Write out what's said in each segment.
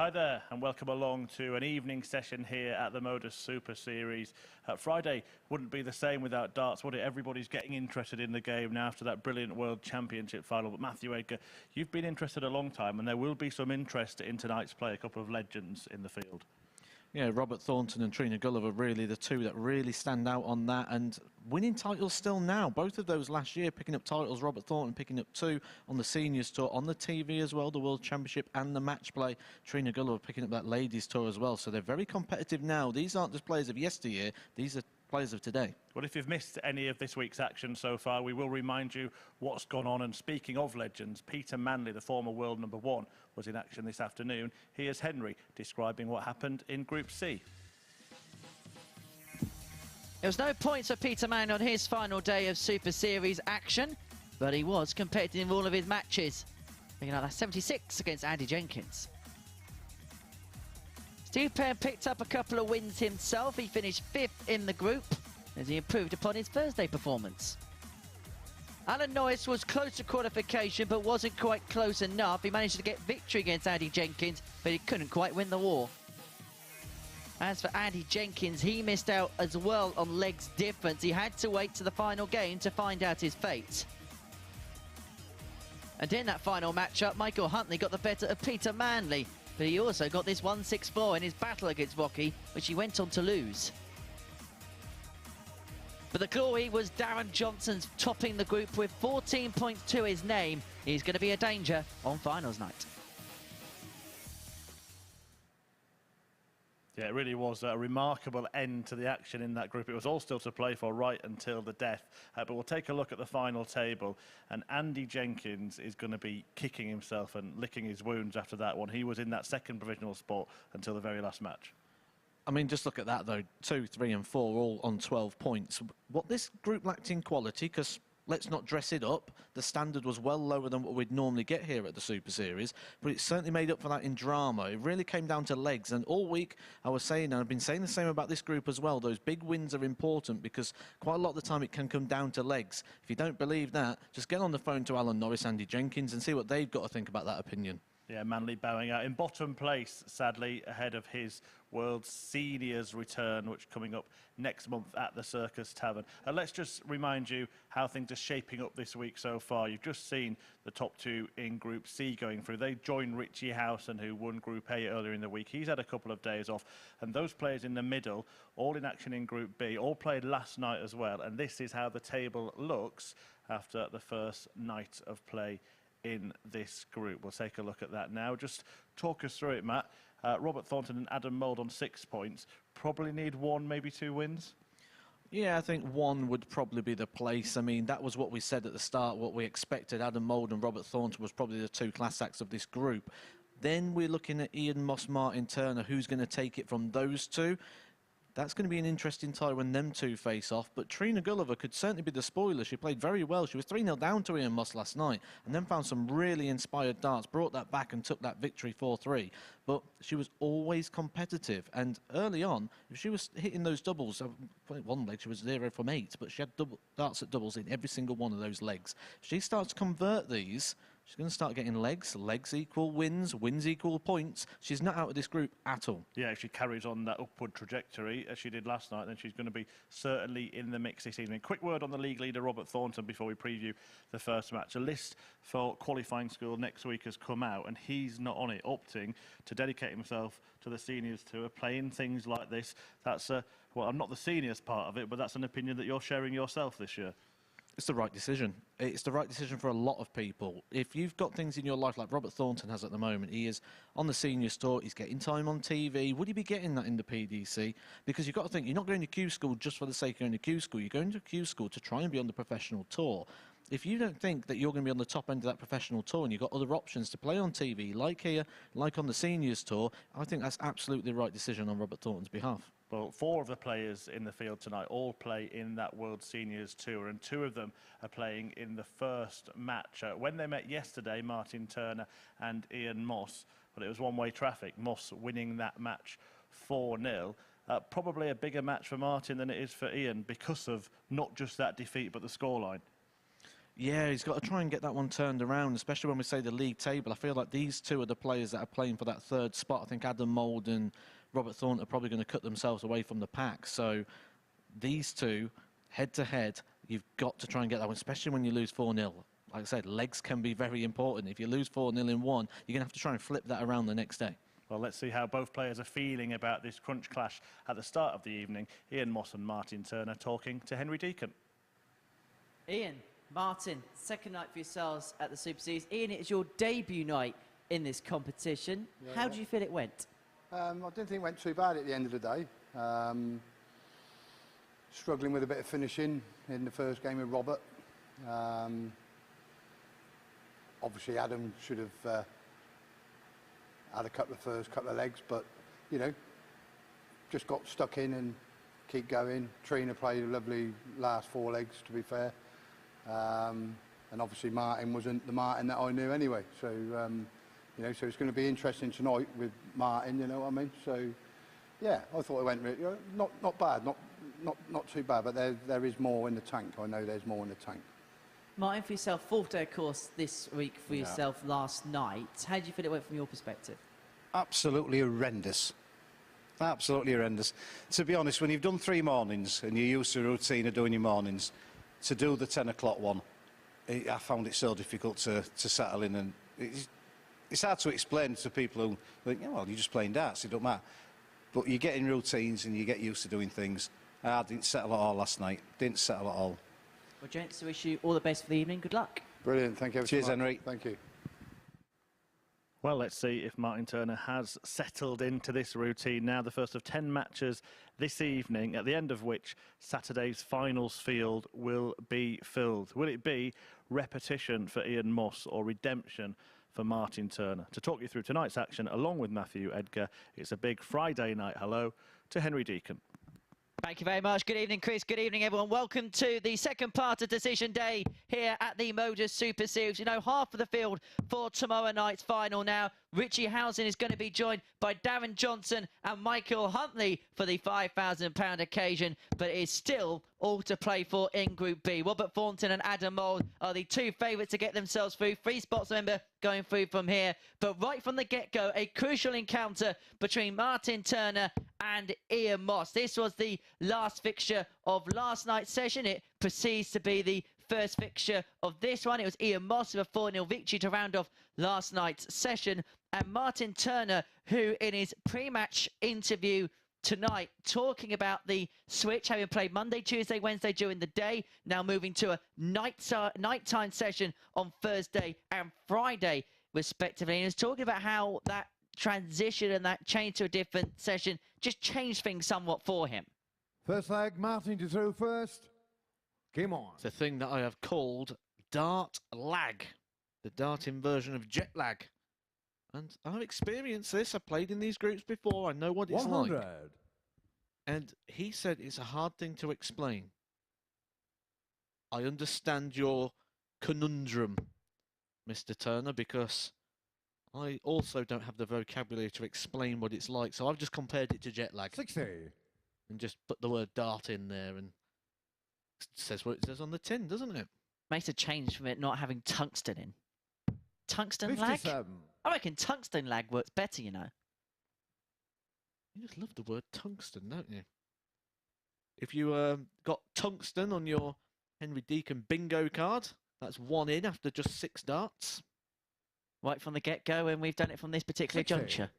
Hi there and welcome along to an evening session here at the MODUS Super Series. Friday wouldn't be the same without darts, would it? Everybody's getting interested in the game now after that brilliant World Championship final. But Matthew Edgar, you've been interested a long time and there will be some interest in tonight's play, a couple of legends in the field. Yeah, Robert Thornton and Trina Gulliver, really the two that really stand out on that, and winning titles still now. Both of those last year picking up titles. Robert Thornton picking up 2 on the Seniors Tour, on the TV as well, the World Championship and the match play. Trina Gulliver picking up that Ladies Tour as well. So they're very competitive now. These aren't just players of yesteryear, these are players of today. Well, if you've missed any of this week's action so far, we will remind you what's gone on. And speaking of legends, Peter Manley, the former world #1, was in action this afternoon. Here's Henry describing what happened in Group C. There was no points for Peter Manley on his final day of Super Series action, but he was competitive in all of his matches. Picking up that 76 against Andy Jenkins. Steve Penn picked up a couple of wins himself. He finished 5th in the group as he improved upon his Thursday performance. Alan Norris was close to qualification but wasn't quite close enough. He managed to get victory against Andy Jenkins, but he couldn't quite win the war. As for Andy Jenkins, he missed out as well on legs difference. He had to wait to the final game to find out his fate. And in that final matchup, Michael Huntley got the better of Peter Manley, but he also got this 1-6-4 in his battle against Rocky, which he went on to lose. But the glory was Darren Johnson's topping the group with 14 points to his name. He's going to be a danger on finals night. Yeah, it really was a remarkable end to the action in that group. It was all still to play for right until the death. But we'll take a look at the final table. And Andy Jenkins is going to be kicking himself and licking his wounds after that one. He was in that second provisional spot until the very last match. I mean, just look at that, though. 2, 3 and 4 all on 12 points. What this group lacked in quality, because let's not dress it up, the standard was well lower than what we'd normally get here at the Super Series, but it certainly made up for that in drama. It really came down to legs, and all week I was saying, and I've been saying the same about this group as well, those big wins are important because quite a lot of the time it can come down to legs. If you don't believe that, just get on the phone to Alan Norris, Andy Jenkins, and see what they've got to think about that opinion. Yeah, Manley bowing out in bottom place, sadly, ahead of his World Seniors return, which coming up next month at the Circus Tavern. Let's just remind you how things are shaping up this week so far. You've just seen the top 2 in Group C going through. They joined Richie Howson, who won Group A earlier in the week. He's had a couple of days off. And those players in the middle, all in action in Group B, all played last night as well. And this is how the table looks after the first night of play in this group. We'll take a look at that now. Just talk us through it, Matt. Robert Thornton and Adam Mould on 6 points. Probably need 1, maybe 2 wins. Yeah, I think 1 would probably be the place. I mean, that was what we said at the start, what we expected. Adam Mould and Robert Thornton was probably the 2 class acts of this group. Then we're looking at Ian Moss, Martyn Turner. Who's going to take it from those 2? That's going to be an interesting tie when them 2 face off. But Trina Gulliver could certainly be the spoiler. She played very well. She was 3-0 down to Ian Moss last night and then found some really inspired darts, brought that back and took that victory 4-3. But she was always competitive. And early on, if she was hitting those doubles, one leg she was 0 from 8, but she had darts at doubles in every single one of those legs. If she starts to convert these, she's going to start getting legs. Legs equal wins, wins equal points. She's not out of this group at all. Yeah, if she carries on that upward trajectory as she did last night, then she's going to be certainly in the mix this evening. Quick word on the league leader, Robert Thornton, before we preview the first match. A list for qualifying school next week has come out, and he's not on it, opting to dedicate himself to the Seniors Tour, playing things like this. That's, well, I'm not the seniors part of it, but that's an opinion that you're sharing yourself this year. It's the right decision. It's the right decision for a lot of people. If you've got things in your life like Robert Thornton has at the moment, he is on the Seniors Tour, he's getting time on TV. Would he be getting that in the PDC? Because you've got to think, you're not going to Q school just for the sake of going to Q school. You're going to Q school to try and be on the professional tour. If you don't think that you're going to be on the top end of that professional tour and you've got other options to play on TV, like here, like on the Seniors Tour, I think that's absolutely the right decision on Robert Thornton's behalf. Well, 4 of the players in the field tonight all play in that World Seniors Tour, and 2 of them are playing in the first match. When they met yesterday, Martyn Turner and Ian Moss, well, it was one-way traffic. Moss winning that match 4-0. Probably a bigger match for Martyn than it is for Ian because of not just that defeat but the scoreline. Yeah, he's got to try and get that one turned around, especially when we say the league table. I feel like these two are the players that are playing for that third spot. I think Adam Mould and Robert Thornton are probably going to cut themselves away from the pack. So these two, head-to-head, you've got to try and get that one, especially when you lose 4-0. Like I said, legs can be very important. If you lose 4-0 in one, you're going to have to try and flip that around the next day. Well, let's see how both players are feeling about this crunch clash at the start of the evening. Ian Moss and Martyn Turner talking to Henry Deacon. Ian, Martyn, second night for yourselves at the Super Series. Ian, it is your debut night in this competition. How do you feel it went? I didn't think it went too bad at the end of the day. Struggling with a bit of finishing in the first game with Robert. Obviously, Adam should have had a first couple of legs, but, you know, just got stuck in and keep going. Trina played a lovely last 4 legs, to be fair. And obviously Martyn wasn't the Martyn that I knew anyway. So, you know, so it's going to be interesting tonight with Martyn, you know what I mean? So, yeah, I thought it went really, not bad, not too bad, but there is more in the tank. I know there's more in the tank. Martyn, for yourself, 4th day course this week for yourself last night. How do you feel it went from your perspective? Absolutely horrendous. Absolutely horrendous. To be honest, when you've done 3 mornings and you're used to a routine of doing your mornings, to do the 10 o'clock one, I found it so difficult to settle in, and it's hard to explain to people who think, well, you're just playing darts, it don't matter. But you get in routines and you get used to doing things. I didn't settle at all last night, didn't settle at all. Well, gents, to wish you all the best for the evening. Good luck. Brilliant, thank you. Cheers, Henry. Thank you. Well, let's see if Martyn Turner has settled into this routine now. The first of 10 matches this evening, at the end of which Saturday's finals field will be filled. Will it be repetition for Ian Moss or redemption for Martyn Turner? To talk you through tonight's action, along with Matthew Edgar, it's a big Friday night hello to Henry Deacon. Thank you very much. Good evening, Chris. Good evening, everyone. Welcome to the second part of Decision Day here at the MODUS Super Series. You know, half of the field for tomorrow night's final now. Richie Housen is going to be joined by Darren Johnson and Michael Huntley for the £5,000 occasion, but it is still all to play for in Group B. Robert Thornton and Adam Mould are the 2 favourites to get themselves through. 3 spots, remember, going through from here. But right from the get-go, a crucial encounter between Martyn Turner and Ian Moss. This was the last fixture of last night's session. It proceeds to be the first fixture of this one. It was Ian Moss with a 4-0 victory to round off last night's session. And Martyn Turner, who in his pre-match interview tonight, talking about the switch, having played Monday, Tuesday, Wednesday during the day, now moving to a nighttime session on Thursday and Friday, respectively. And he was talking about how that transition and that change to a different session just changed things somewhat for him. First leg, Martyn to throw first. Game on. It's a thing that I have called dart lag, the darting version of jet lag. And I've experienced this. I've played in these groups before. I know what it's 100. like. And he said it's a hard thing to explain. I understand your conundrum, Mr. Turner, because I also don't have the vocabulary to explain what it's like. So I've just compared it to jet lag. 60. And just put the word dart in there, and it says what it says on the tin, doesn't it? Makes a change from it not having tungsten in. Tungsten lag? 57. I reckon tungsten lag works better, you know. You just love the word tungsten, don't you? If you got tungsten on your Henry Deacon bingo card, that's 1 in after just 6 darts. Right from the get-go, and we've done it from this particular 60. juncture.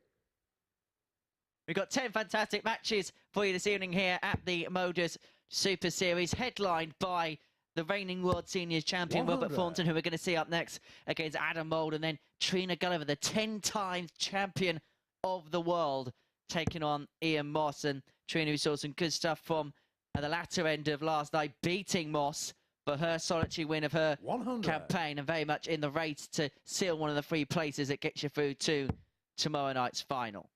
We've got 10 fantastic matches for you this evening here at the MODUS Super Series, headlined by the reigning World Seniors champion, 100. Robert Thornton, who we're going to see up next against Adam Mould, and then Trina Gulliver, the 10 times champion of the world, taking on Ian Moss. And Trina, who saw some good stuff from the latter end of last night, beating Moss for her solitary win of her 100. campaign, and very much in the race to seal one of the 3 places that gets you through to tomorrow night's final.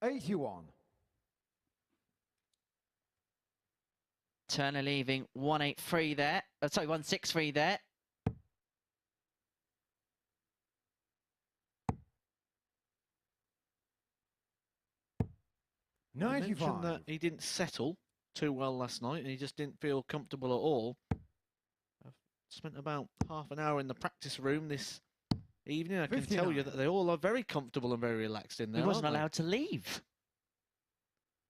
81. Turner leaving 183 there. Sorry, 163 there. You mentioned 95. that he didn't settle too well last night, and he just didn't feel comfortable at all. I've spent about half an hour in the practice room this evening. I can tell you that they all are very comfortable and very relaxed in there. He wasn't allowed to leave.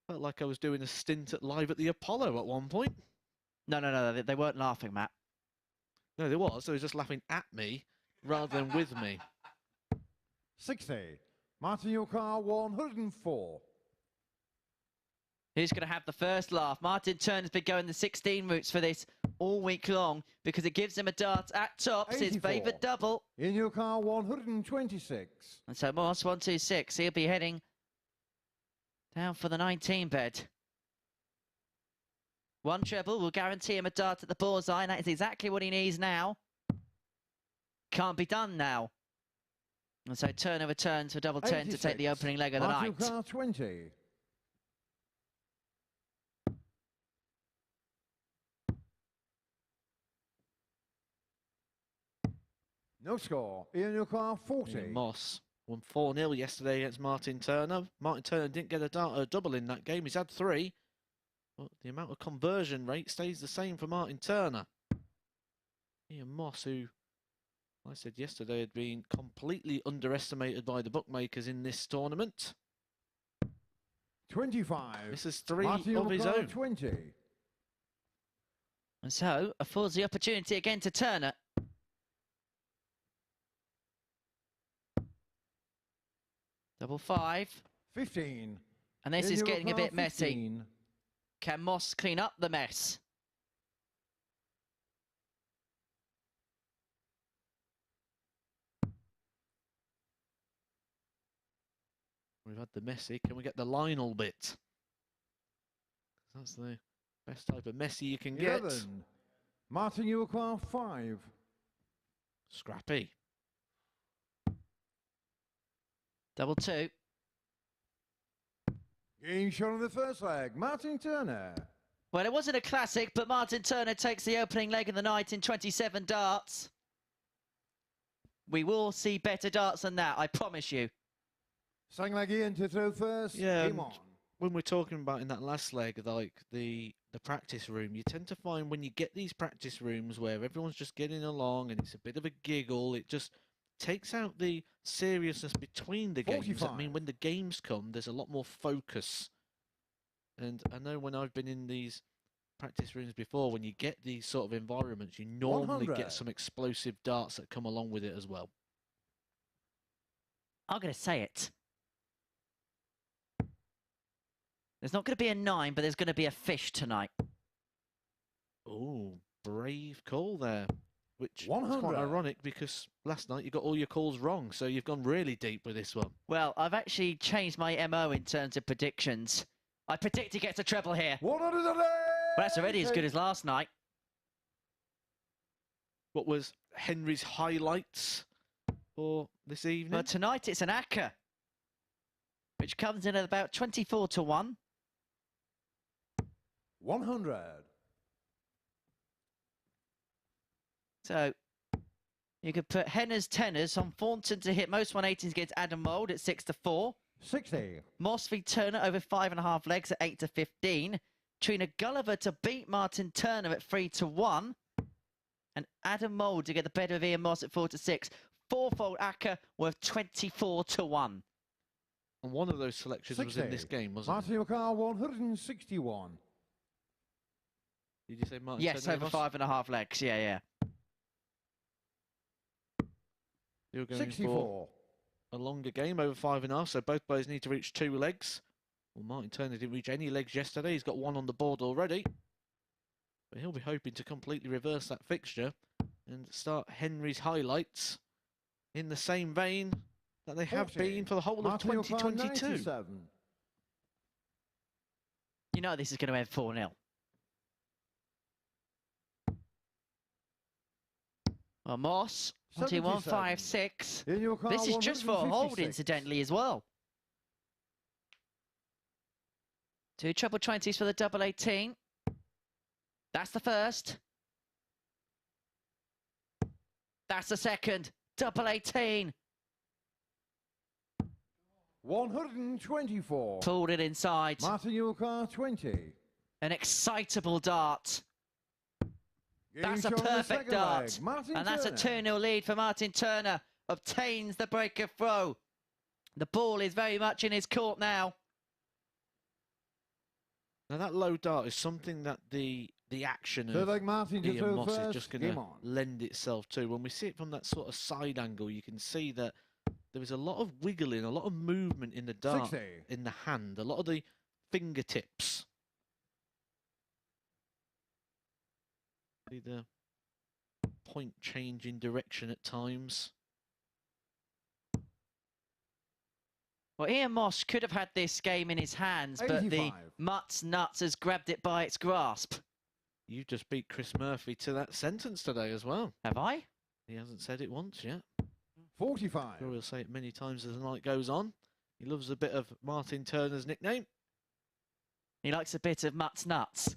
Felt like I was doing a stint at live at the Apollo at one point. No, they weren't laughing, Matt. No, they was. They was just laughing at me rather than with me. 60. Martyn, your car 104. Who's going to have the first laugh? Martyn Turner's been going the 16 routes for this all week long because it gives him a dart at tops. His favourite double. In your car 126. And so Moss 126. He'll be heading down for the 19 bed. One treble will guarantee him a dart at the bullseye, and that is exactly what he needs now. Can't be done now. And so Turner returns for double 10 to take the opening leg of the night. Car 20. No score. Ian, your car 40. Ian Moss won 4-0 yesterday against Martyn Turner. Martyn Turner didn't get a double in that game. He's had 3. But the amount of conversion rate stays the same for Martyn Turner. Ian Moss, who, like I said yesterday, had been completely underestimated by the bookmakers in this tournament. 25. This is 3 Martyn, of his your car own. 20. And so affords the opportunity again to Turner. Double 5. 15. And this is getting a bit messy. 15. Can Moss clean up the mess? We've had the messy. Can we get the Lionel bit? That's the best type of messy you can 11. get. Martyn, your car 5. Scrappy. Double 2. Game shot on the first leg. Martyn Turner. Well, it wasn't a classic, but Martyn Turner takes the opening leg of the night in 27 darts. We will see better darts than that, I promise you. Sang leg Ian to throw first. Yeah, Game on. when we're talking about in that last leg, like the practice room, you tend to find when you get these practice rooms where everyone's just getting along and it's a bit of a giggle, it just takes out the seriousness between the games. 45. I mean, when the games come, there's a lot more focus. And I know when I've been in these practice rooms before, when you get these sort of environments, you normally 100. get some explosive darts that come along with it as well. I'm going to say it. There's not going to be a 9, but there's going to be a fish tonight. Oh, brave call there. Which is 100. quite ironic because last night you got all your calls wrong, so you've gone really deep with this one. Well, I've actually changed my MO in terms of predictions. I predict he gets a treble here. 100. Well, that's already as good as last night. What was Henry's highlights for this evening? But tonight it's an acca, which comes in at about 24 to 1. 100. So you could put Henner's tenors on Thornton to hit most 180s against Adam Mould at 6 to 4. 60. Moss v Turner over 5.5 legs at 8 to 15. Trina Gulliver to beat Martyn Turner at 3 to 1. And Adam Mould to get the better of Ian Moss at 4 to 6. Fourfold acca worth 24 to 1. And one of those selections 60. was in this game, wasn't Martyn, your car 161. it? Did you say Martyn Yes, Turner, over Moss? 5.5 legs. Yeah. You're going 64. for a longer game, over 5.5, so both players need to reach 2 legs. Well, Martyn Turner didn't reach any legs yesterday. He's got 1 on the board already. But he'll be hoping to completely reverse that fixture and start Henry's highlights in the same vein that they have 40. been for the whole of Martyn, your car 2022. 97. You know this is going to end 4-0. Well, Moss, 156. In your car This is just for a hold, 156. incidentally, as well. 2 treble 20s for the double 18. That's the first. That's the second. Double 18. 124. Pulled it inside. Martyn, your car 20. An excitable dart. Game That's a shot on the perfect second dart. leg. Martyn And that's a Turner. 2-0 lead for Martyn Turner. Obtains the breaker throw. The ball is very much in his court now. Now that low dart is something that the action Third of leg, Martyn to Ian throw Moss is first. just going Game to on. lend itself to. When we see it from that sort of side angle, you can see that there is a lot of wiggling, a lot of movement in the dart, 60. in the hand, a lot of the fingertips. See the point change in direction at times. Well, Ian Moss could have had this game in his hands, but the 85. Mutt's Nuts has grabbed it by its grasp. You just beat Chris Murphy to that sentence today as well. Have I? He hasn't said it once yet. 45. Sure, he'll say it many times as the night goes on. He loves a bit of Martyn Turner's nickname. He likes a bit of Mutt's Nuts.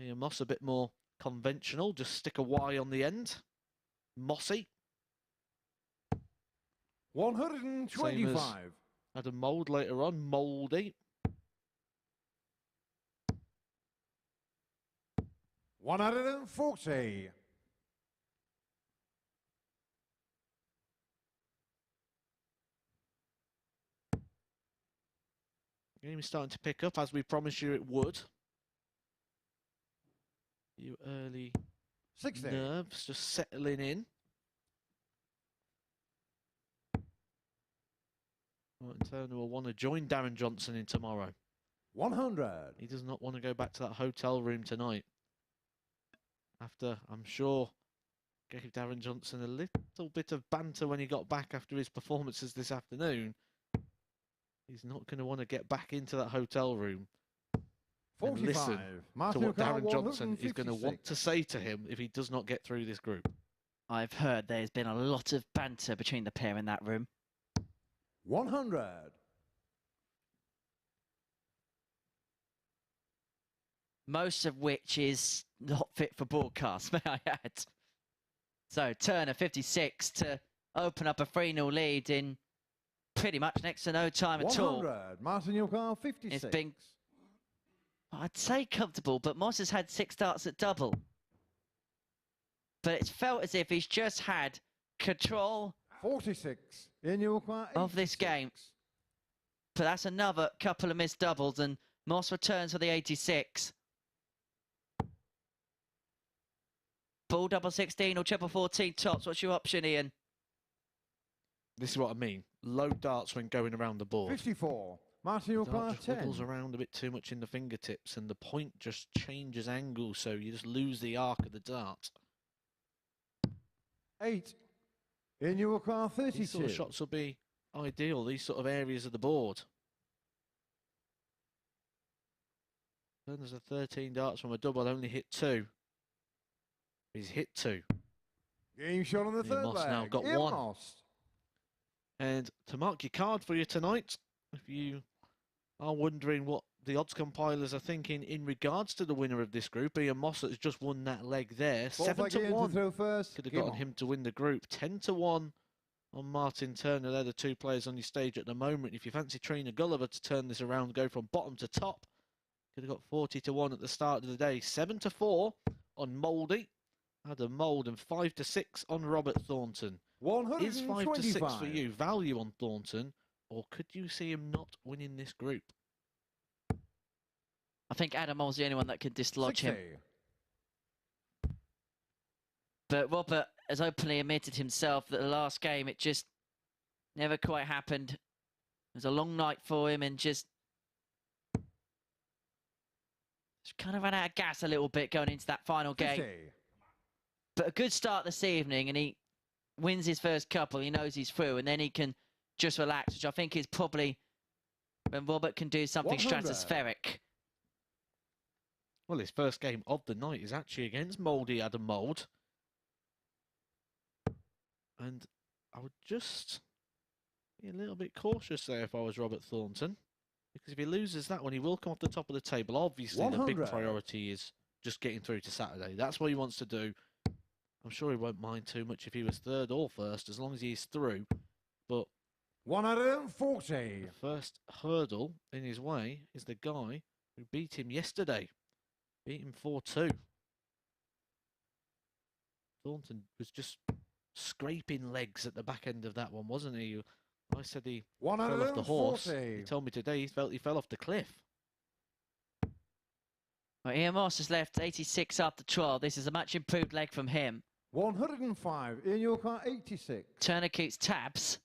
Ian Moss a bit more conventional, just stick a Y on the end. Mossy. 125. Had a Mould later on, Mouldy. 140. Game is starting to pick up as we promised you it would. You early 60. nerves just settling in. Martyn Turner will want to join Darren Johnson in tomorrow. 100. He does not want to go back to that hotel room tonight. After, I'm sure, gave Darren Johnson a little bit of banter when he got back after his performances this afternoon. He's not going to want to get back into that hotel room and 45. listen to Martin what O'Connor, Darren Johnson is going to 156. want to say to him if he does not get through this group. I've heard there's been a lot of banter between the pair in that room. 100. Most of which is not fit for broadcast, may I add. So Turner 56 to open up a 3-0 lead in pretty much next to no time at all. 100. Martin O'Connor, 56. It's been, I'd say comfortable, but Moss has had 6 starts at double. But it's felt as if he's just had control 46. In O'Connor, of this 86. game. But that's another couple of missed doubles, and Moss returns for the 86. Ball double 16 or triple 14 tops. What's your option, Ian? This is what I mean. Low darts when going around the board. 54. Martin The O'Connor, dart just 10. wiggles around a bit too much in the fingertips and the point just changes angle, so you just lose the arc of the dart. 8. In O'Connor, These sort 32. of shots will be ideal, these sort of areas of the board. Turner's a 13 darts from a double, only hit 2. He's hit 2. Game shot on the Ian third Moss leg. now got Ian 1. Moss. And to mark your card for you tonight, if you are wondering what the odds compilers are thinking in regards to the winner of this group, Ian Moss has just won that leg there. Fourth 7 leg to in 1. throw first. Could have Game gotten on. him to win the group. 10 to 1 on Martyn Turner. They're the 2 players on your stage at the moment. If you fancy Trina Gulliver to turn this around, go from bottom to top, could have got 40 to 1 at the start of the day. 7 to 4 on Mouldy. Had a Mould, and 5 to 6 on Robert Thornton. Is 5 to 6 for you value on Thornton, or could you see him not winning this group? I think Adam Moll's the only one that can dislodge 60. him. But Robert has openly admitted himself that the last game, it just never quite happened. It was a long night for him and just kind of ran out of gas a little bit going into that final game. 50. But a good start this evening, and he wins his first couple. He knows he's through, and then he can just relax, which I think is probably when Robert can do something 100. stratospheric. Well, his first game of the night is actually against Mouldy Adam Mould. And I would just be a little bit cautious there if I was Robert Thornton. Because if he loses that one, he will come off the top of the table. Obviously, the big 100. priority is just getting through to Saturday. That's what he wants to do. I'm sure he won't mind too much if he was third or first, as long as he's through. But 140. the first hurdle in his way is the guy who beat him yesterday. Beat him 4-2. Thornton was just scraping legs at the back end of that one, wasn't he? I said he fell off the horse. 140. He told me today he fell off the cliff. Well, Ian Moss has left 86 after 12. This is a much improved leg from him. 105. In your car, 86. Turner keeps tabs.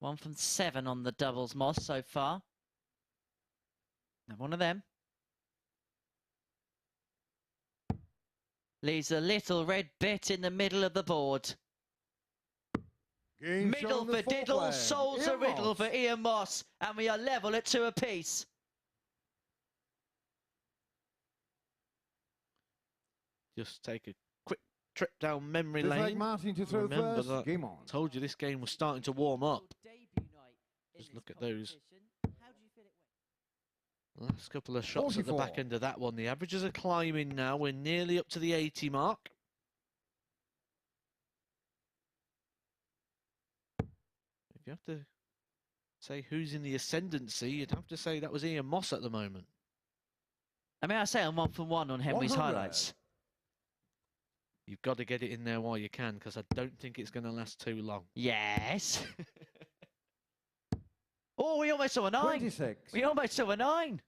1 from 7 on the doubles, Moss, so far. Now one of them. Leaves a little red bit in the middle of the board. Game Middle shown the for fourth diddle, leg. solves a Ian riddle Moss. for Ian Moss, and we are level at 2 apiece. Just take a quick trip down memory This leg lane. Martyn to throw Remember first. that Game on. I told you this game was starting to warm up. Your debut night in Just this look at those. competition. How do you feel it went? Last couple of shots at the 44. back end of that one. The averages are climbing now. We're nearly up to the 80 mark. If you have to say who's in the ascendancy, you'd have to say that was Ian Moss at the moment. I mean, I say I'm 1 from 1 on Henry's 100. highlights. You've got to get it in there while you can, because I don't think it's going to last too long. Yes. Oh, we almost saw a 9. 26. We almost saw a 9.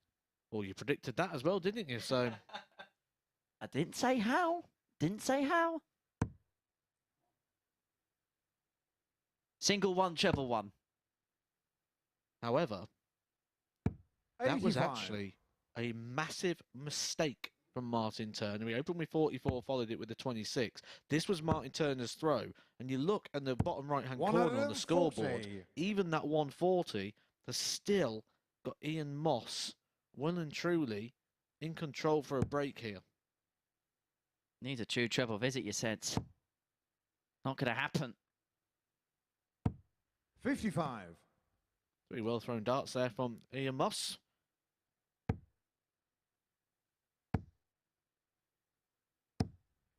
Well, you predicted that as well, didn't you? So I didn't say how. Didn't say how. Single 1, treble 1. however, that was 85. actually a massive mistake from Martyn Turner. He opened with 44, followed it with the 26. This was Martyn Turner's throw. And you look at the bottom right-hand corner on the scoreboard, 140. even that 140 has still got Ian Moss well and truly in control for a break here. Needs a true treble visit, you said. Not going to happen. 55. 3 well thrown darts there from Ian Moss.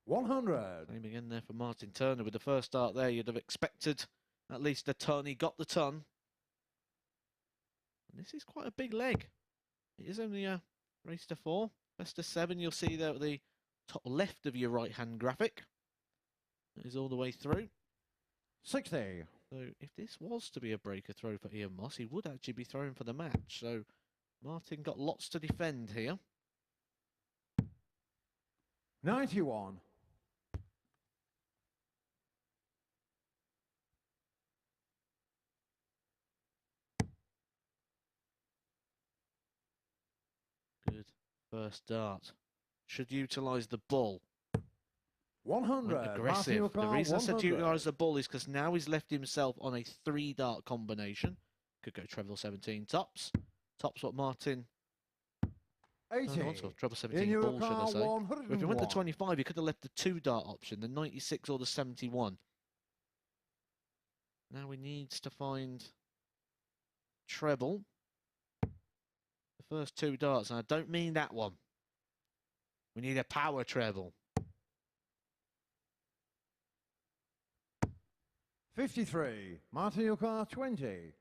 $100. Same again there for Martyn Turner with the first dart there. You'd have expected at least a ton. He got the ton. And this is quite a big leg. It is only a race to 4. Best of 7 you'll see there at the top left of your right-hand graphic. That is all the way through. 60. So if this was to be a breaker throw for Ian Moss, he would actually be throwing for the match. So Martyn got lots to defend here. 91. Good first dart. Should utilise the bull. 100. Went aggressive. Martyn The O'Connor, reason I said 100. utilise the bull is because now he's left himself on a 3-dart combination. Could go treble 17 tops. Tops what Martyn... 80. No, also treble In 17 your bull, should I car, say. If he went to 101. 25, he could have left the 2-dart option, the 96 or the 71. Now he needs to find treble. The first 2 darts, and I don't mean that one. We need a power treble. 53. Martyn O'Connor, 20.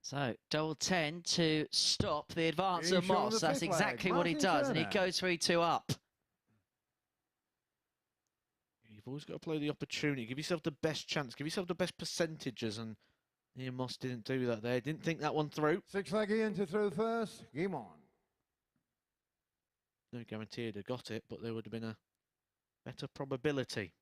So, double 10 to stop the advance He's of showing Moss. the That's fifth leg. exactly what he Martyn does, and he Turner. goes 3-2 up. You've always got to play the opportunity. Give yourself the best chance. Give yourself the best percentages, and Ian Moss didn't do that there. Didn't think that one through. 6 leg Ian to throw first. Game on. No guarantee he'd have got it, but there would have been a better probability.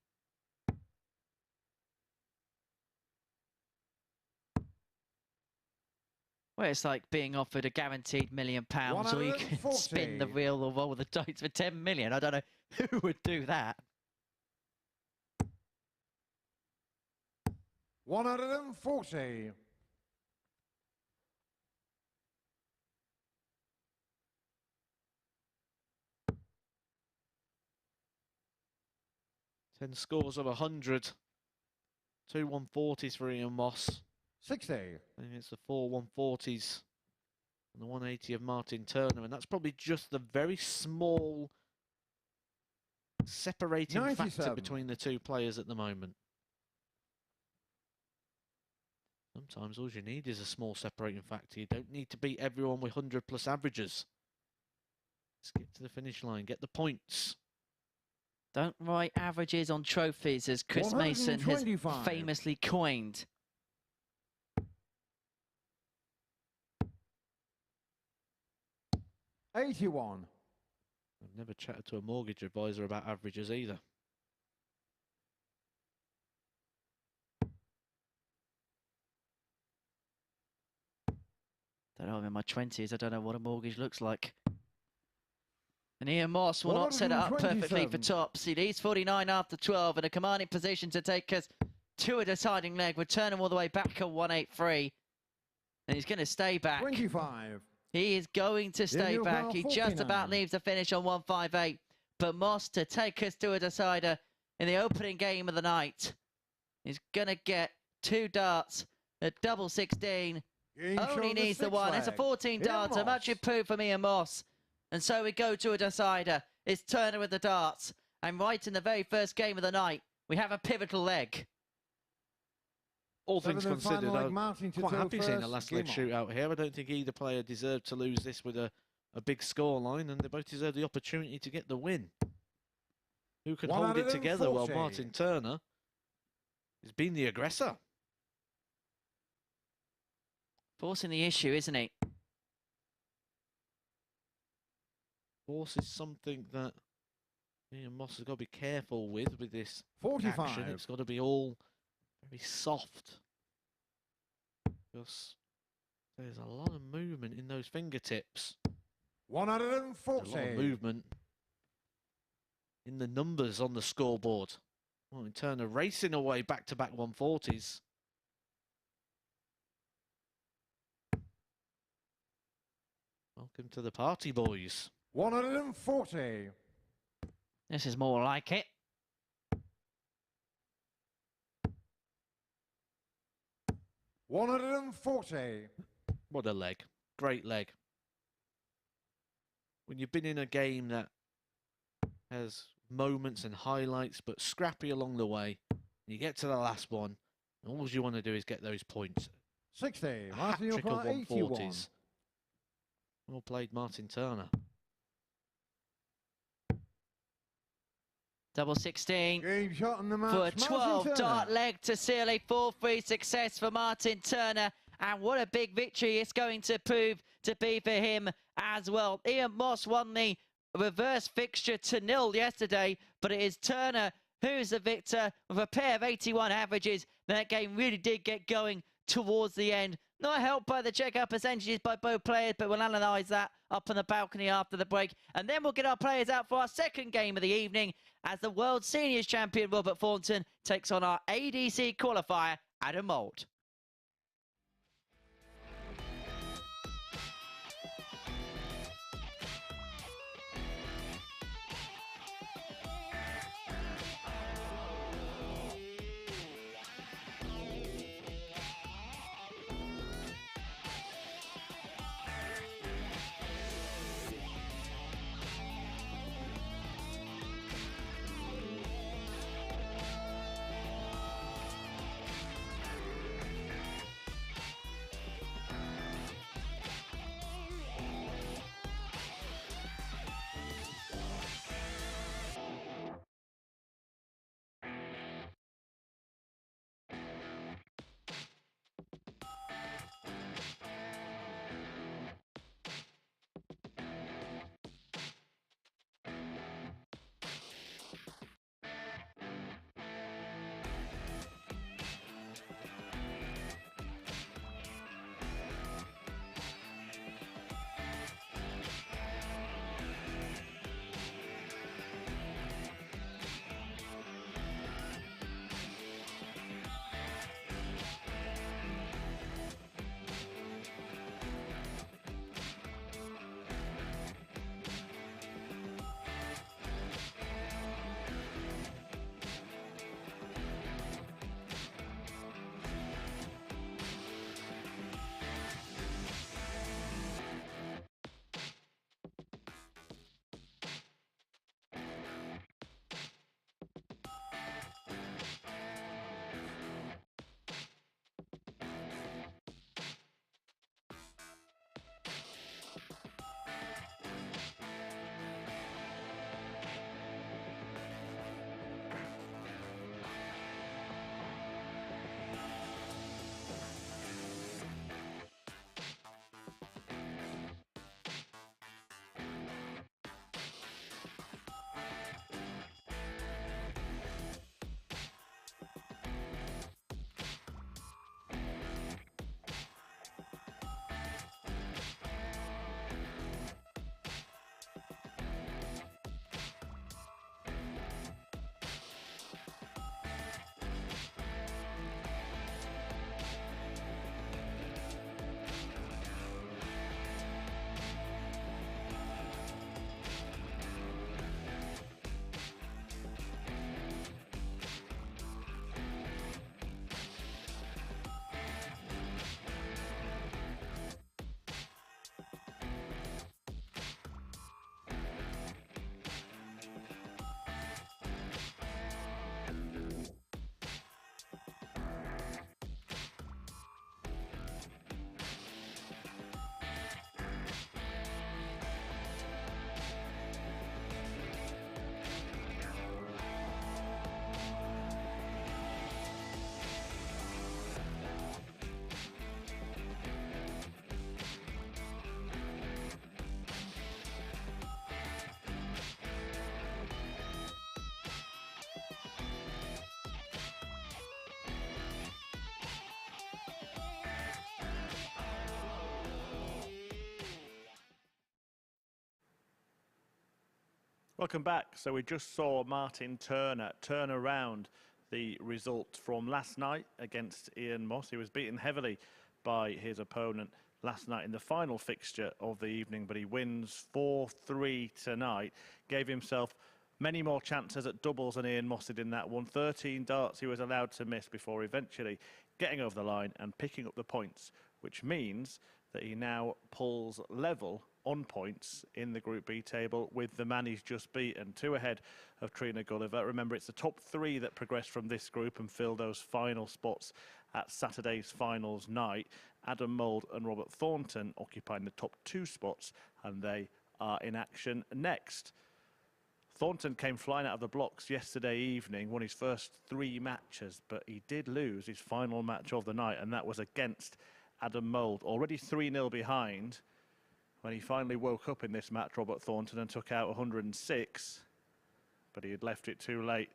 Well, it's like being offered a guaranteed £1 million, or you can spin the 140. wheel or roll the dice for 10 million. I don't know who would do that. 140. Ten scores of 100. 2 140s for Ian Moss. 60. And it's the 4 140s and the 180 of Martyn Turner. And that's probably just the very small separating factor 97. between the two players at the moment. Sometimes all you need is a small separating factor. You don't need to beat everyone with 100+ averages. Let's get to the finish line, get the points. Don't write averages on trophies, as Chris Mason has famously coined. $81. I've never chatted to a mortgage advisor about averages either. Don't know, I'm in my 20s. I don't know what a mortgage looks like. And Ian Moss will not set it up perfectly for tops. He leads 49 after 12 in a commanding position to take us to a deciding leg. We're turning all the way back at 183. And he's going to stay back. 25. He is going to stay back. He just about leaves the finish on 158. But Moss to take us to a decider in the opening game of the night. He's going to get 2 darts at double 16. Only needs the 1. It's a 14 darter, much improved from Ian Moss. And so we go to a decider. It's Turner with the darts. And right in the very first game of the night, we have a pivotal leg. All things considered, I'm quite happy seeing a last leg shootout. shootout here. I don't think either player deserved to lose this with a big score line, and they both deserve the opportunity to get the win. Who can hold it together? Well, Martyn Turner has been the aggressor. Forcing the issue, isn't he? Force is something that Ian Moss has got to be careful with this 45. action. It's got to be all very soft. Because there's a lot of movement in those fingertips. 140. A lot of movement in the numbers on the scoreboard. Martyn Turner racing away back-to-back 140s. Welcome to the party, boys. 140. This is more like it. $140. What a leg. Great leg. When you've been in a game that has moments and highlights, but scrappy along the way, and you get to the last one, and all you want to do is get those points. 60. A Martyn, hat-trick of 81. 140s. Well played, Martyn Turner. Double 16 Game shot in the for a match. 12-dart leg to seal a 4-3 success for Martyn Turner. And what a big victory it's going to prove to be for him as well. Ian Moss won the reverse fixture to 0 yesterday, but it is Turner who's the victor with a pair of 81 averages. That game really did get going towards the end. Not helped by the checkout percentages by both players, but we'll analyse that up on the balcony after the break. And then we'll get our players out for our second game of the evening as the World Seniors Champion Robert Thornton takes on our ADC qualifier, Adam Mould. Welcome back. So we just saw Martyn Turner turn around the result from last night against Ian Moss. He was beaten heavily by his opponent last night in the final fixture of the evening, but he wins 4-3 tonight. Gave himself many more chances at doubles than Ian Moss did in that one. 13 darts he was allowed to miss before eventually getting over the line and picking up the points, which means that he now pulls level on points in the Group B table with the man he's just beaten, 2 ahead of Trina Gulliver. Remember, it's the top 3 that progressed from this group and fill those final spots at Saturday's finals night. Adam Mould and Robert Thornton occupying the top 2 spots, and they are in action next. Thornton came flying out of the blocks yesterday evening, won his first 3 matches, but he did lose his final match of the night, and that was against Adam Mould. Already 3-0 behind. When he finally woke up in this match, Robert Thornton, and took out 106, but he had left it too late,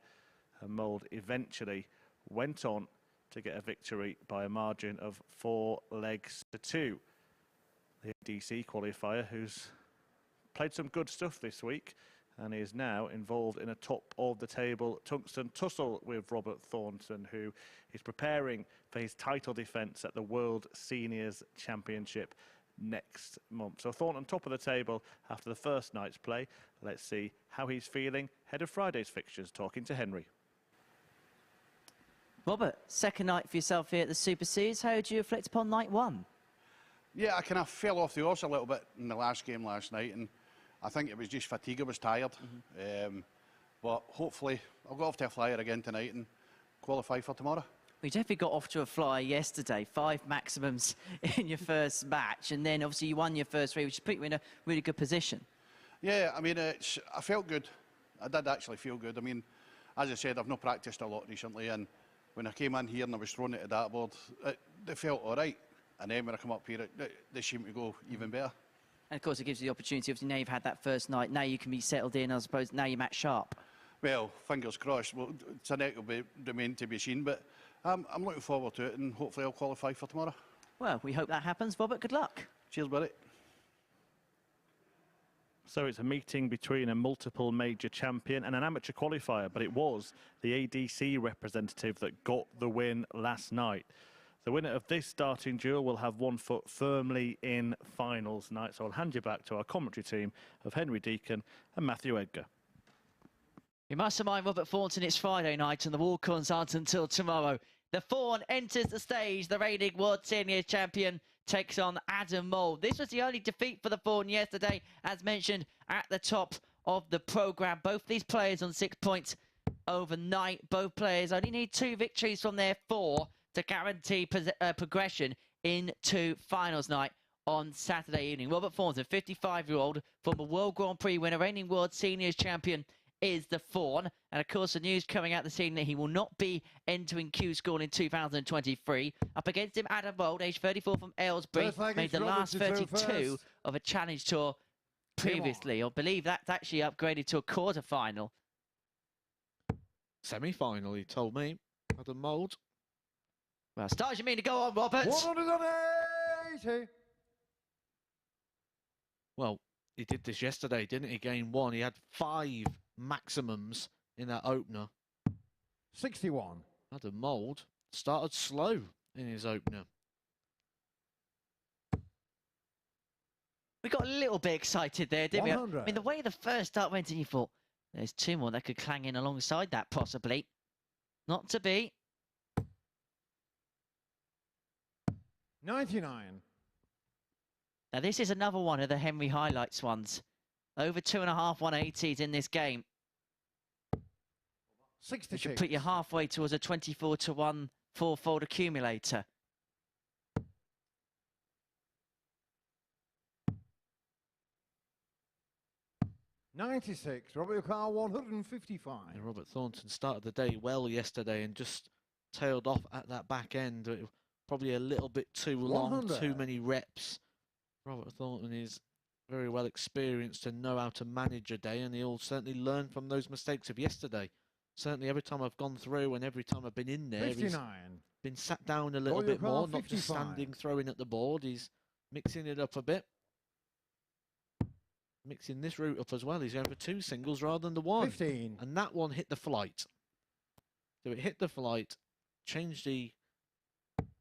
and Mould eventually went on to get a victory by a margin of 4 legs to 2. The ADC qualifier, who's played some good stuff this week and is now involved in a top of the table tungsten tussle with Robert Thornton, who is preparing for his title defence at the World Seniors Championship next month. So Thornton top of the table after the first night's play. Let's see how he's feeling ahead of Friday's fixtures, talking to Henry. Robert, second night for yourself here at the Super Series. How do you reflect upon night 1? Yeah, I kind of fell off the horse a little bit in the last game last night, and I think it was just fatigue. I was tired. But hopefully I'll go off to a flyer again tonight and qualify for tomorrow. We definitely got off to a flyer yesterday, 5 maximums in your first match, and then obviously you won your first 3, which put you in a really good position. Yeah, I mean, I felt good. I did actually feel good. I mean, as I said, I've not practiced a lot recently, and when I came in here and I was thrown at the dartboard, they felt all right. And then when I come up here, they seem to go even better. And of course, it gives you the opportunity. Obviously, now you've had that first night. Now you can be settled in. I suppose now you're match sharp. Well, fingers crossed. Well, tonight will remain to be seen, but I'm looking forward to it, and hopefully I'll qualify for tomorrow. Well, we hope that happens. Robert, good luck. Cheers, buddy. So it's a meeting between a multiple major champion and an amateur qualifier, but it was the ADC representative that got the win last night. The winner of this starting duel will have 1 foot firmly in finals night. So I'll hand you back to our commentary team of Henry Deacon and Matthew Edgar. You must remind Robert Thornton it's Friday night and the walk-ons aren't until tomorrow. The Fawn enters the stage. The reigning World Seniors champion takes on Adam Mould. This was the only defeat for the Fawn yesterday, as mentioned at the top of the programme. Both these players on 6 points overnight. Both players only need 2 victories from their 4 to guarantee progression into finals night on Saturday evening. Robert Thornton, 55-year-old, former World Grand Prix winner, reigning World Seniors champion, is the Fawn. And of course, the news coming out this evening that he will not be entering Q School in 2023. Up against him, Adam Mould, age 34 from Aylesbury, made the last 32 of a Challenge Tour previously. I believe that's actually upgraded to a quarter-final. Semi-final, he told me. Adam Mould. Well, stars you mean to go on, Robert? 180. Well, he did this yesterday, didn't he? Game 1. He had 5 maximums in that opener. 61. Adam Mould started slow in his opener. We got a little bit excited there, didn't 100. we? I mean, the way the first start went, and you thought, there's 2 more that could clang in alongside that, possibly. Not to be. 99. Now, this is another one of the Henry highlights ones. Over 2.5 180s in this game. 66. Which should put you halfway towards a 24-to-1 4-fold accumulator. $96. Robert Carr, 155. And Robert Thornton started the day well yesterday and just tailed off at that back end. It was probably a little bit too long, 100. too many reps. Robert Thornton is very well experienced and know how to manage a day, and he'll certainly learn from those mistakes of yesterday. Certainly every time I've gone through and every time I've been in there, 59. he's been sat down a little Royal bit Car, more, not just 55. standing throwing at the board. He's mixing it up a bit. mixing this route up as well. He's going for 2 singles rather than the 1. 15. And that one hit the flight. So it hit the flight, changed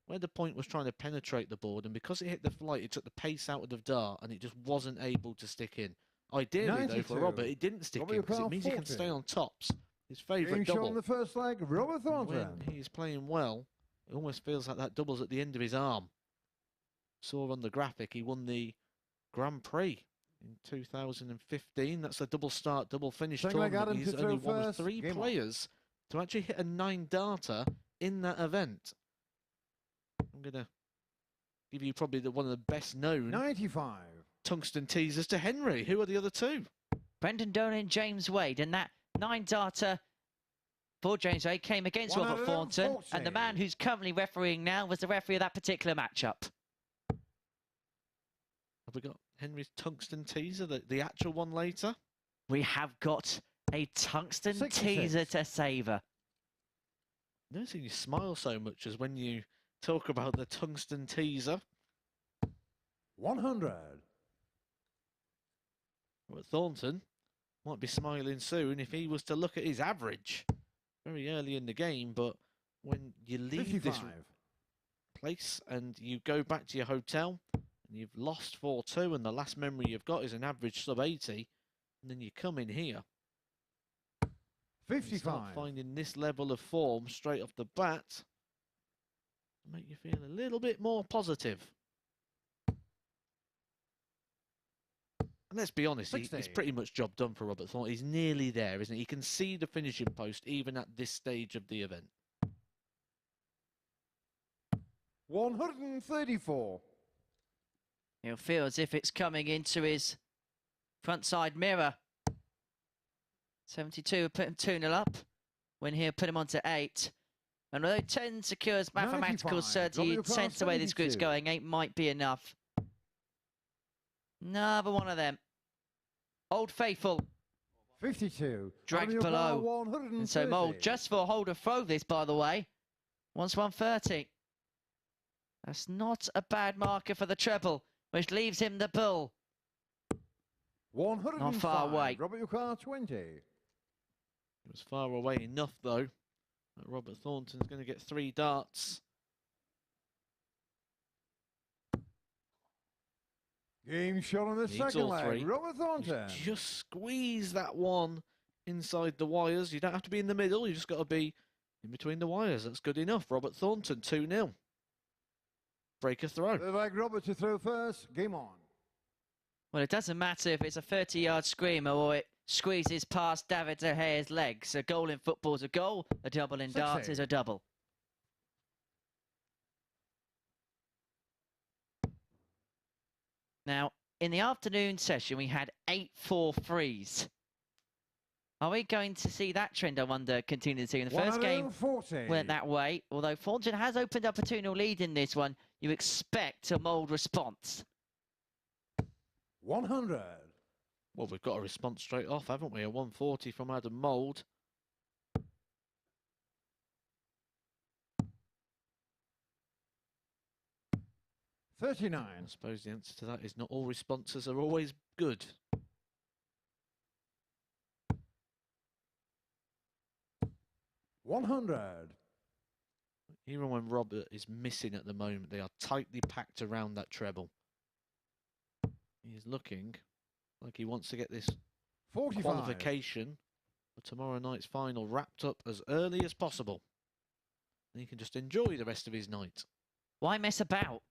where the point was trying to penetrate the board, and because it hit the flight, it took the pace out of the dart, and it just wasn't able to stick in. Ideally, though, for 92. Robert, it didn't stick in, because it means he can 40. stay on tops. His favourite Game shot double. on the first leg, Robert Thornton. When he's playing well, it almost feels like that double's at the end of his arm. Saw on the graphic, he won the Grand Prix in 2015. That's a double start, double finish Second leg, tournament. Adam, He's to throw only one of first. 3 Game on. players to actually hit a 9-darter in that event. I'm going to give you probably one of the best known 95. tungsten teasers to Henry. Who are the other 2? Brendan Dolan and James Wade, and that 9-darter for James Wade came against Robert Thornton, 140. and the man who's currently refereeing now was the referee of that particular matchup. Have we got Henry's tungsten teaser, the actual one later? We have got a tungsten 66. teaser to savour. I've never seen you smile so much as when you talk about the tungsten teaser. 100. Robert Thornton might be smiling soon if he was to look at his average very early in the game, but when you leave 55. this place and you go back to your hotel and you've lost 4-2 and the last memory you've got is an average sub 80, and then you come in here and start 55. finding this level of form straight off the bat, make you feel a little bit more positive. And let's be honest, it's 60. pretty much job done for Robert Thornton. He's nearly there, isn't he? He can see the finishing post even at this stage of the event. 134. He'll feel as if it's coming into his front side mirror. 72 put him 2-0 up. When he'll put him on to 8. And although 10 secures mathematical 95. certainty, Double sense the way this group's 72. going, 8 might be enough. Another one of them. Old Faithful 52. dragged Double below. 130. And so Mould, just for hold or throw this, by the way, wants 130. That's not a bad marker for the treble, which leaves him the bull. 105. Not far away. Robert your car 20. It was far away enough, though, that Robert Thornton's going to get 3 darts. Game shot on the Needs second all leg. 3. Robert Thornton. Just squeeze that one inside the wires. You don't have to be in the middle. You just got to be in between the wires. That's good enough. Robert Thornton, 2-0. Break a throw. Third leg, Robert to throw first. Game on. Well, it doesn't matter if it's a 30-yard screamer or it squeezes past David De Gea's legs. A goal in football is a goal. A double in 60. darts is a double. Now, in the afternoon session, we had 8 4-3s. Are we going to see that trend, I wonder, continue to see? In the first game 140. went that way. Although Thornton has opened up a 2-0 lead in this one, you expect a Mould response. 100. Well, we've got a response straight off, haven't we? A 140 from Adam Mould. I 39. suppose the answer to that is not all responses are always good. 100. Even when Robert is missing at the moment, they are tightly packed around that treble. He's looking like he wants to get this 45. qualification for tomorrow night's final wrapped up as early as possible. And he can just enjoy the rest of his night. Why mess about?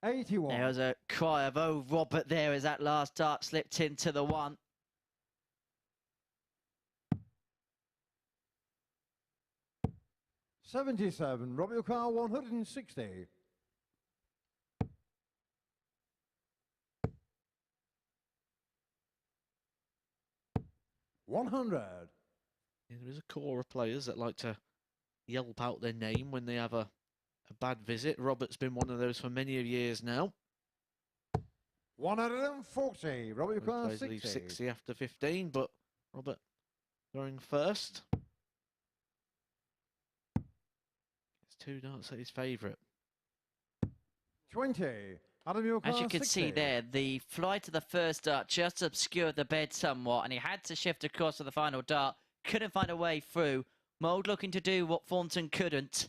81. There was a cry of, oh, Robert, there as that last dart slipped into the 1. $77. Robert your car 160. $100. Yeah, there is a core of players that like to yelp out their name when they have a bad visit. Robert's been one of those for many years now. 140. Robert your Both car players 60. leave 60 after 15, but Robert going first. It's 2 darts at his favourite. 20. Adam, your As you car, can see 60. there, the fly to the first dart just obscured the bed somewhat, and he had to shift across to the final dart. Couldn't find a way through. Mould looking to do what Thornton couldn't.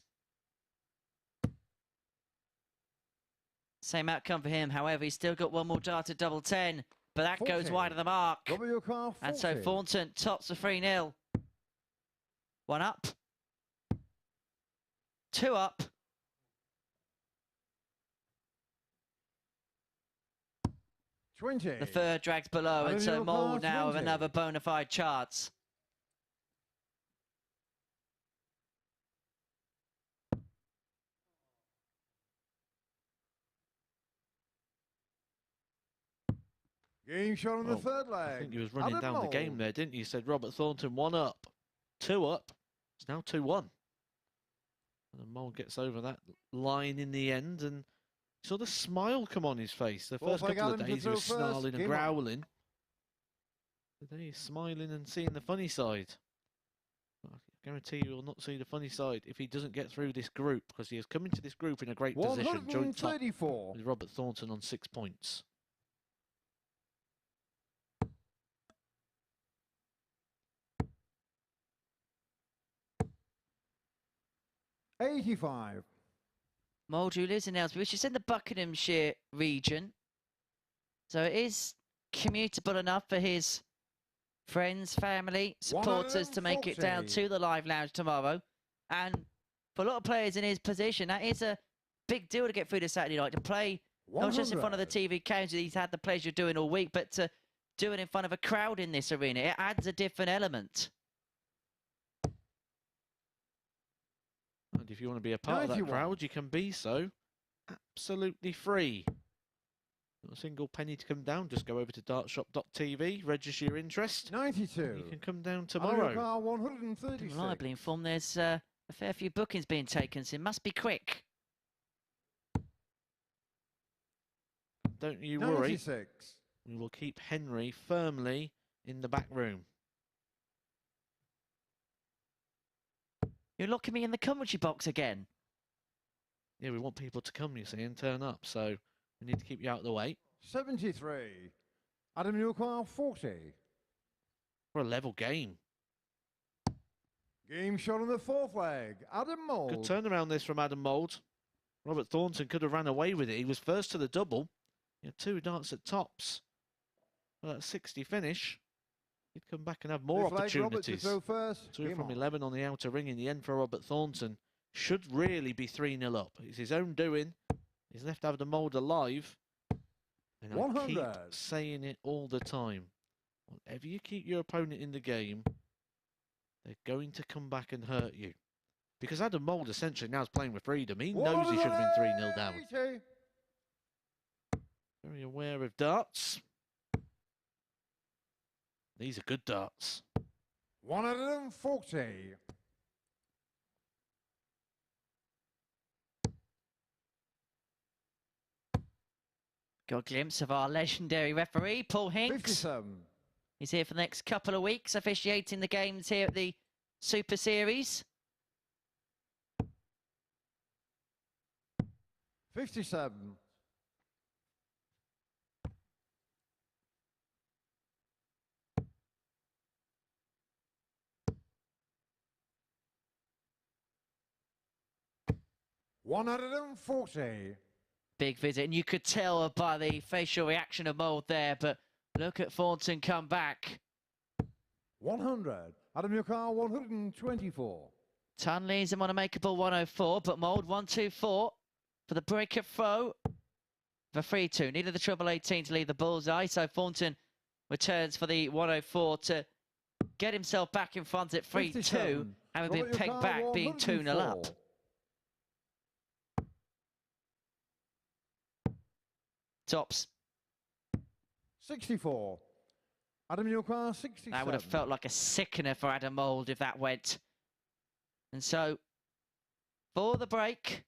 Same outcome for him. However, he's still got one more dart at double 10, but that 40. goes wide of the mark. Robert, your car, 40. And so Thornton tops the 3-0. 1 up. 2 up. The third drags below, and so Mould now with another bona fide chance. Game shot on the third leg. I think he was running down the game there, didn't you? Said Robert Thornton 1 up, 2 up. It's now 2-1. And then Mould gets over that line in the end, and saw the smile come on his face. The first couple of days he was snarling and growling. Today he's smiling and seeing the funny side. I guarantee you will not see the funny side if he doesn't get through this group, because he has come into this group in a great position, joint top with Robert Thornton on 6 points. $85. Mould, who lives in Aylesbury, which is in the Buckinghamshire region. So it is commutable enough for his friends, family, supporters to make it down to the live lounge tomorrow. And for a lot of players in his position, that is a big deal to get through the Saturday night, to play not just in front of the TV cameras that he's had the pleasure of doing all week, but to do it in front of a crowd in this arena. It adds a different element. And if you want to be a part of that crowd, you can be so. Absolutely free. Not a single penny to come down. Just go over to dartshop.tv, register your interest. 92. You can come down tomorrow. 136. Reliably informed, there's a fair few bookings being taken, so it must be quick. Don't you worry. 96. We will keep Henry firmly in the back room. You're locking me in the commentary box again. Yeah, we want people to come, you see, and turn up. So we need to keep you out of the way. 73. Adam, your car, 40. For a level game. Game shot on the fourth leg. Adam Mould. Good turnaround this from Adam Mould. Robert Thornton could have ran away with it. He was first to the double. He had 2 darts at tops. For that 60 finish, he'd come back and have more opportunities. 2 from 11 on the outer ring in the end for Robert Thornton. Should really be 3-0 up. It's his own doing. He's left Adam Mould alive. And I keep saying it all the time. Whatever you keep your opponent in the game, they're going to come back and hurt you. Because Adam Mould essentially now is playing with freedom. He knows he should have been 3-0 down. Very aware of darts. These are good darts. 140. Got a glimpse of our legendary referee, Paul Hinks. 57. He's here for the next couple of weeks, officiating the games here at the Super Series. 57. $140. Big visit, and you could tell by the facial reaction of Mould there, but look at Thornton come back. 100. Adam, your car, 124. Ton leads him on a makeable 104, but Mould 1-2-4 for the breaker throw. For 3-2, needed the treble 18 to leave the bullseye, so Thornton returns for the 104 to get himself back in front at 3-2, having been pegged back, being 2-0 up. Tops. 64. Adam, your car, 67. That would have felt like a sickener for Adam Mould if that went. And so, for the break,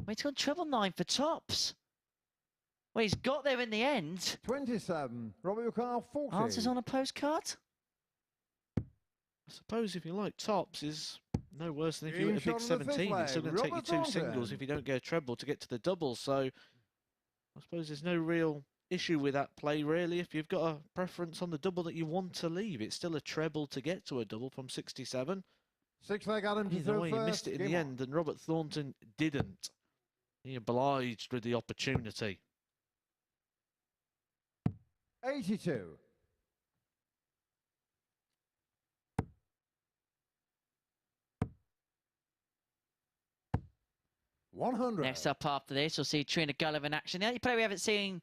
he's gone treble 9 for tops. Well, he's got there in the end. 27. Robert, your car, 40. Answers on a postcard? I suppose if you like tops is no worse than if you hit a Game big shot on the fifth 17. It's still leg, going to take you Robert 2 Thornton. singles if you don't get a treble to get to the double. So I suppose there's no real issue with that play, really. If you've got a preference on the double that you want to leave, it's still a treble to get to a double from 67. Six leg Adam to Either throw way, first. he missed it in Game the on. end, and Robert Thornton didn't. He obliged with the opportunity. 82. 100. Next up after this, we'll see Trina Gulliver in action. The only player we haven't seen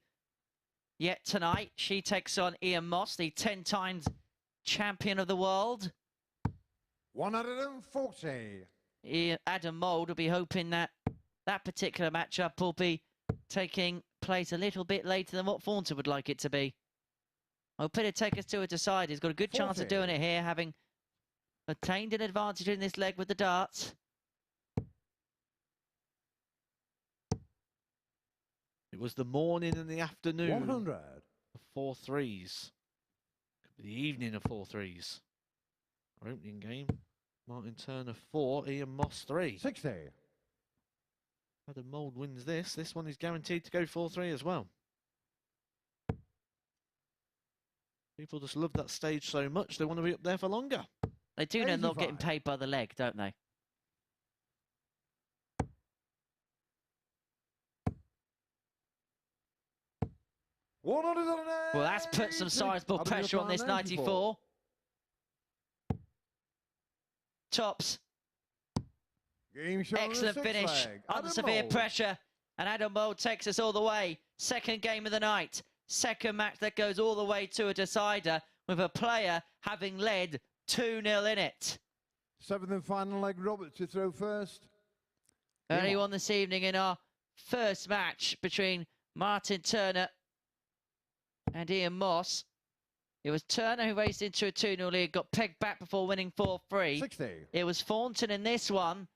yet tonight, she takes on Ian Moss, the 10 times champion of the world. 140. Adam Mould will be hoping that that particular matchup will be taking place a little bit later than what Thornton would like it to be. Hoping to take us to a decider. He's got a good chance of doing it here, having obtained an advantage in this leg with the darts. It was the morning and the afternoon 100. of 4 threes. Could be the evening of 4 threes. Our opening game, Martyn Turner 4, Ian Moss 3. 60. Adam Mould wins this. This one is guaranteed to go 4-3 as well. People just love that stage so much, they want to be up there for longer. They do know they're not 85. getting paid by the leg, don't they? Well, that's put some sizable pressure on this 94. Tops. Game shot on the Excellent sixth finish leg. under Adam severe Mould. pressure. And Adam Mould takes us all the way. Second game of the night. Second match that goes all the way to a decider with a player having led 2-0 in it. Seventh and final leg, Robert to throw first. Early on this evening in our first match between Martyn Turner and Ian Moss. It was Turner who raced into a 2-0 lead, got pegged back before winning 4-3. 60. It was Thornton in this one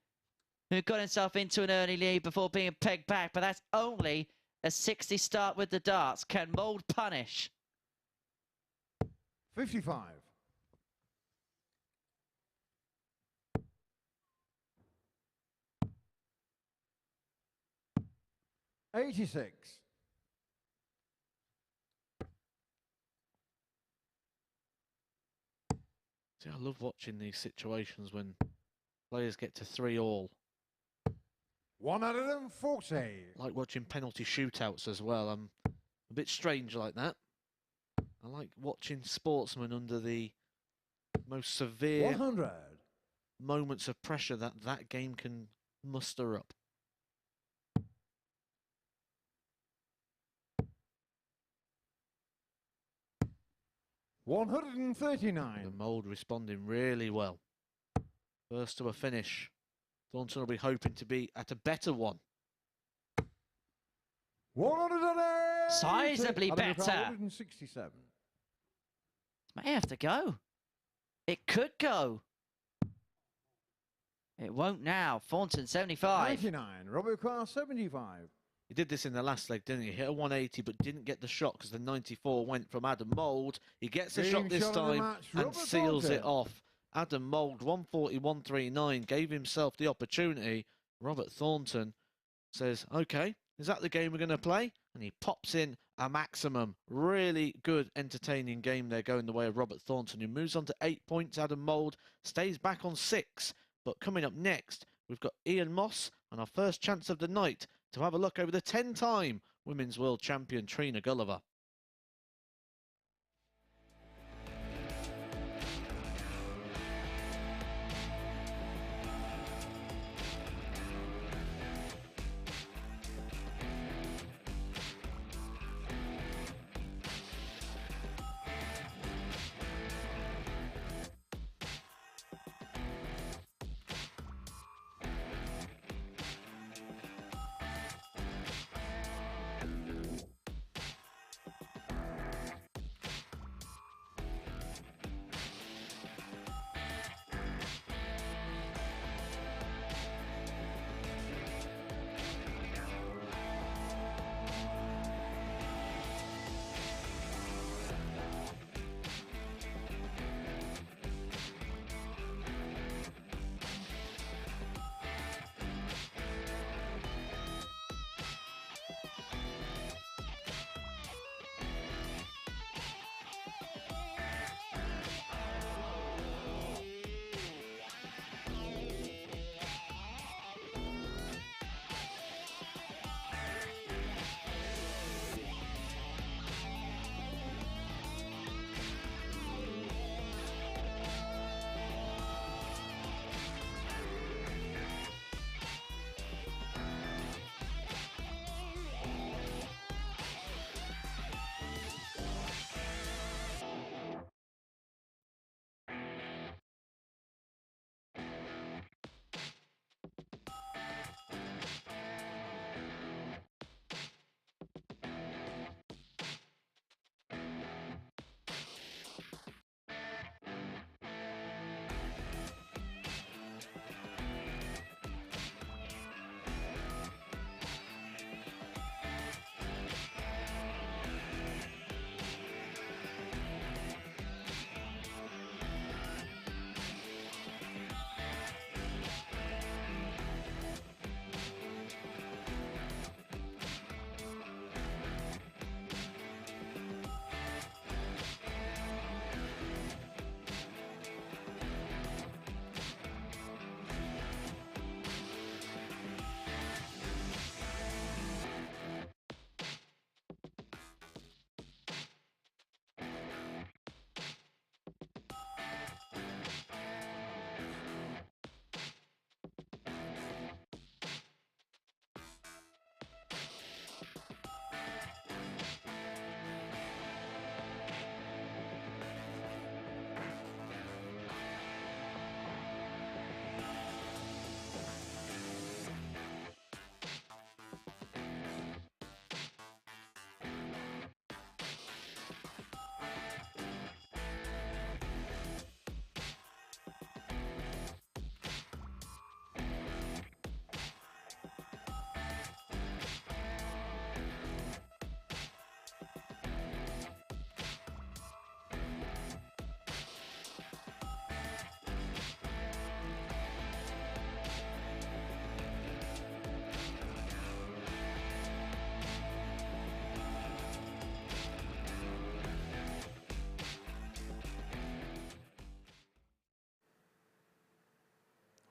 who got himself into an early lead before being pegged back, but that's only a 60 start with the darts. Can Mould punish? 55. 86. See, I love watching these situations when players get to 3-all. 140. I like watching penalty shootouts as well. I'm a bit strange like that. I like watching sportsmen under the most severe 100. moments of pressure that that game can muster up. $139. The Mould responding really well. First to a finish. Thornton will be hoping to be at a better one. 180. Sizably Adam better. 167. May have to go. It could go. It won't now. Thornton 75. 99. Robert Carr 75. He did this in the last leg, didn't he? Hit a 180 but didn't get the shot because the 94 went from Adam Mould. He gets a shot Game this shot of the time match, and Robert seals it Thornton. off. Adam Mould, 140, 139, gave himself the opportunity. Robert Thornton says, okay, is that the game we're going to play? And he pops in a maximum. Really good, entertaining game there going the way of Robert Thornton, who moves on to 8 points. Adam Mould stays back on 6. But coming up next, we've got Ian Moss and our first chance of the night to have a look over the 10-time Women's World Champion Trina Gulliver.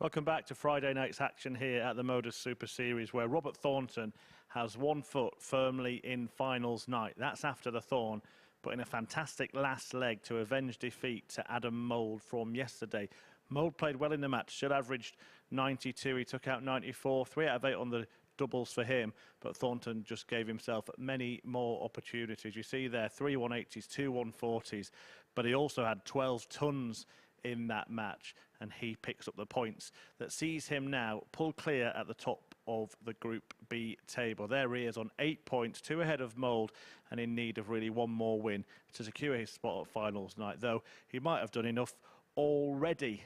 Welcome back to Friday night's action here at the MODUS Super Series, where Robert Thornton has 1 foot firmly in finals night. That's after the Thorn, but in a fantastic last leg to avenge defeat to Adam Mould from yesterday. Mould played well in the match, should averaged 92. He took out 94, 3 out of 8 on the doubles for him, but Thornton just gave himself many more opportunities. You see there, 3 180s, 2 140s, but he also had 12 tons in that match, and he picks up the points that sees him now pull clear at the top of the Group B table. There he is on 8 points, 2 ahead of Mould, and in need of really one more win to secure his spot at finals night, though he might have done enough already.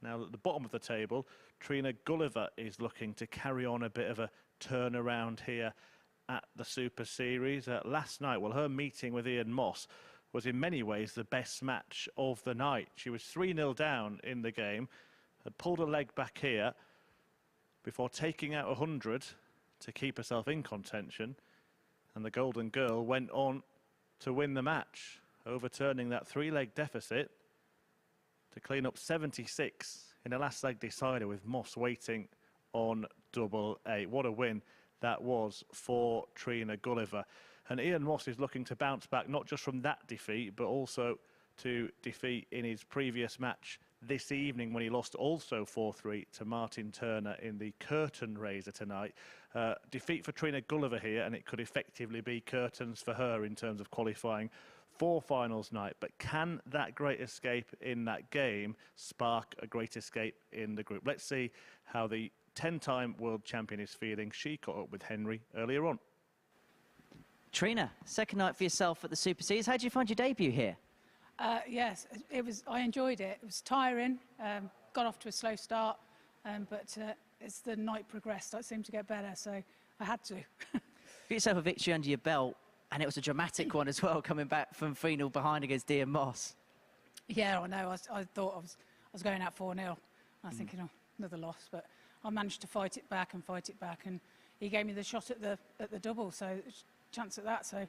Now at the bottom of the table, Trina Gulliver is looking to carry on a bit of a turnaround here at the Super Series. Last night, well, her meeting with Ian Moss was in many ways the best match of the night. She was 3-0 down in the game, had pulled her leg back here before taking out 100 to keep herself in contention, and the Golden Girl went on to win the match, overturning that 3-leg deficit to clean up 76 in a last leg decider with Moss waiting on double 8. What a win that was for Trina Gulliver. And Ian Moss is looking to bounce back, not just from that defeat, but also to defeat in his previous match this evening when he lost also 4-3 to Martyn Turner in the curtain raiser tonight. Defeat for Trina Gulliver here, and it could effectively be curtains for her in terms of qualifying for finals night. But can that great escape in that game spark a great escape in the group? Let's see how the 10-time world champion is feeling. She caught up with Henry earlier on. Trina, second night for yourself at the Super Series. How did you find your debut here? Yes, it was. I enjoyed it. It was tiring. Got off to a slow start, but as the night progressed, it seemed to get better. So I had to. Get yourself a victory under your belt, and it was a dramatic one as well, coming back from 3-0 behind against Ian Moss. Yeah, I know. I thought I was going out 4-0. I was thinking, oh, another loss, but I managed to fight it back, and he gave me the shot at the double. So chance at that. So,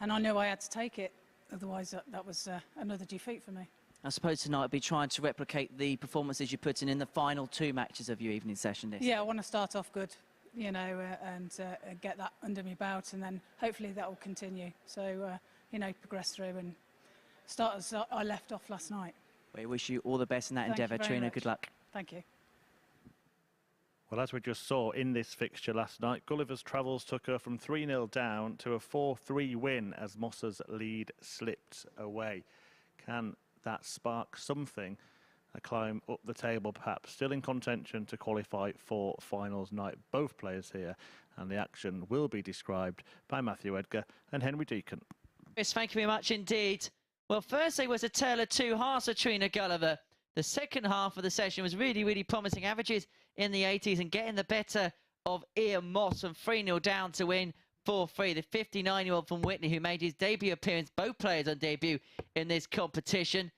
and I knew I had to take it. Otherwise, that was another defeat for me. I suppose tonight I'll be trying to replicate the performances you put in the final 2 matches of your evening session. Yeah, I want to start off good, you know, and get that under my belt, and then hopefully that will continue. So, you know, progress through and start as I left off last night. We wish you all the best in that endeavour, Trina. Good luck. Thank you. Well, as we just saw in this fixture last night, Gulliver's travels took her from 3-0 down to a 4-3 win as Moss's lead slipped away. Can that spark something? A climb up the table, perhaps, still in contention to qualify for finals night. Both players here, and the action will be described by Matthew Edgar and Henry Deacon. Yes, thank you very much indeed. Well, firstly was a tale of 2 halves for Trina Gulliver. The second half of the session was really, really promising. Averages in the 80s and getting the better of Ian Moss from 3-0 down to win 4-3. The 59-year-old from Whitney who made his debut appearance, both players on debut in this competition.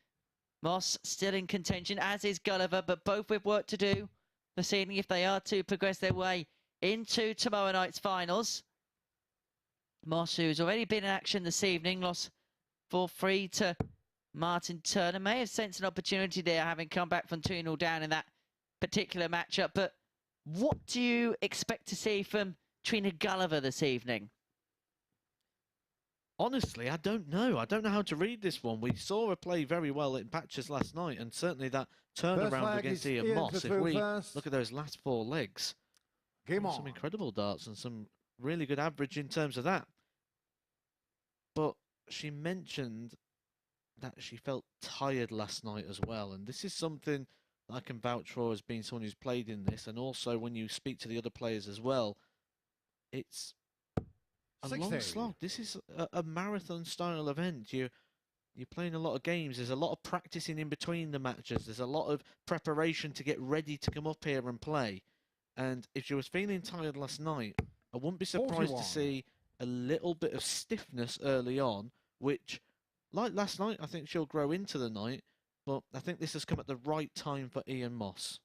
Moss still in contention, as is Gulliver, but both with work to do this evening if they are to progress their way into tomorrow night's finals. Moss, who's already been in action this evening, lost 4-3 to Martyn Turner. May have sensed an opportunity there, having come back from 2-0 down in that particular matchup. But what do you expect to see from Trina Gulliver this evening? Honestly, I don't know. I don't know how to read this one. We saw her play very well in patches last night, and certainly that turnaround against Ian Moss. If we look at those last 4 legs, some incredible darts and some really good average in terms of that. But she mentioned that she felt tired last night as well, and this is something I can vouch for as being someone who's played in this, and also when you speak to the other players as well, it's a long slog. This is a marathon style event. You're playing a lot of games. There's a lot of practicing in between the matches. There's a lot of preparation to get ready to come up here and play. And if she was feeling tired last night, I wouldn't be surprised to see a little bit of stiffness early on, which, like last night, I think she'll grow into the night. But I think this has come at the right time for Ian Moss.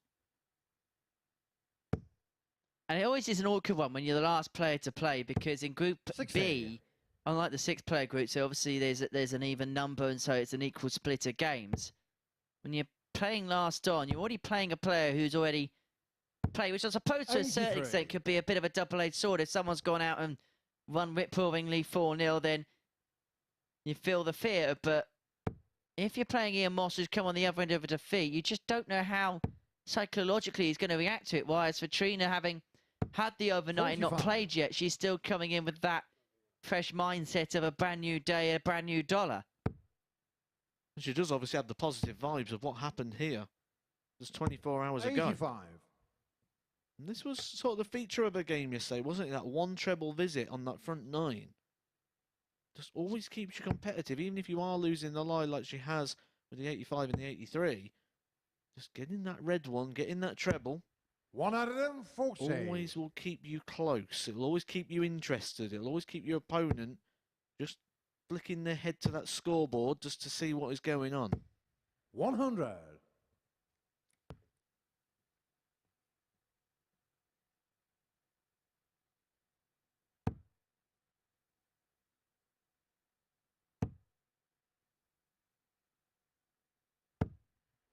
And it always is an awkward one when you're the last player to play, because in Group B, unlike the 6-player group, so obviously there's an even number, and so it's an equal split of games. When you're playing last on, you're already playing a player who's already played, which I suppose to a certain 83. extent could be a bit of a double-edged sword. If someone's gone out and run rip-roaringly 4-0, then you feel the fear. But if you're playing Ian Moss, who's come on the other end of a defeat, you just don't know how psychologically he's going to react to it. Whereas for Trina, having had the overnight and not 45. played yet, she's still coming in with that fresh mindset of a brand new day, a brand new dollar. She does obviously have the positive vibes of what happened here just 24 hours ago. 85. And this was sort of the feature of the game yesterday, wasn't it? That one treble visit on that front nine. Just always keeps you competitive, even if you are losing the line like she has with the 85 and the 83. Just getting that red one, getting that treble. 140. Always will keep you close. It'll always keep you interested. It'll always keep your opponent just flicking their head to that scoreboard just to see what is going on. 100.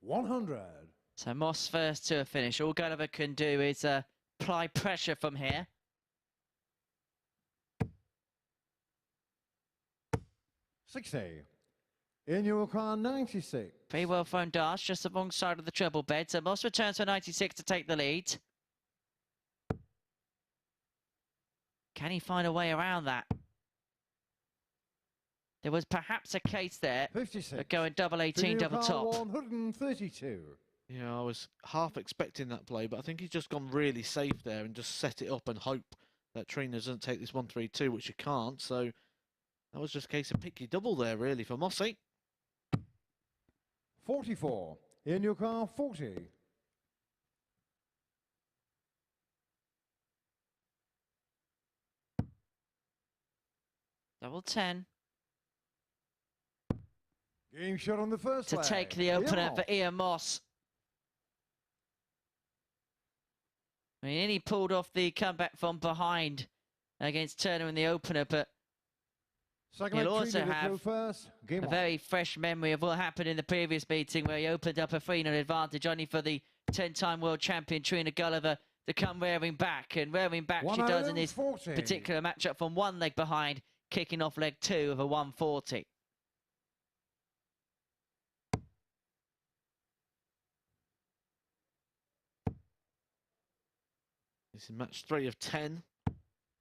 $100. So Moss first to a finish. All Gulliver can do is apply pressure from here. 60. In your car, 96. Very well thrown darts just alongside of the treble bed. So Moss returns to 96 to take the lead. Can he find a way around that? There was perhaps a case there 56. of going double 18, In your double car, top. 132. Yeah, I was half expecting that play, but I think he's just gone really safe there and just set it up and hope that Trina doesn't take this 1-3-2, which she can't. So that was just a case of pick your double there, really, for Mossy. 44. In your car, 40. Double 10 Game shot on the first to leg. take the Ian opener Moss. for Ian Moss. I mean, he pulled off the comeback from behind against Turner in the opener, but Second he'll leg, also Trina to have go first. Game a on. very fresh memory of what happened in the previous meeting where he opened up a 3-0 advantage only for the 10-time world champion Trina Gulliver to come rearing back. And rearing back she does in this 140. particular matchup from one leg behind, kicking off leg 2 of a 140. This is match 3 of 10.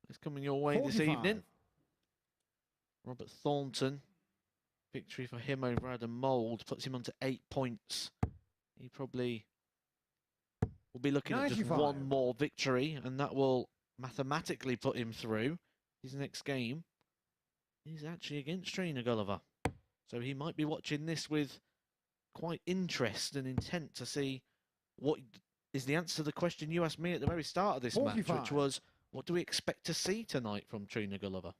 It's coming your way 45. this evening. Robert Thornton. Victory for him over Adam Mould puts him onto 8 points. He probably will be looking at just 95. one more victory, and that will mathematically put him through. His next game is actually against Trina Gulliver. So he might be watching this with quite interest and intent to see what is the answer to the question you asked me at the very start of this match, 45. which was, what do we expect to see tonight from Trina Gulliver?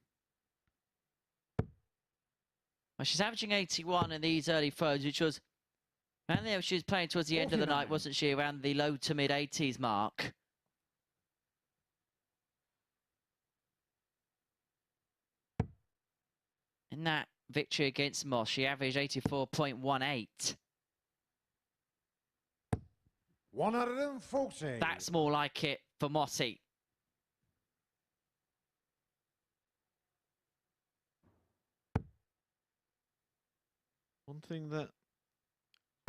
Well, she's averaging 81 in these early throws, which was, and there she was playing towards the end of the night, 49. wasn't she, around the low to mid 80s mark. In that victory against Moss, she averaged 84.18. 140. That's more like it for Mossy. One thing that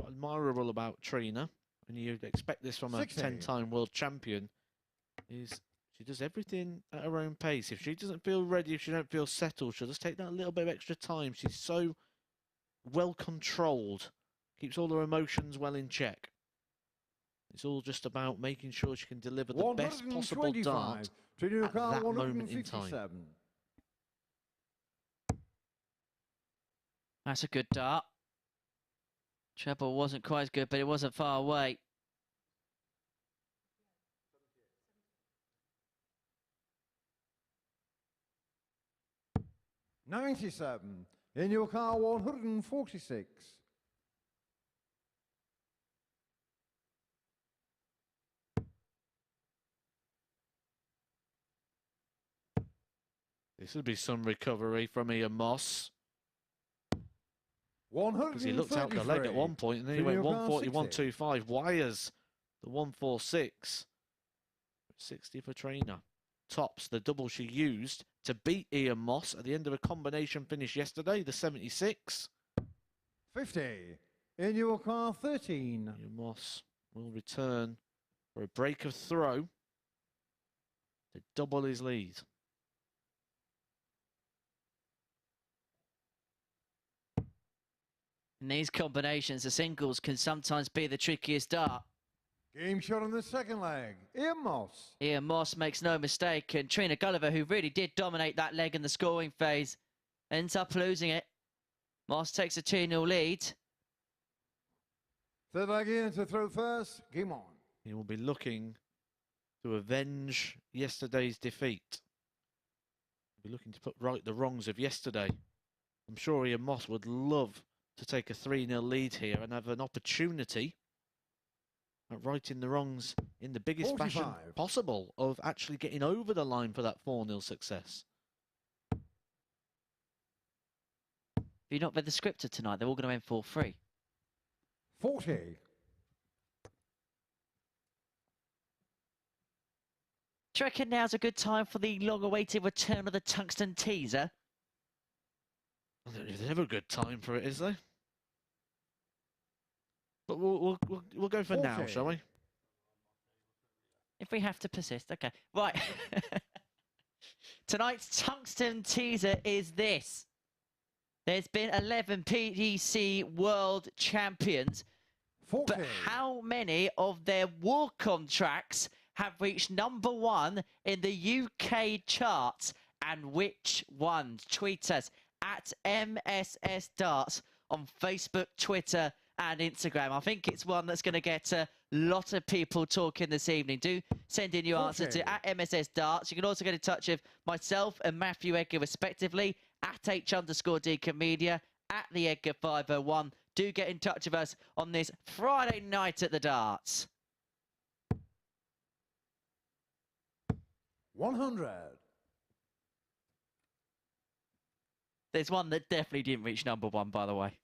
admirable about Trina, and you'd expect this from a 60. 10-time world champion, is she does everything at her own pace. If she doesn't feel ready, if she don't feel settled, she'll just take that little bit of extra time. She's so well controlled, keeps all her emotions well in check. It's all just about making sure she can deliver the best possible dart Trina at Gulliver, that moment in time. 157. That's a good dart. Treble wasn't quite as good, but it wasn't far away. $97. In your car, 146. This would be some recovery from Ian Moss. Because he looked out the leg at one point and then he went 141.25. Wires the 146. 60 for Trina. Tops the double she used to beat Ian Moss at the end of a combination finish yesterday, the 76. 50. In your car, 13. Ian Moss will return for a break of throw to double his lead. In these combinations, the singles can sometimes be the trickiest dart. Game shot on the second leg. Ian Moss. Ian Moss makes no mistake, and Trina Gulliver, who really did dominate that leg in the scoring phase, ends up losing it. Moss takes a 2-0 lead. Third leg in to throw first. Game on. He will be looking to avenge yesterday's defeat. He'll be looking to put right the wrongs of yesterday. I'm sure Ian Moss would love to take a 3-0 lead here and have an opportunity at righting the wrongs in the biggest 45. fashion possible of actually getting over the line for that 4-0 success. If you've not read the scripted tonight, they're all going to end 4-3. 40. Do you reckon now's a good time for the long-awaited return of the tungsten teaser? There's never a good time for it, is there? But we'll go for now, shall we? If we have to persist, okay. Right. Tonight's tungsten teaser is this. There's been 11 PDC World Champions. 40. But how many of their walk-on tracks have reached #1 in the UK charts? And which ones? Tweet us at MSS Darts on Facebook, Twitter and Instagram. I think it's one that's going to get a lot of people talking this evening. Do send in your answer to at MSS Darts. You can also get in touch with myself and Matthew Edgar respectively at H_Deacon Media, at the Edgar 501. Do get in touch with us on this Friday night at the Darts. 100. There's one that definitely didn't reach #1, by the way.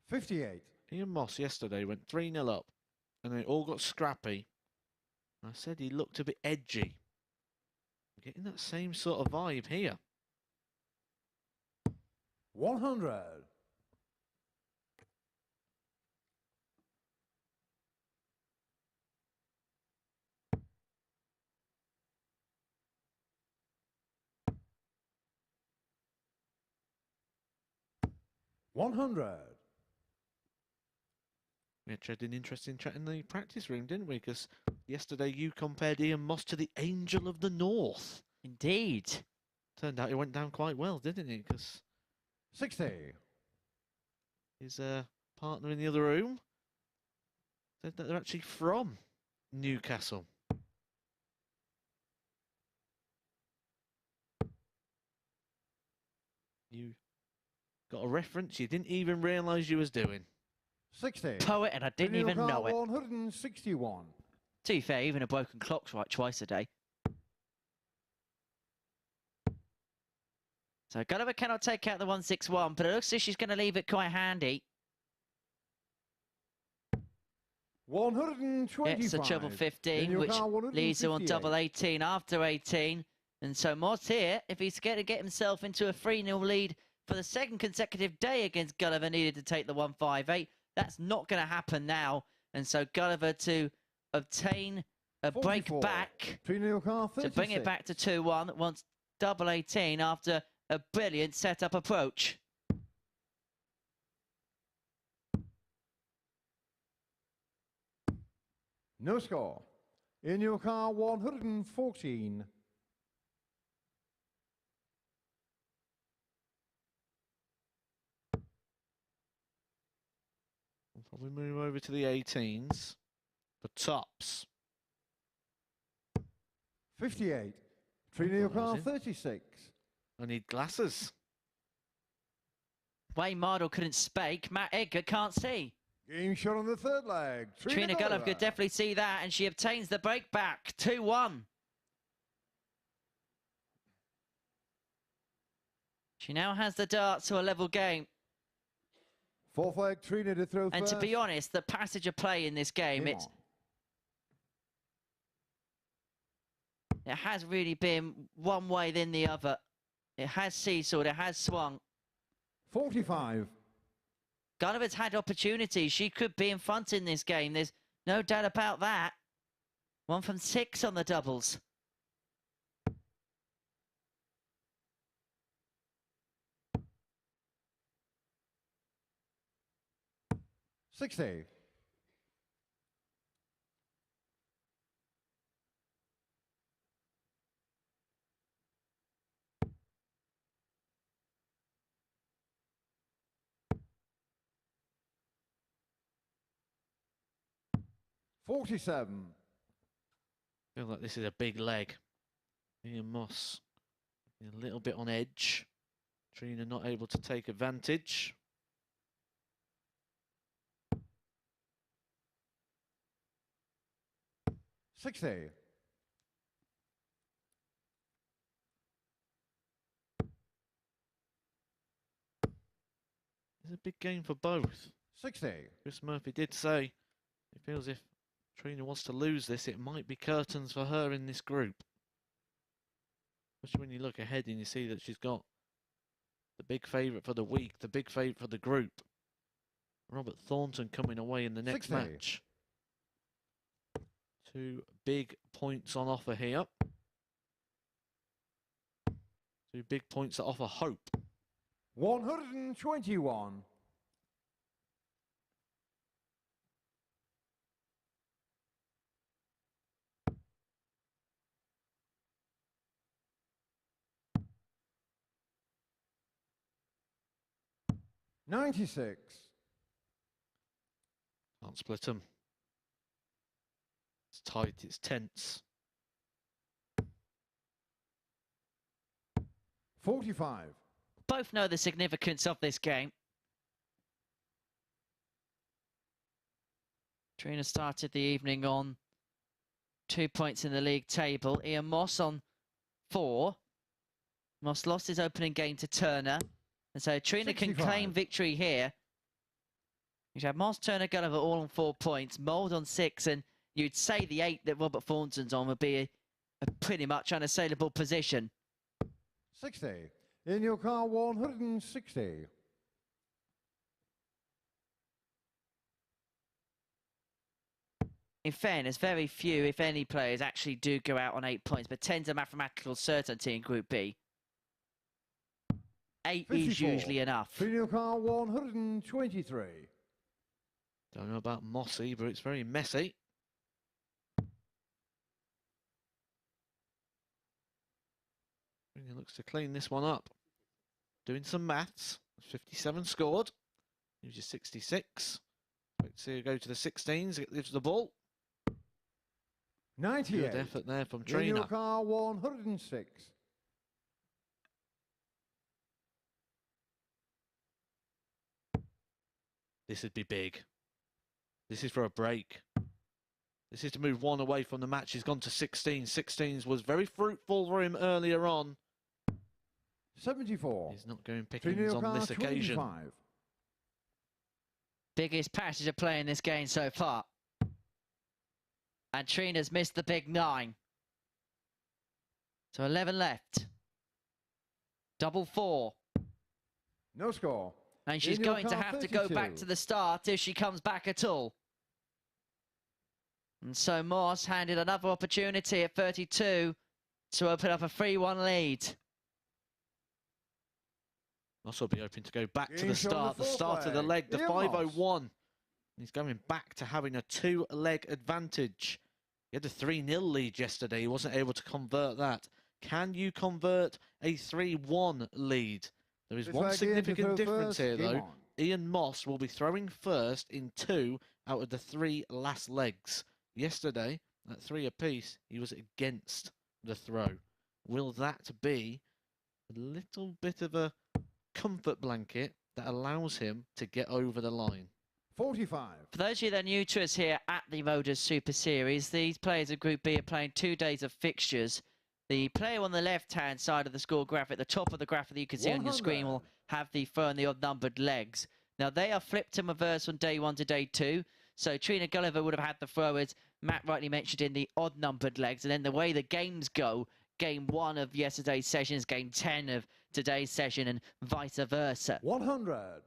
58. Ian Moss yesterday went 3-0 up and it all got scrappy. I said he looked a bit edgy. I'm getting that same sort of vibe here. 100. 100. We had an interesting chat in the practice room, didn't we? Because yesterday you compared Ian Moss to the Angel of the North. Indeed. Turned out it went down quite well, didn't it? Because 60. his partner in the other room said that they're actually from Newcastle. You got a reference you didn't even realise you was doing. 60. Poet, and I didn't even know it. 161. To be fair, even a broken clock's right twice a day. So Gulliver cannot take out the 161, but it looks as she's going to leave it quite handy. 125. It's a treble 15, which leaves her on double 18 after 18. And so Moss here, if he's going to get himself into a 3-0 lead for the second consecutive day against Gulliver, needed to take the 158. That's not going to happen now. And so Gulliver to obtain a 44. break back to bring it back to 2-1 wants double 18 after a brilliant setup approach. No score. In your car, 114. We'll probably move over to the 18s for tops. 58. Trina, your car, 36. I need glasses. Wayne Mardle couldn't spake. Matt Edgar can't see. Game shot on the third leg. Trina Gulliver could definitely see that, and she obtains the break back. 2-1. She now has the dart to a level game. Fourth leg, Trina to throw And first. to be honest, the passage of play in this game, it has really been one way then the other. It has seesawed, it has swung. 45. Gulliver's had opportunities. She could be in front in this game. There's no doubt about that. 1 from 6 on the doubles. $60. $47. I feel like this is a big leg. Ian Moss a little bit on edge. Trina not able to take advantage. $60. It's a big game for both. 60. Chris Murphy did say he feels if Trina wants to lose this, it might be curtains for her in this group. Especially when you look ahead and you see that she's got the big favourite for the week, the big favourite for the group. Robert Thornton coming away in the next 60. match. 2 big points on offer here. 2 big points that offer hope. 121. $96. Can't split them. It's tight, it's tense. 45. Both know the significance of this game. Trina started the evening on 2 points in the league table. Ian Moss on 4. Moss lost his opening game to Turner. And so Trina 65. can claim victory here. You'd have Moss, Turner, Gulliver all on 4 points. Mould on 6. And you'd say the 8 that Robert Thornton's on would be a pretty much unassailable position. 60. In your car, 160. In fairness, very few, if any, players actually do go out on 8 points, but 10's a mathematical certainty in Group B. 8 is 54. usually enough. In your car, 123. Don't know about Mossy, but it's very messy. Trina looks to clean this one up. Doing some maths. 57 scored. Here's your 66. Let's see her go to the 16s. It lives the ball. 98. Good effort there from In Trina. your car, 106. This would be big. This is for a break. This is to move 1 away from the match. He's gone to 16. 16s was very fruitful for him earlier on. 74. He's not going In pickings your on car, this occasion. 25. Biggest passage of play in this game so far. And Trina's missed the big 9. So 11 left. Double 4. No score. And she's In your going to car, have to go back 32. to the start if she comes back at all. And so Moss handed another opportunity at 32 to open up a 3-1 lead. Moss will be hoping to go back to Game the shot on start. the The fourth start of the leg. leg, the Ian 501. He's going back to having a 2-leg advantage. He had a 3-0 lead yesterday. He wasn't able to convert that. Can you convert a 3-1 lead? There is This one leg, Ian, to significant throw difference first. here, Game though. on. Ian Moss will be throwing first in 2 out of the 3 last legs. Yesterday, at 3 apiece, he was against the throw. Will that be a little bit of a comfort blanket that allows him to get over the line? 45. For those of you that are new to us here at the MODUS Super Series, these players of Group B are playing 2 days of fixtures. The player on the left-hand side of the score graph, at the top of the graph that you can see on your screen, will have the throw and the odd-numbered legs. Now, they are flipped in reverse from day 1 to day 2. So Trina Gulliver would have had the throw, as Matt rightly mentioned, in the odd-numbered legs. And then the way the games go, game 1 of yesterday's session is game 10 of today's session, and vice versa. 100.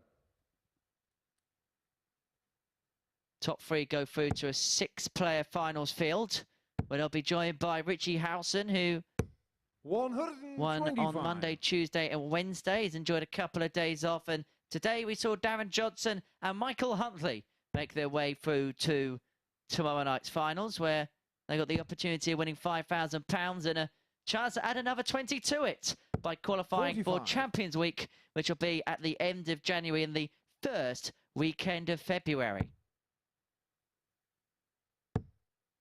Top 3 go through to a 6-player finals field, where they'll be joined by Richie Howson, who won on Monday, Tuesday and Wednesday. He's enjoyed a couple of days off, and today we saw Darren Johnson and Michael Huntley make their way through to tomorrow night's finals, where they got the opportunity of winning £5,000 and a chance to add another 20 to it by qualifying 45. for Champions Week, which will be at the end of January and the first weekend of February.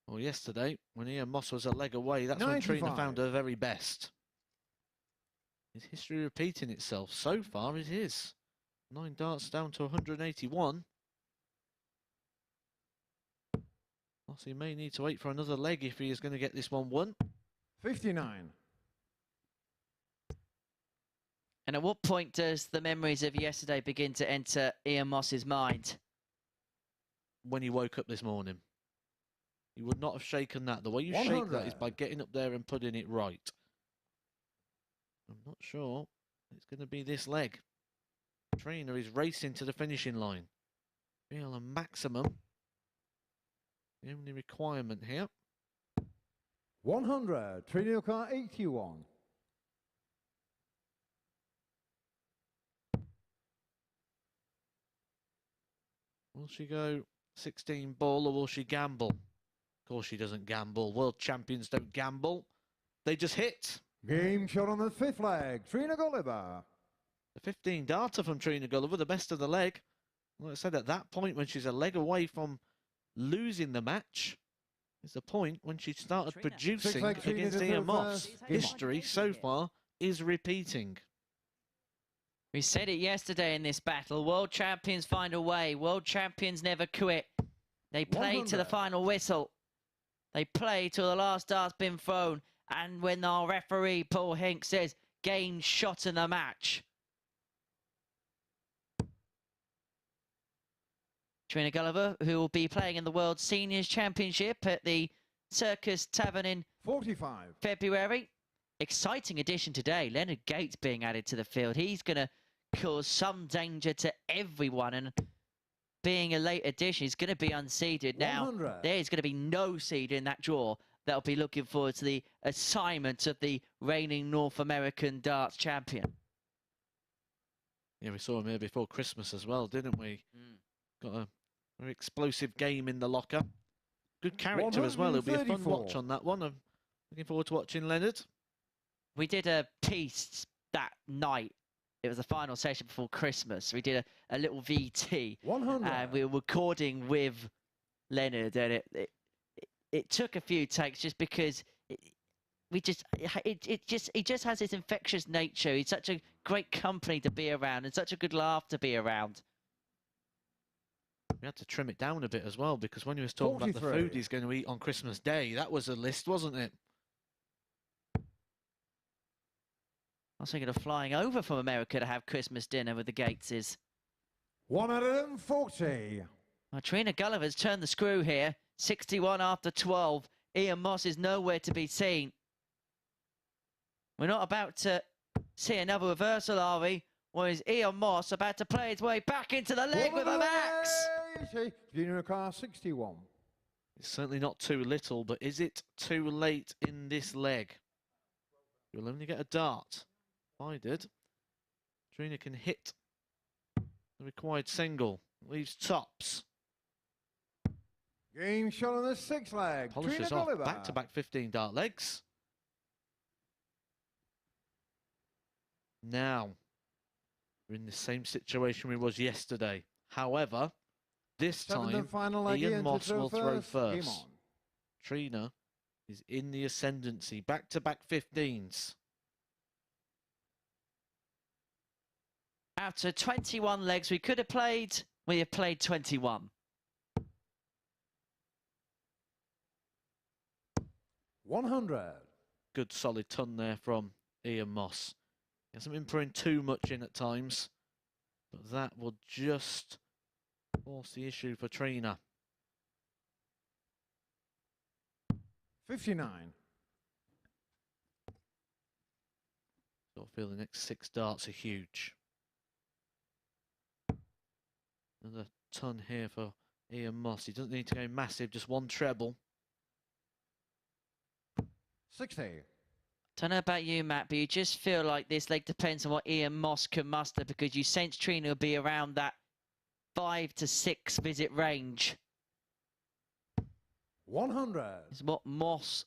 Well, yesterday, when Ian Moss was a leg away, that's when Trina found her very best. Is history repeating itself? So far, it is. 9 darts down to 181. Mossy may need to wait for another leg if he is going to get this one won. 59. And at what point does the memories of yesterday begin to enter Ian Moss's mind? When he woke up this morning. He would not have shaken that. The way you 100. shake that is by getting up there and putting it right. I'm not sure it's going to be this leg. Trina is racing to the finishing line. Feel a maximum. The only requirement here. 100. Trina car 81. Will she go 16 ball or will she gamble? Of course she doesn't gamble. World champions don't gamble. They just hit. Game shot on the 5th leg. Trina Gulliver. The 15 darter from Trina Gulliver, the best of the leg. Like I said, at that point when she's a leg away from losing the match, is the point when she started producing against Ian Moss. History so far is repeating. We said it yesterday in this battle. World champions find a way. World champions never quit. They play 100. to the final whistle. They play till the last dart's been thrown. And when our referee, Paul Hink, says, game shot in the match. Trina Gulliver, who will be playing in the World Seniors Championship at the Circus Tavern in 45. February. Exciting addition today. Leonard Gates being added to the field. He's going to cause some danger to everyone. And being a late addition, he's going to be unseeded. Now, 100. there's going to be no seed in that draw. That'll be looking forward to the assignment of the reigning North American darts champion. Yeah, we saw him here before Christmas as well, didn't we? Got a very explosive game in the locker. Good character as well. It'll be a fun watch on that one. I'm looking forward to watching Leonard. We did a piece that night. It was the final session before Christmas. We did a little VT. 100. And we were recording with Leonard, and it took a few takes just because he just has this infectious nature. He's such a great company to be around and such a good laugh to be around. We had to trim it down a bit as well, because when he was talking about the food he's going to eat on Christmas Day, that was a list, wasn't it? I was thinking of flying over from America to have Christmas dinner with the Gateses. 140. Well, Trina Gulliver's turned the screw here. 61 after 12. Ian Moss is nowhere to be seen. We're not about to see another reversal, are we? Or is Ian Moss about to play his way back into the leg with a max? Junior car 61. It's certainly not too little, but is it too late in this leg? You'll only get a dart. If I did, Trina can hit the required single. Leaves tops. Game shot on the 6th leg. Polishes Trina off Gulliver. back-to-back 15 dart legs. Now, we're in the same situation we was yesterday. However, this time, Ian Moss will throw first. Trina is in the ascendancy. Back-to-back 15s. After 21 legs, we could have played We have played 21. 100. Good solid ton there from Ian Moss. He hasn't been putting too much in at times, but that will just force the issue for Trina. 59. Sort of feel the next 6 darts are huge. Another ton here for Ian Moss. He doesn't need to go massive, just one treble. 60. Don't know about you, Matt, but you just feel like this leg depends on what Ian Moss can muster, because you sense Trina will be around that 5 to 6 visit range. 100. It's what Moss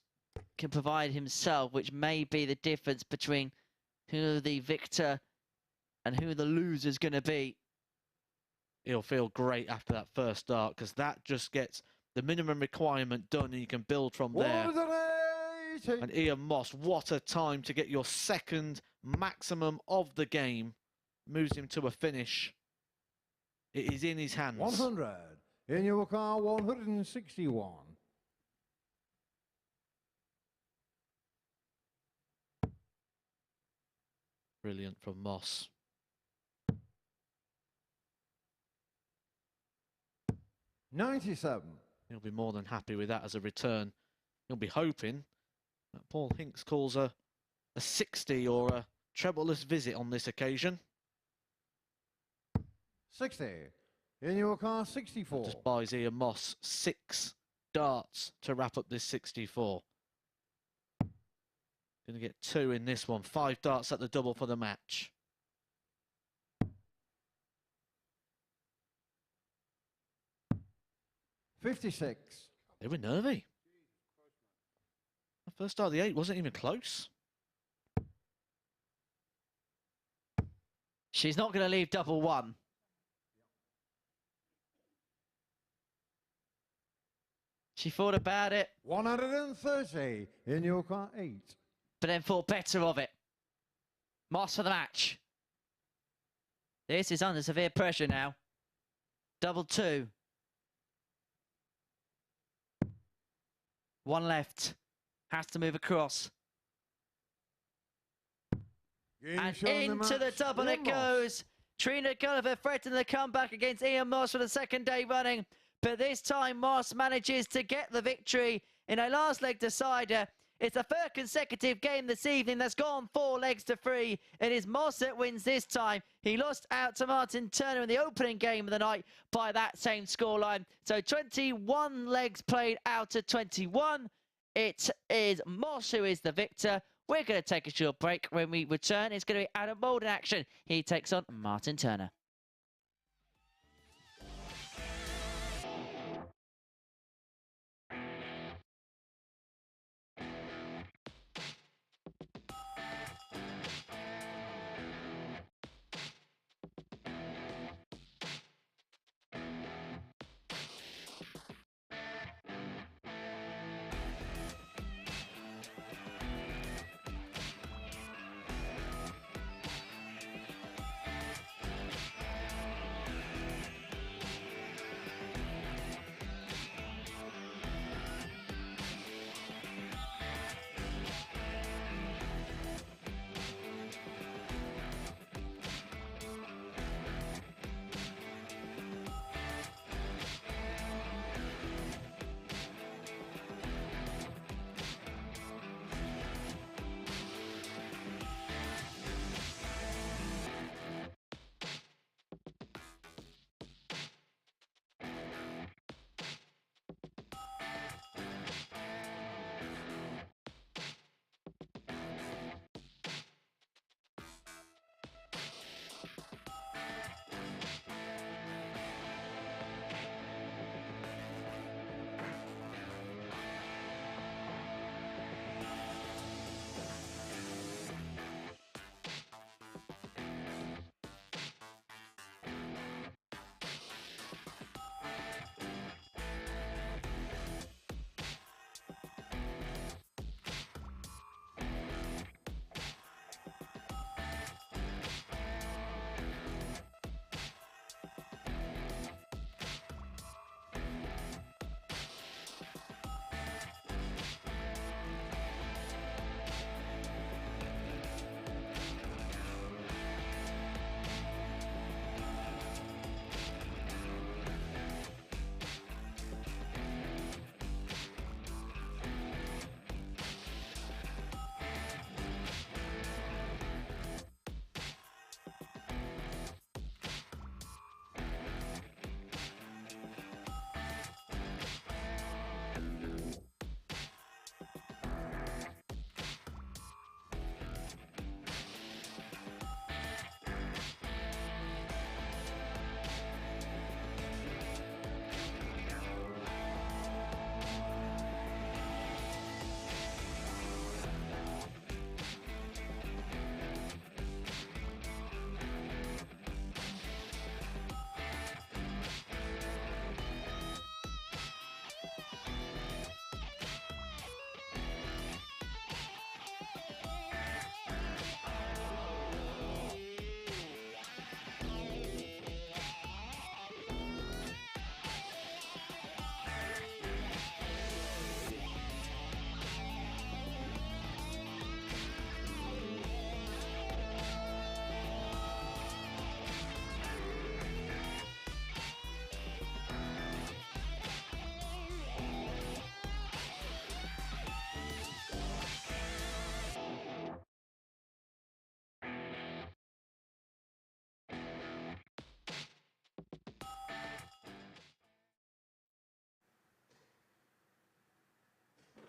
can provide himself, which may be the difference between who the victor and who the loser's going to be. He'll feel great after that first dart, because that just gets the minimum requirement done and you can build from there. 180. And Ian Moss, what a time to get your second maximum of the game. Moves him to a finish. It is in his hands. 100. In your car, 161. Brilliant from Moss. 97. He'll be more than happy with that as a return. He'll be hoping that Paul Hinks calls a 60 or a trebleless visit on this occasion. 60. In your car, 64. Just buys Ian Moss 6 darts to wrap up this 64. Going to get 2 in this one. 5 darts at the double for the match. $56. They were nervy. The first start of the 8 wasn't even close. She's not going to leave double one. She thought about it. 130. In your car, 8. But then thought better of it. Moss for the match. This is under severe pressure now. Double 2. 1 left. Has to move across. And into the double it goes. Trina Gulliver threatening the comeback against Ian Moss for the second day running. But this time Moss manages to get the victory in a last leg decider. It's the third consecutive game this evening that's gone 4 legs to 3. It is Moss that wins this time. He lost out to Martyn Turner in the opening game of the night by that same scoreline. So 21 legs played out of 21. It is Moss who is the victor. We're going to take a short break. When we return, it's going to be Adam Mould in action. He takes on Martyn Turner.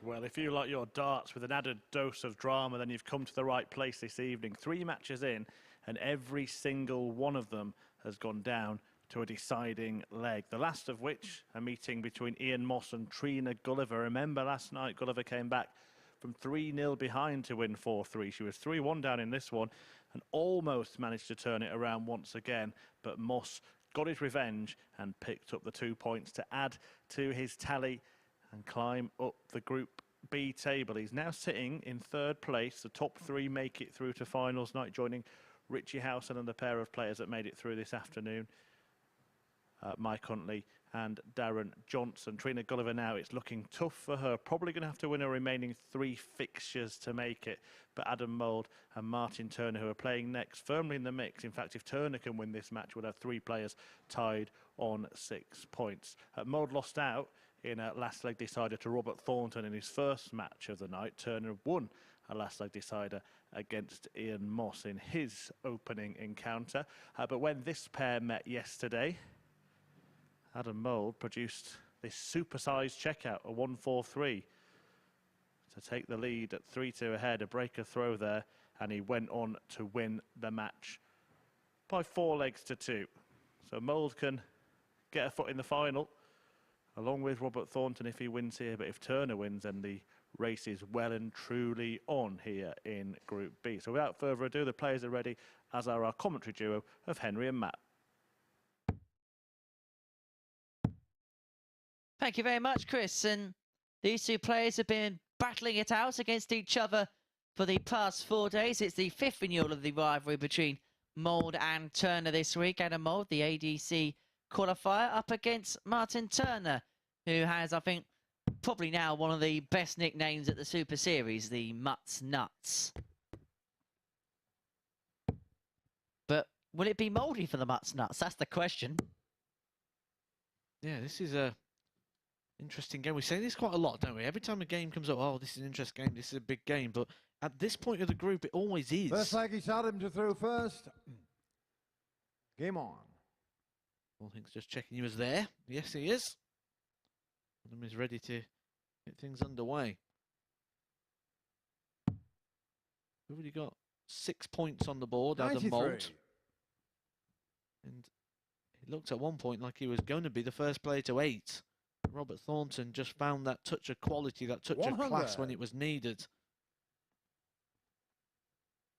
Well, if you like your darts with an added dose of drama, then you've come to the right place this evening. 3 matches in, and every single one of them has gone down to a deciding leg. The last of which, a meeting between Ian Moss and Trina Gulliver. Remember last night, Gulliver came back from 3-0 behind to win 4-3. She was 3-1 down in this one and almost managed to turn it around once again. But Moss got his revenge and picked up the 2 points to add to his tally and climb up the Group B table. He's now sitting in 3rd place. The top 3 make it through to finals night, joining Richie Howson and the pair of players that made it through this afternoon. Mike Huntley and Darren Johnson. Trina Gulliver now, it's looking tough for her. Probably going to have to win her remaining 3 fixtures to make it. But Adam Mould and Martyn Turner, who are playing next, firmly in the mix. In fact, if Turner can win this match, we'll have 3 players tied on 6 points. Mould lost out in a last leg decider to Robert Thornton in his first match of the night. Turner won a last leg decider against Ian Moss in his opening encounter. But when this pair met yesterday, Adam Mould produced this super-sized checkout, a 1-4-3, to take the lead at 3-2 ahead, a breaker throw there, and he went on to win the match by 4 legs to 2. So Mould can get a foot in the final, along with Robert Thornton if he wins here. But if Turner wins, then the race is well and truly on here in Group B. So without further ado, the players are ready, as are our commentary duo of Henry and Matt. Thank you very much, Chris. And these 2 players have been battling it out against each other for the past 4 days. It's the 5th renewal of the rivalry between Mould and Turner this week. Adam Mould, the ADC qualifier, up against Martyn Turner, who has, I think, probably now one of the best nicknames at the Super Series, the Mutts Nuts. But will it be Mouldy for the Mutts Nuts? That's the question. Yeah, this is a interesting game. We say this quite a lot, don't we? Every time a game comes up, oh, this is an interesting game, this is a big game. But at this point of the group, it always is. First leg, it's Adam to throw first. Game on. All things just checking you was there. Yes, he is. Adam is ready to get things underway. We've already got 6 points on the board, Adam Mould. And it looked at one point like he was going to be the first player to 8. Robert Thornton just found that touch of quality, that touch of class when it was needed.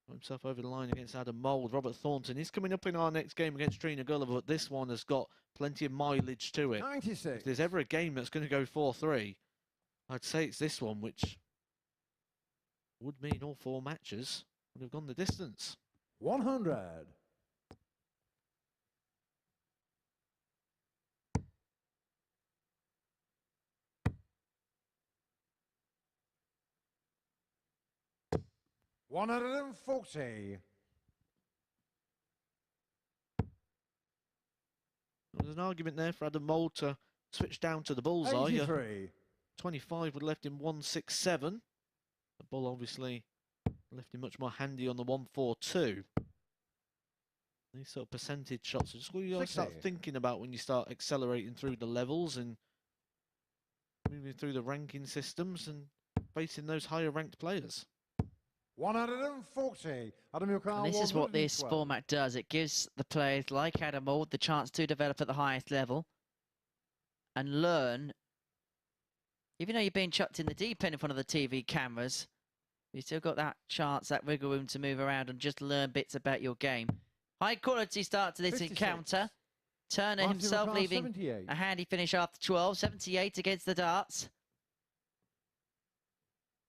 Got himself over the line against Adam Mould. Robert Thornton is coming up in our next game against Trina Gulliver, but this one has got plenty of mileage to it. 96. If there's ever a game that's going to go 4-3, I'd say it's this one, which would mean all 4 matches would have gone the distance. 100. $140. There's an argument there for Adam Mould to switch down to the bullseye. 83. 25 would have left him 167. The bull obviously left him much more handy on the 142. These sort of percentage shots are just what you got to start thinking about when you start accelerating through the levels and moving through the ranking systems and facing those higher ranked players. 140. Adam, and this is what this format does. It gives the players like Adam Mould the chance to develop at the highest level and learn. Even though you're being chucked in the deep end in front of the TV cameras, you still got that chance, that wiggle room to move around and just learn bits about your game. High quality start to this 56. Encounter. Turner himself leaving 78. A handy finish after 12. 78 against the darts.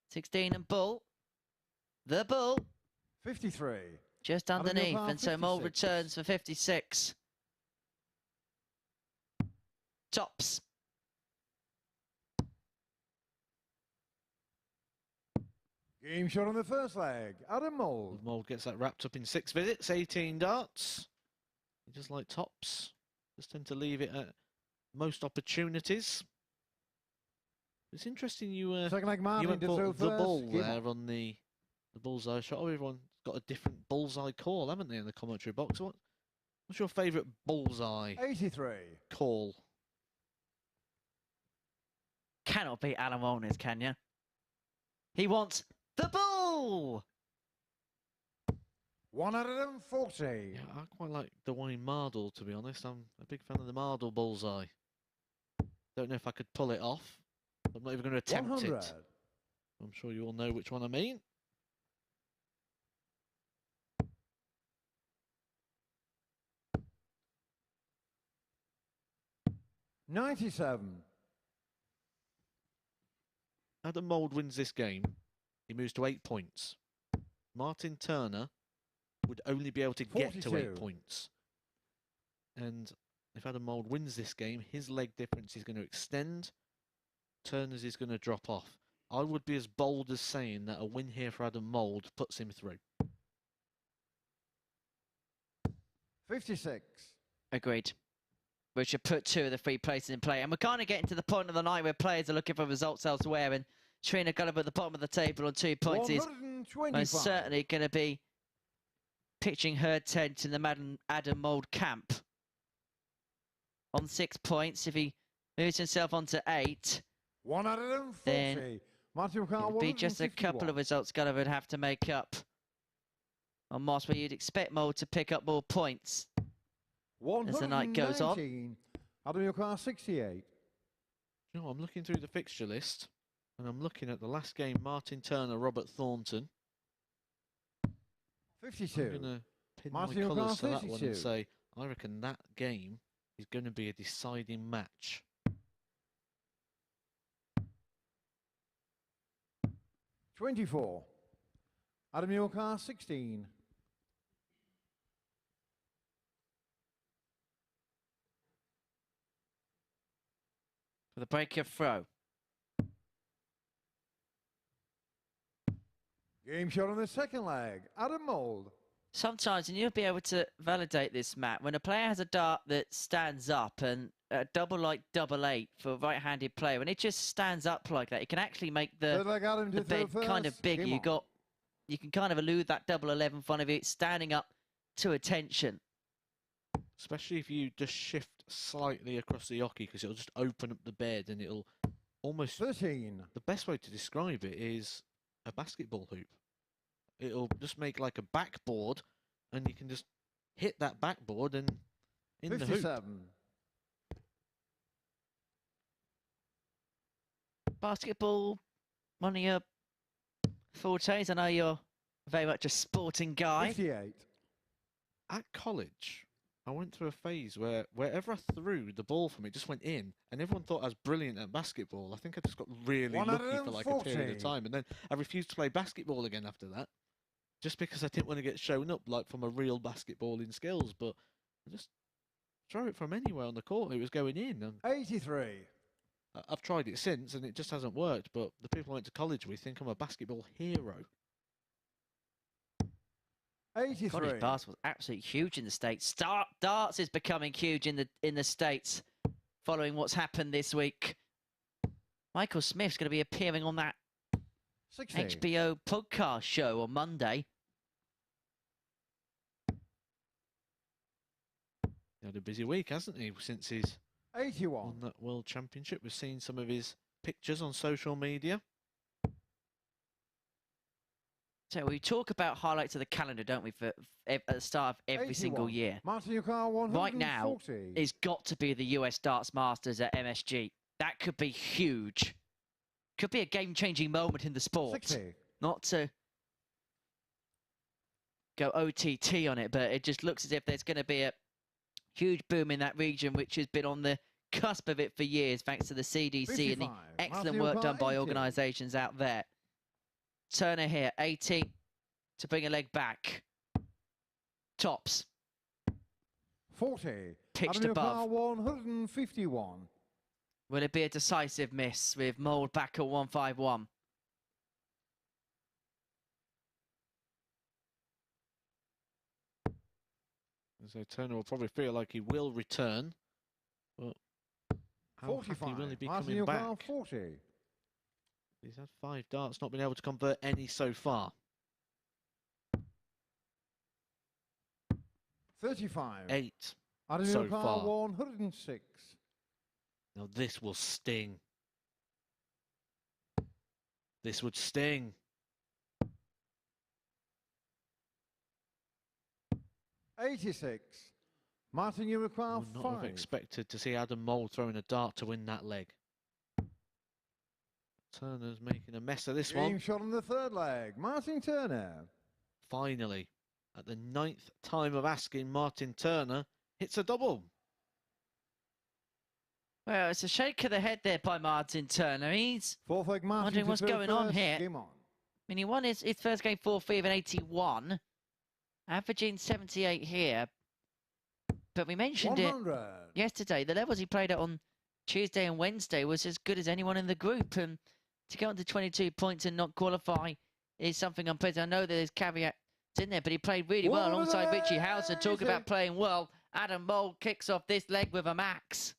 16 and bull. The bull. 53. Just underneath, and so Mould returns for 56. Tops. Game shot on the first leg. Adam Mould. Mould gets that wrapped up in 6 visits, 18 darts. He just like tops. Just tend to leave it at most opportunities. It's interesting you went for the ball there on the bullseye shot. Everyone's got a different bullseye call, haven't they, in the commentary box? What's your favourite bullseye 83 call? Cannot beat Alan Walner's, can you? He wants the bull. 140. Yeah, I quite like the one in Mardle, to be honest. I'm a big fan of the Mardle bullseye. Don't know if I could pull it off. I'm not even going to attempt 100. it. I'm sure you all know which one I mean. $97. Adam Mould wins this game. He moves to 8 points. Martyn Turner would only be able to get to 8 42. points. And if Adam Mould wins this game, his leg difference is going to extend. Turner's is going to drop off. I would be as bold as saying that a win here for Adam Mould puts him through. 56. Agreed. We should put 2 of the 3 places in play. And we're kind of getting to the point of the night where players are looking for results elsewhere. And Trina Gulliver at the bottom of the table on 2 points is most certainly going to be pitching her tent in the Adam Mould camp. On 6 points, if he moves himself on to 8, 140. then it'd be just a couple of results Gulliver would have to make up on Moss, where you'd expect Mould to pick up more points as the night goes on. Adam, your car 68. You know, I'm looking through the fixture list, and I'm looking at the last game, Martyn Turner, Robert Thornton. 52. I'm going to pin Martyn my colours to that 32. one and say, I reckon that game is going to be a deciding match. 24. Adam, your car 16. For the breaker throw. Game shot on the second leg. Adam Mould. Sometimes, and you'll be able to validate this, Matt, when a player has a dart that stands up, and a double like double 8 for a right-handed player, when it just stands up like that, it can actually make the bed kind of big. You can kind of elude that double 11 in front of you. It's standing up to attention. Especially if you just shift slightly across the hockey, because it'll just open up the bed and it'll almost... 13. The best way to describe it is a basketball hoop. It'll just make like a backboard, and you can just hit that backboard and in 57. the hoop. Basketball, one of your fortes. I know you're very much a sporting guy. 58. At college, I went through a phase where wherever I threw the ball from it just went in, and everyone thought I was brilliant at basketball. I think I just got really lucky for like a period of time, and then I refused to play basketball again after that, just because I didn't want to get shown up like from a real basketballing skills. But I just throw it from anywhere on the court, it was going in. And 83. I've tried it since, and it just hasn't worked. But the people I went to college with think I'm a basketball hero. 83. College basketball is absolutely huge in the States. Darts is becoming huge in the States following what's happened this week. Michael Smith's going to be appearing on that 60. HBO podcast show on Monday. He had a busy week, hasn't he, since he's 81. won that World Championship? We've seen some of his pictures on social media. So we talk about highlights of the calendar, don't we, for at the start of every 81. single year. Martyn, your car 140. Right now, it's got to be the US Darts Masters at MSG. That could be huge. Could be a game-changing moment in the sport. 60. Not to go OTT on it, but it just looks as if there's going to be a huge boom in that region, which has been on the cusp of it for years, thanks to the CDC 55. and the excellent Martyn, work done by 80. organisations out there. Turner here, 80 to bring a leg back. Tops. 40. Pitched Adam, your above. car 151. Will it be a decisive miss with Mould back at 151? So Turner will probably feel like he will return, but how 45. happy will he be Martyn, coming your back? car 40. He's had 5 darts, not been able to convert any so far. 35. 8 Adam, so your car far. 106. Now this will sting. This would sting. 86. Martyn, you require Would not have 5. expected to see Adam Mould throwing a dart to win that leg. Turner's making a mess of this Game one. shot on the third leg. Martyn Turner. Finally, at the 9th time of asking, Martyn Turner hits a double. Well, it's a shake of the head there by Martyn Turner. He's Fourth leg, Martyn wondering to what's throw going on first. here. Game on. I mean, he won his first game 4-3 of an 81, averaging 78 here. But we mentioned 100. it yesterday. The levels he played at on Tuesday and Wednesday was as good as anyone in the group. And to go on to 22 points and not qualify is something unprecedented. I know there's caveats in there, but he played really well alongside Richie Hauser. Talking about playing well, Adam Mould kicks off this leg with a max.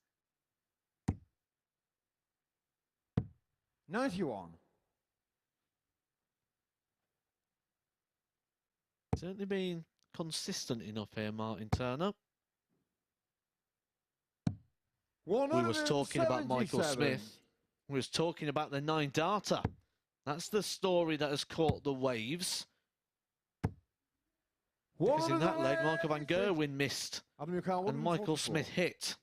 91. Certainly been consistent enough here, Martyn Turner. We was talking about Michael Smith. We was talking about the 9-darter. That's the story that has caught the waves. Because in that leg, Michael van Gerwen missed and Michael Smith hit.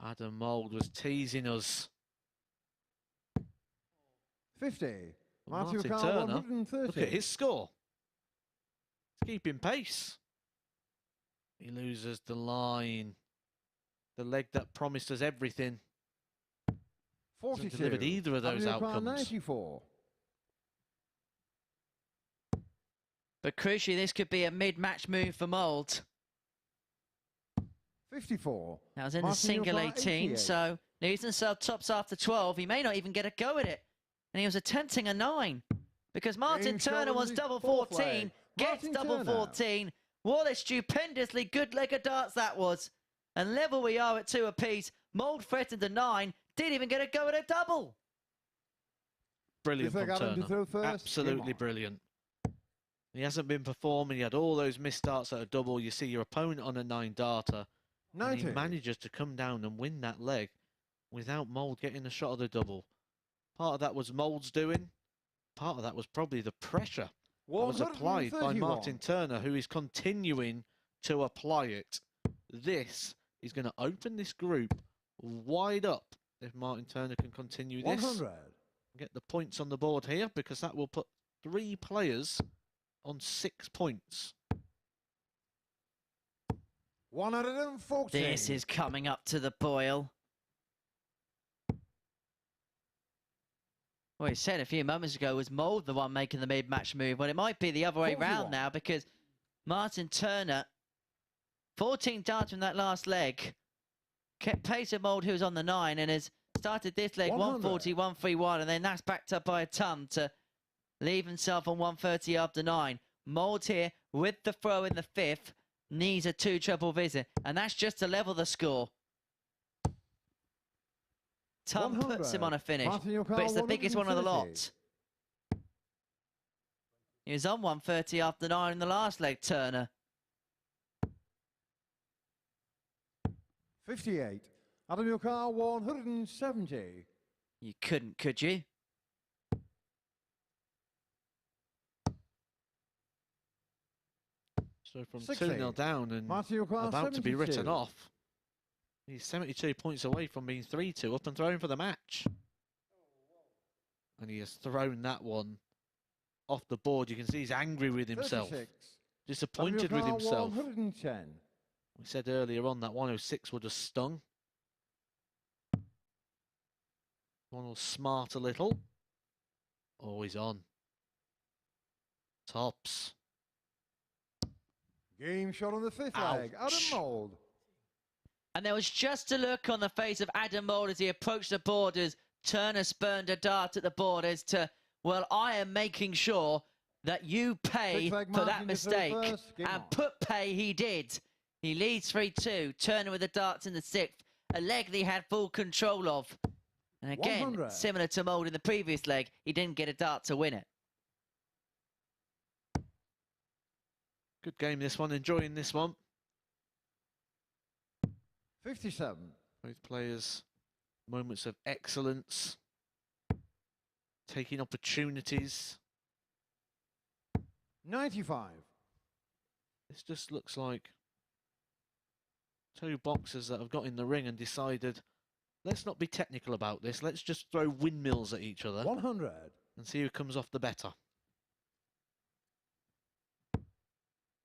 Adam Mould was teasing us. 50. Martyn Turner, look at his score. He's keeping pace. He loses the line. The leg that promised us everything. 42. Hasn't delivered either of those outcomes. 94. But crucially, this could be a mid-match move for Mould. 54. That was in Martyn the single 18, 88. so leaves himself tops after 12. He may not even get a go at it. And he was attempting a 9. Because Martyn Turner was double 14, gets double 14. What a stupendously good leg of darts that was. And level we are at 2 apiece. Mould threatened a 9, didn't even get a go at a double. Brilliant from Turner. First? Absolutely brilliant. He hasn't been performing. He had all those missed darts at a double. You see your opponent on a 9-darter. And he manages to come down and win that leg without Mould getting a shot of the double. Part of that was Mould's doing. Part of that was probably the pressure that was applied by Martyn Turner, who is continuing to apply it. This is going to open this group wide up if Martyn Turner can continue this. 100. Get the points on the board here, because that will put 3 players on 6 points. 140. This is coming up to the boil. Well, he said a few moments ago, was Mould the one making the mid-match move? Well, it might be the other way round now, because Martyn Turner, 14 darts from that last leg, kept pace of Mould, who was on the 9, and has started this leg 140, 131, and then that's backed up by a ton to leave himself on 130 after 9. Mould here with the throw in the 5th, needs a 2-treble visit, and that's just to level the score. Tom puts him on a finish, but it's the biggest one of the lot. He was on 130 after 9 in the last leg, Turner. 58. Adam Yukar, 170. You couldn't, could you? So from 2-0 down and about to be written off, he's 72 points away from being 3-2 up and throwing for the match. And he has thrown that one off the board. You can see he's angry with himself. 36. Disappointed with himself. 110. We said earlier on that 106 would have stung. One will smart a little. Always on. Tops. Game shot on the 5th leg. Adam Mould. And there was just a look on the face of Adam Mould as he approached the board, as Turner spurned a dart at the board as to, well, I am making sure that you pay for that mistake. And put pay he did. He leads 3-2. Turner with the darts in the 6th. A leg that he had full control of. And again, 100. similar to Mould in the previous leg, he didn't get a dart to win it. Good game, this one. Enjoying this one. 57. Both players, moments of excellence. taking opportunities. 95. This just looks like two boxers that have got in the ring and decided, let's not be technical about this. Let's just throw windmills at each other 100. and see who comes off the better.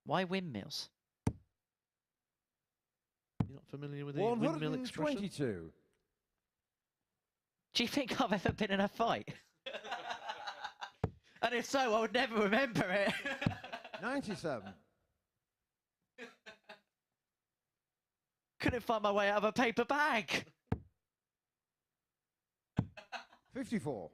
Why windmills? You're not familiar with the windmill expression? 122. Do you think I've ever been in a fight? And if so, I would never remember it. 97. Couldn't find my way out of a paper bag. 54.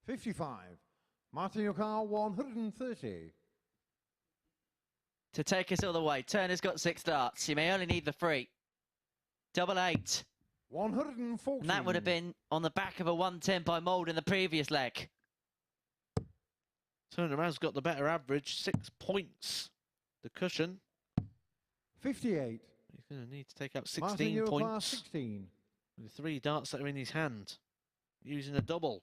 55. Martyn, your car, 130. To take us all the way, Turner's got 6 darts. You may only need the 3. Double 8. 114. And that would have been on the back of a 110 by Mould in the previous leg. Turner has got the better average, 6 points. The cushion. 58. He's going to need to take out Martyn, 16 your car, points 16. with the 3 darts that are in his hand, using a double.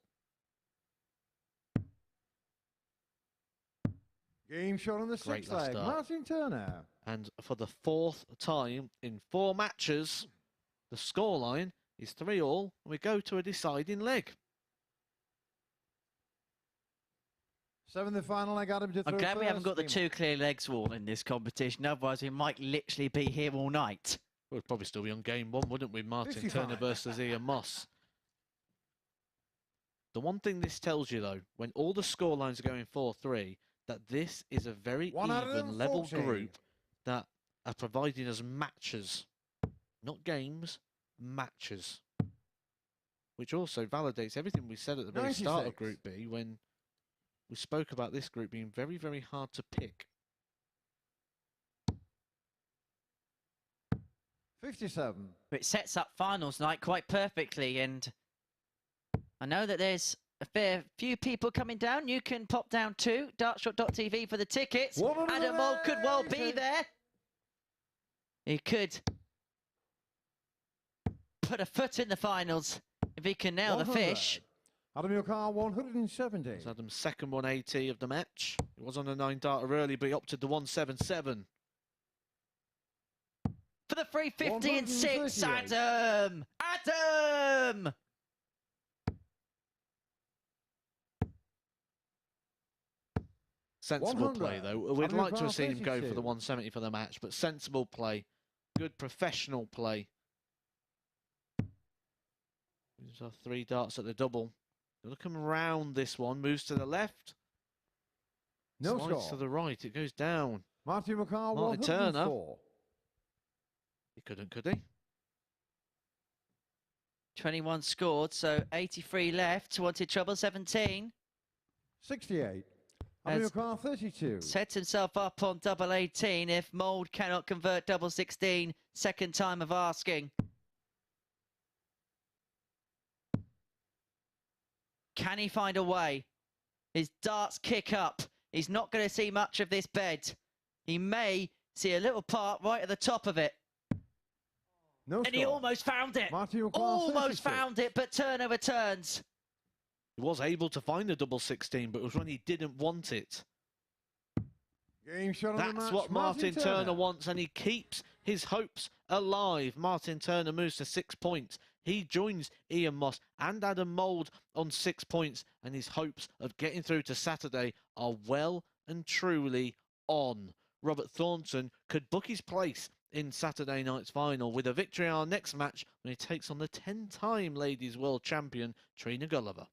Game shot on the Great 6th last leg. start. Martyn Turner. And for the 4th time in 4 matches, the scoreline is 3-all, and we go to a deciding leg. 7th and final leg, Adam to throw I'm glad we haven't got the first. 2 clear legs rule in this competition. Otherwise, we might literally be here all night. We'd probably still be on game 1, wouldn't we? Martyn 55. Turner versus Ian Moss. The one thing this tells you, though, when all the scorelines are going 4-3, that this is a very even, level 140. group that are providing us matches. Not games, matches. Which also validates everything we said at the very start of 96. Group B when we spoke about this group being very, very hard to pick. 57. But it sets up finals night quite perfectly. And I know that there's a fair few people coming down. You can pop down to dartshot.tv for the tickets. Adam Mould could well be there. He could put a foot in the finals if he can nail the 100. fish. Adam, your car, 170. It's Adam's second 180 of the match. It was on a 9-darter early, but he opted the 177. For the 350 and 6, 138. Adam! Adam! Sensible 100. play, though. We'd Adam, like to your have seen him go for 32. the 170 for the match, but sensible play. Good professional play. These are 3 darts at the double. Look him round this one. Moves to the left. No Slides score. to the right. It goes down. Martyn McCall, Martyn Turner. 104. He couldn't, could he? 21 scored, so 83 left. Wanted trouble, 17. 68. Adam, your As- car, 32. Sets himself up on double 18 if Mould cannot convert double 16. Second time of asking. Can he find a way? His darts kick up. He's not going to see much of this bed. He may see a little part right at the top of it. No And he score. almost found it. Martyn McCall, Almost 36. found it, but Turner returns. He was able to find the double 16, but it was when he didn't want it. Game shot on the That's match. what Martyn Turner wants, and he keeps his hopes alive. Martyn Turner moves to 6 points. He joins Ian Moss and Adam Mould on 6 points, and his hopes of getting through to Saturday are well and truly on. Robert Thornton could book his place in Saturday night's final with a victory in our next match when he takes on the 10-time ladies world champion Trina Gulliver.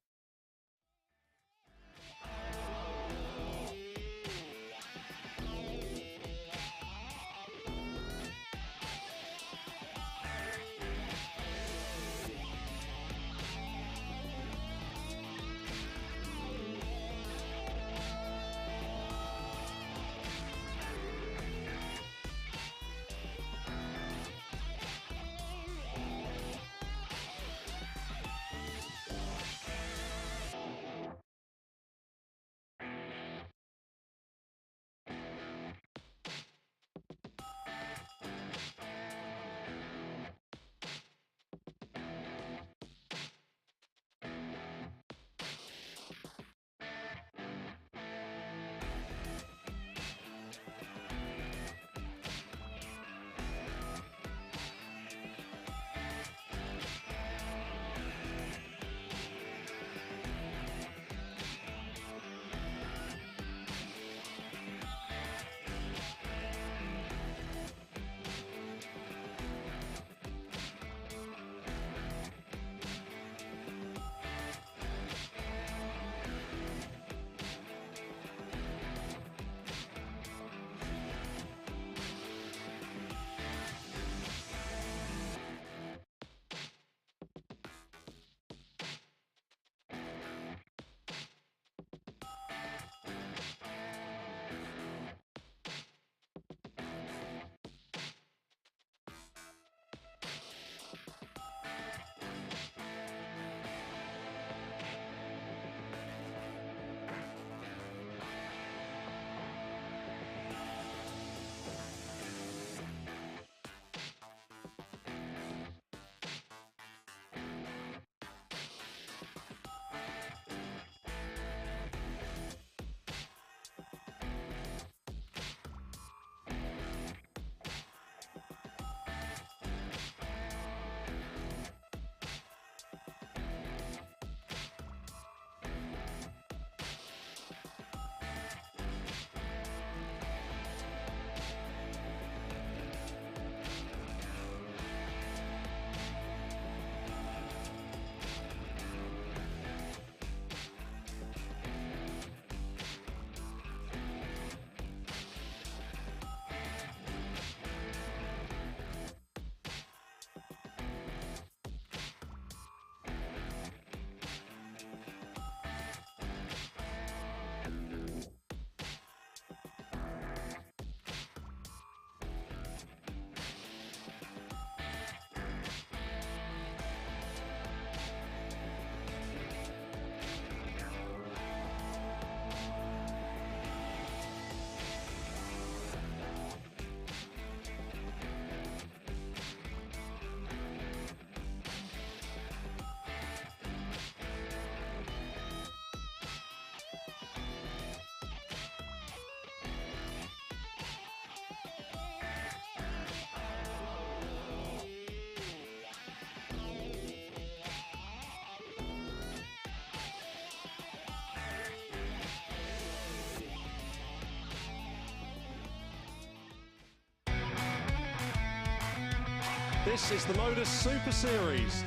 This is the MODUS Super Series.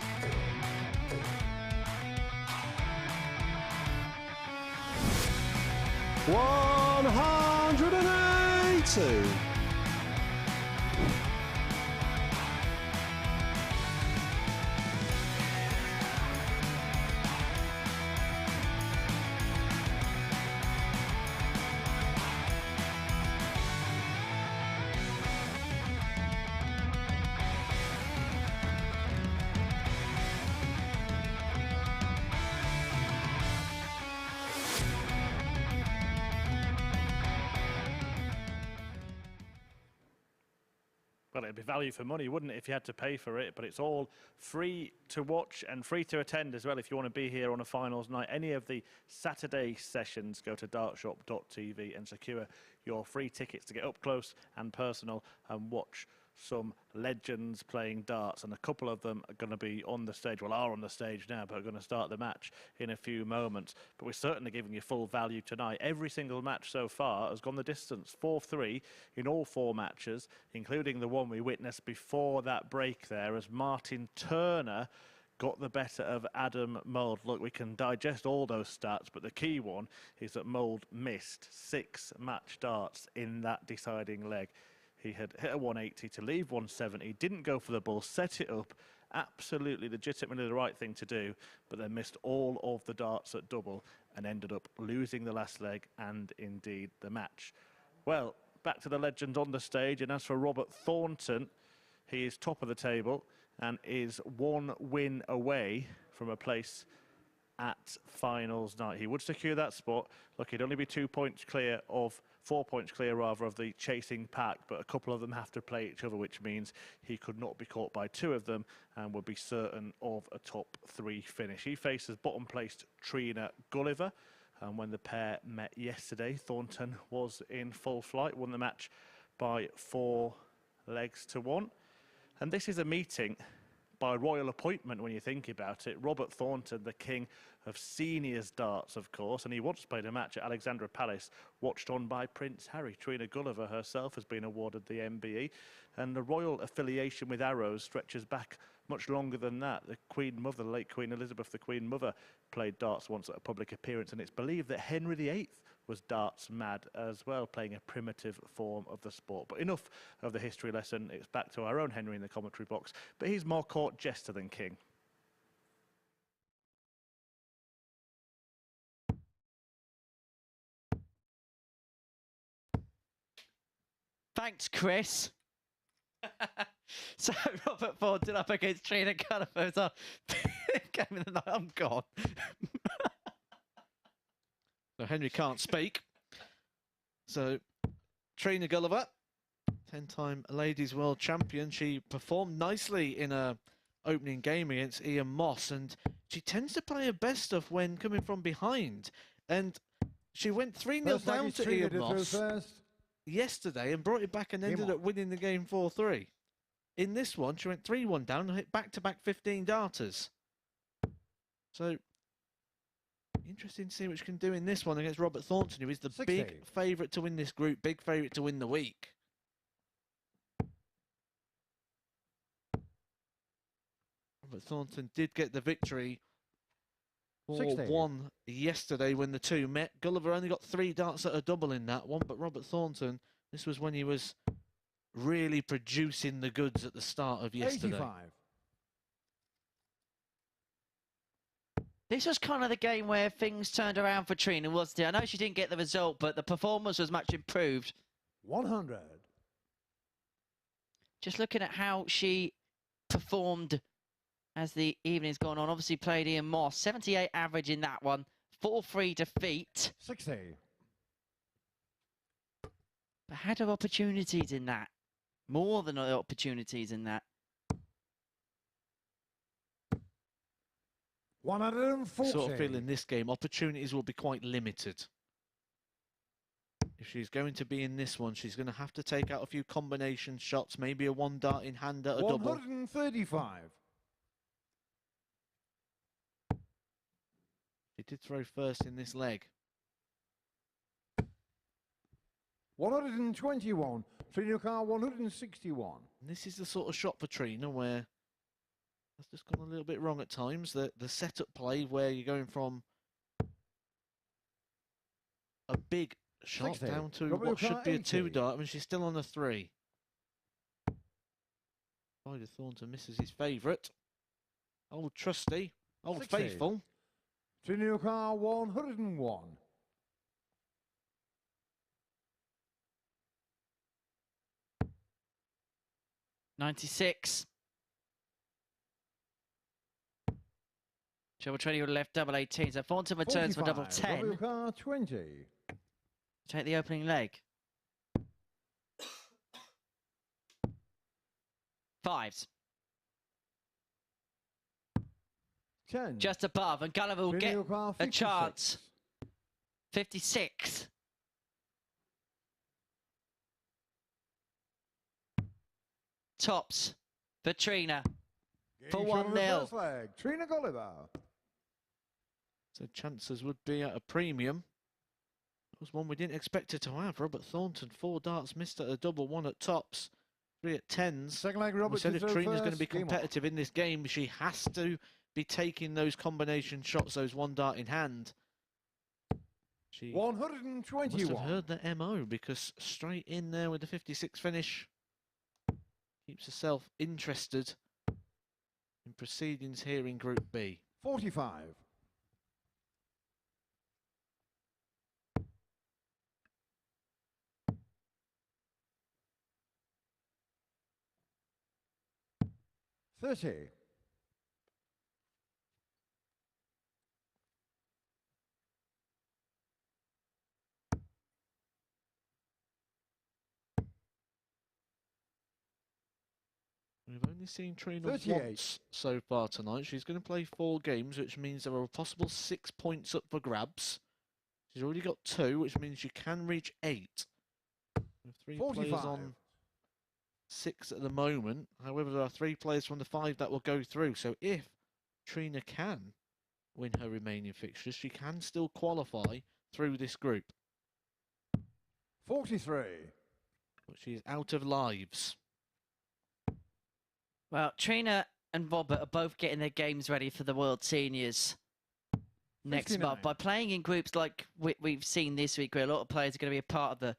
$180. Well, it'd be value for money, wouldn't it, if you had to pay for it? But it's all free to watch and free to attend as well if you want to be here on a finals night. Any of the Saturday sessions, go to dartshop.tv and secure your free tickets to get up close and personal and watch some legends playing darts, and a couple of them are going to be on the stage, well, are on the stage now, but are going to start the match in a few moments. But we're certainly giving you full value tonight. Every single match so far has gone the distance, 4-3 in all 4 matches, including the one we witnessed before that break there, as Martyn Turner got the better of Adam Mould. Look, we can digest all those stats, but the key one is that Mould missed 6 match darts in that deciding leg. He had hit a 180 to leave 170, didn't go for the ball, set it up, absolutely legitimately the right thing to do, but then missed all of the darts at double and ended up losing the last leg and indeed the match. Well, back to the legend on the stage, and as for Robert Thornton, he is top of the table and is 1 win away from a place at finals night. He would secure that spot. Look, he'd only be 2 points clear of 4 points clear rather of the chasing pack, but a couple of them have to play each other, which means he could not be caught by 2 of them and would be certain of a top 3 finish. He faces bottom placed Trina Gulliver, and when the pair met yesterday, Thornton was in full flight, won the match by 4 legs to 1. And this is a meeting by royal appointment when you think about it. Robert Thornton, the king of seniors darts, of course, and he once played a match at Alexandra Palace, watched on by Prince Harry. Trina Gulliver herself has been awarded the MBE, and the royal affiliation with arrows stretches back much longer than that. The Queen Mother, the late Queen Elizabeth, the Queen Mother, played darts once at a public appearance, and it's believed that Henry VIII was darts mad as well, playing a primitive form of the sport. But enough of the history lesson. It's back to our own Henry in the commentary box, but he's more court jester than king. Thanks, Chris. So Robert Thornton up against Trina Gulliver. So game of the night. I'm gone. So Henry can't speak. So Trina Gulliver, 10-time ladies world champion. She performed nicely in a opening game against Ian Moss, and she tends to play her best stuff when coming from behind. And she went 3-0 down to Ian Moss yesterday and brought it back and ended up winning the game 4-3. In this one, she went 3-1 down and hit back-to-back 15 darters. So interesting to see what she can do in this one against Robert Thornton, who is the big favourite to win this group, big favourite to win the week. Robert Thornton did get the victory 4-1 yesterday when the two met. Gulliver only got 3 darts at a double in that one, but Robert Thornton, this was when he was really producing the goods at the start of yesterday. 85. This was kind of the game where things turned around for Trina, wasn't it? I know she didn't get the result, but the performance was much improved. 100. Just looking at how she performed as the evening's gone on. Obviously played Ian Moss, 78 average in that one, 4-3 defeat. 60. But had her opportunities in that. More than opportunities in that. 140. Sort of feel in this game, opportunities will be quite limited. If she's going to be in this one, she's going to have to take out a few combination shots, maybe a 1 dart in hand at a double. 135. She did throw first in this leg. 121. Trina car 161. And this is the sort of shot for Trina where that's just gone a little bit wrong at times. The setup play where you're going from a big shot 60. down to W what should car be a 80. 2-dart, and she's still on a 3. Spider Thornton misses his favourite. Old trusty, old 60. faithful. Trina car 101. 96. Treble 20 would have left double 18. So Thornton returns for double 45. 10. W car 20. Take the opening leg. 5s. 10. Just above, and Gulliver will Trina get car a 56. chance. 56. Tops for Trina. Game For shot in the 1-0. first leg. Trina Gulliver. So chances would be at a premium. That was one we didn't expect her to have. Robert Thornton, 4 darts, missed at a double, 1 at tops, 3 at 10s. Second leg, We Robert. said if to throw Trina's going to first. be Game on. competitive in this game, she has to be taking those combination shots, those 1 dart in hand. She must have 121. heard the MO, because straight in there with the 56 finish keeps herself interested in proceedings here in Group B. 45. $30. We've only seen Trina 38. once so far tonight. She's going to play 4 games, which means there are a possible 6 points up for grabs. She's already got 2, which means she can reach 8. With 3 players 45. on 6 at the moment. However, there are 3 players from the 5 that will go through. So if Trina can win her remaining fixtures, she can still qualify through this group. 43. But she is out of lives. Well, Trina and Robert are both getting their games ready for the World Seniors next 59. month. By playing in groups like we've seen this week, where a lot of players are going to be a part of the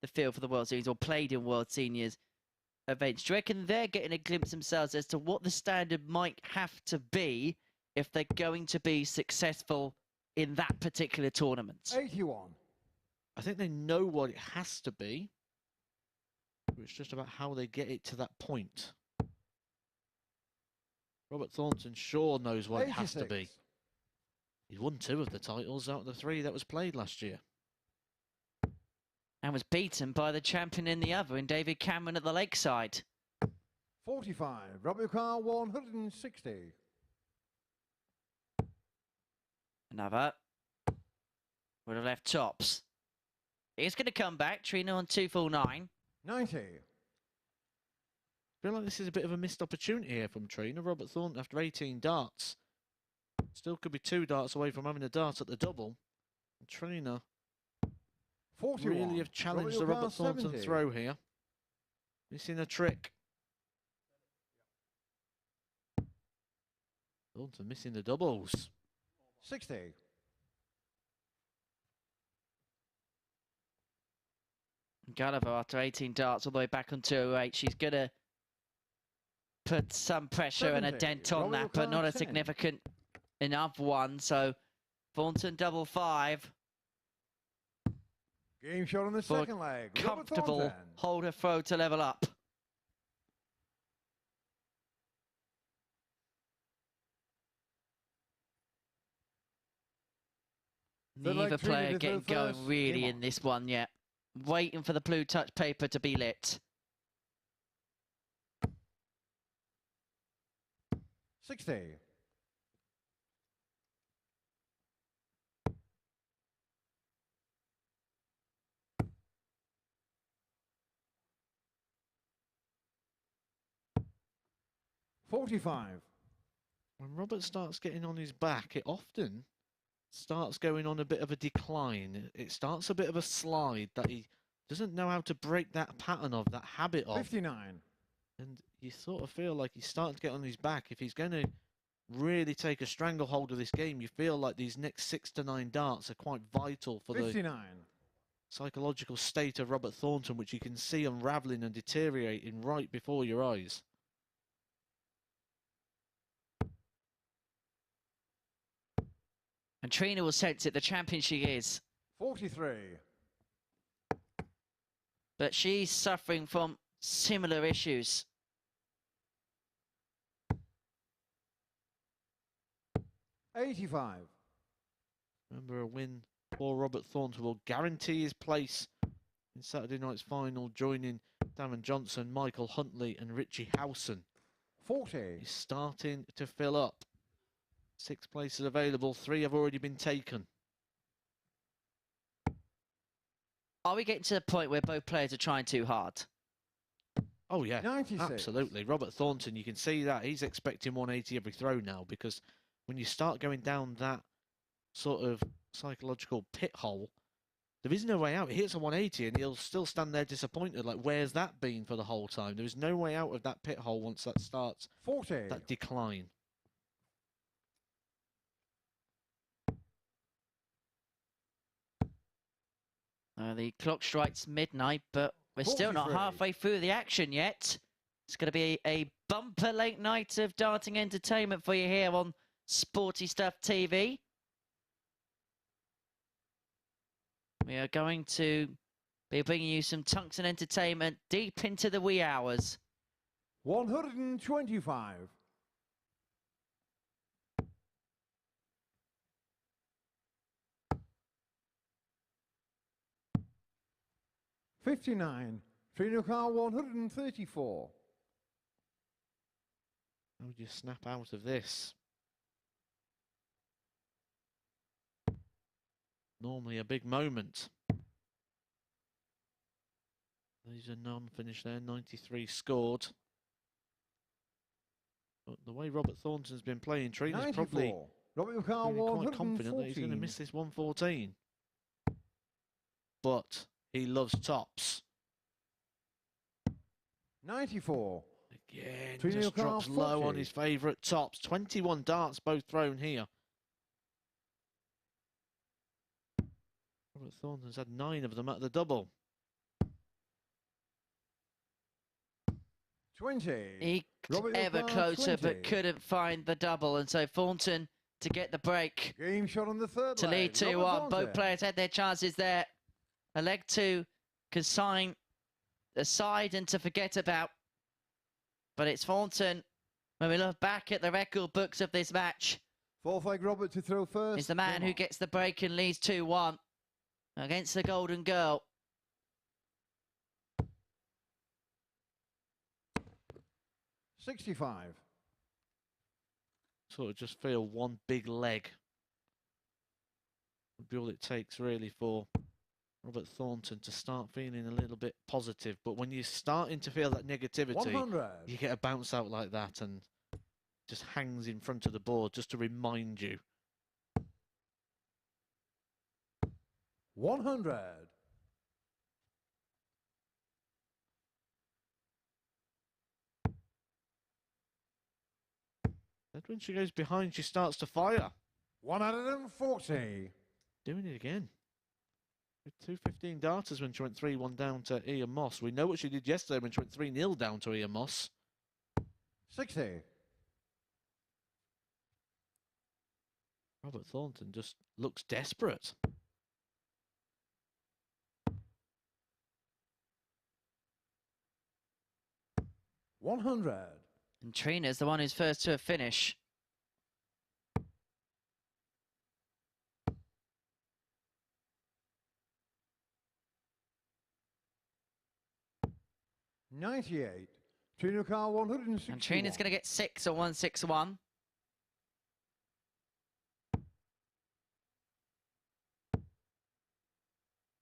field for the World Seniors or played in World Seniors events. Do you reckon they're getting a glimpse themselves as to what the standard might have to be if they're going to be successful in that particular tournament? 81. I think they know what it has to be. It's just about how they get it to that point. Robert Thornton sure knows what it has to be. 86. He's won 2 of the titles out of the 3 that was played last year. And was beaten by the champion in the other, in David Cameron at the Lakeside. 45. Robert car 160. Another. Would have left tops. He's going to come back. Trina on 249. 90. I feel like this is a bit of a missed opportunity here from Trina. Robert Thornton, after 18 darts, still could be 2 darts away from having a dart at the double. And Trina 41. really have challenged the Robert Robert Thornton 70. throw here. Missing a trick. Thornton missing the doubles. 60. Gulliver, after 18 darts all the way back on 208, she's going to put some pressure and a 70. dent on Robert that, but not a 10. significant enough one. So Thornton double 5 Game shot on the for second leg. Robert comfortable Thornton. hold her throw to level up. They'd like Neither Trina player to throw getting going first. really Game in on. this one yet. Waiting for the blue touch paper to be lit. 60. $45. When Robert starts getting on his back, it often starts going on a bit of a decline. It starts a bit of a slide that he doesn't know how to break that pattern of, that habit of. 59. And you sort of feel like he's starting to get on his back. If he's going to really take a stranglehold of this game, you feel like these next 6 to 9 darts are quite vital for 59. the psychological state of Robert Thornton, which you can see unravelling and deteriorating right before your eyes. And Trina will sense it, the champion she is. 43. But she's suffering from similar issues. 85. Remember, a win for Robert Thornton will guarantee his place in Saturday night's final, joining Darren Johnson, Michael Huntley and Richie Howson. 40. He's starting to fill up. 6 places available, 3 have already been taken. Are we getting to the point where both players are trying too hard? Oh, yeah, 96. absolutely. Robert Thornton, you can see that. He's expecting 180 every throw now, because when you start going down that sort of psychological pit hole, there is no way out. He hits a 180 and he'll still stand there disappointed, like, where's that been for the whole time? There is no way out of that pit hole once that starts, 40. that decline. The clock strikes midnight, but we're still not 43. halfway through the action yet. It's going to be a bumper late night of darting entertainment for you here on Sporty Stuff TV. We are going to be bringing you some tungsten entertainment deep into the wee hours. 125. 59. Trina Car 134. How would you snap out of this? Normally a big moment. These are non-finished there, 93 scored. But the way Robert Thornton's been playing, Trina's probably Robert Car quite confident that he's going to miss this 114. But he loves tops. 94. Again, Trina just Car drops low 40. on his favourite tops. 21 darts both thrown here. Robert Thornton's had 9 of them at the double. 20. He Robert ever Car closer, 20. but couldn't find the double. And so Thornton to get the break. Game shot on the third To lead leg. 2-1. Robert Both Thornton. players had their chances there. A leg to consign aside and to forget about. But it's Thornton, when we look back at the record books of this match, Fourth leg Robert to throw first. is the man who gets the break and leads 2-1 against the Golden Girl. 65. Sort of just feel one big leg would be all it takes really for Robert Thornton to start feeling a little bit positive. But when you're starting to feel that negativity, 100. you get a bounce out like that and just hangs in front of the board just to remind you. 100. And when she goes behind, she starts to fire. 140. Doing it again. With 215 darters when she went 3-1 down to Ian Moss. We know what she did yesterday when she went 3-0 down to Ian Moss. 60. Robert Thornton just looks desperate. 100. And Trina's the one who's first to a finish. 98. Trina Car 160. And Trina's going to get 6 at 161.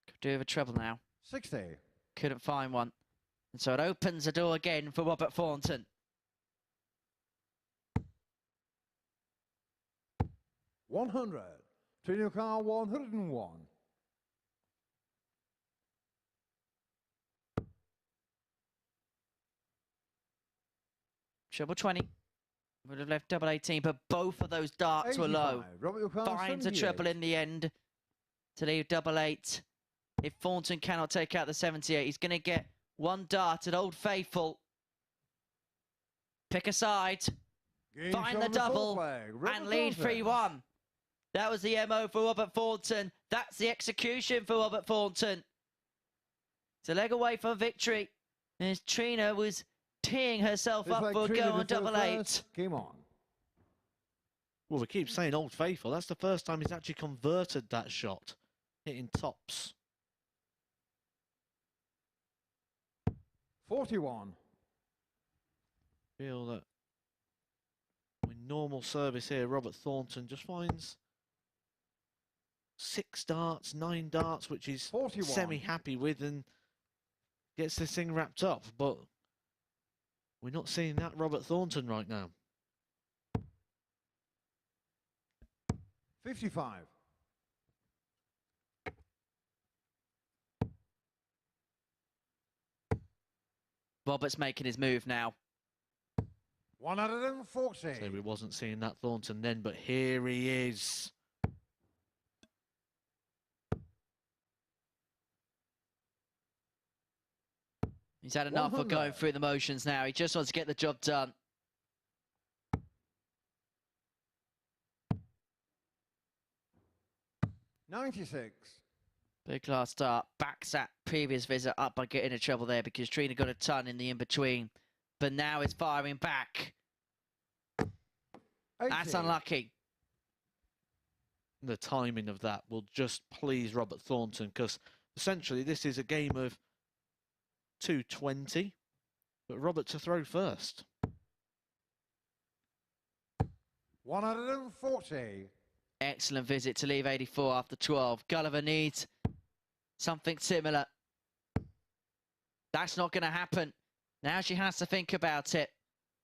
Could do with a treble now. 60. Couldn't find one. And so it opens the door again for Robert Thornton. 100. Trina Car 101. Treble 20. Would have left double 18, but both of those darts were low. Finds a treble in the end to leave double 8. If Thornton cannot take out the 78, he's going to get one dart at Old Faithful. Pick a side, find the double, and lead 3-1. That was the MO for Robert Thornton. That's the execution for Robert Thornton. It's a leg away from victory. As Trina was teeing herself up for a go on double 8. Game on. Well, we keep saying Old Faithful. That's the first time he's actually converted that shot, hitting tops. 41. Feel that with normal service here, Robert Thornton just finds 6 darts, 9 darts, which he's semi-happy with, and gets this thing wrapped up. But we're not seeing that Robert Thornton right now. 55. Robert's making his move now. 140. So we wasn't seeing that Thornton then, but here he is. He's had enough of going through the motions now. He just wants to get the job done. $96. Big class start. Backs that previous visit up by getting in trouble there because Trina got a ton in the in-between. But now it's firing back. 80. That's unlucky. The timing of that will just please Robert Thornton, because essentially this is a game of 220, but Robert to throw first. 140. Excellent visit to leave 84 after 12. Gulliver needs something similar. That's not going to happen. Now she has to think about it.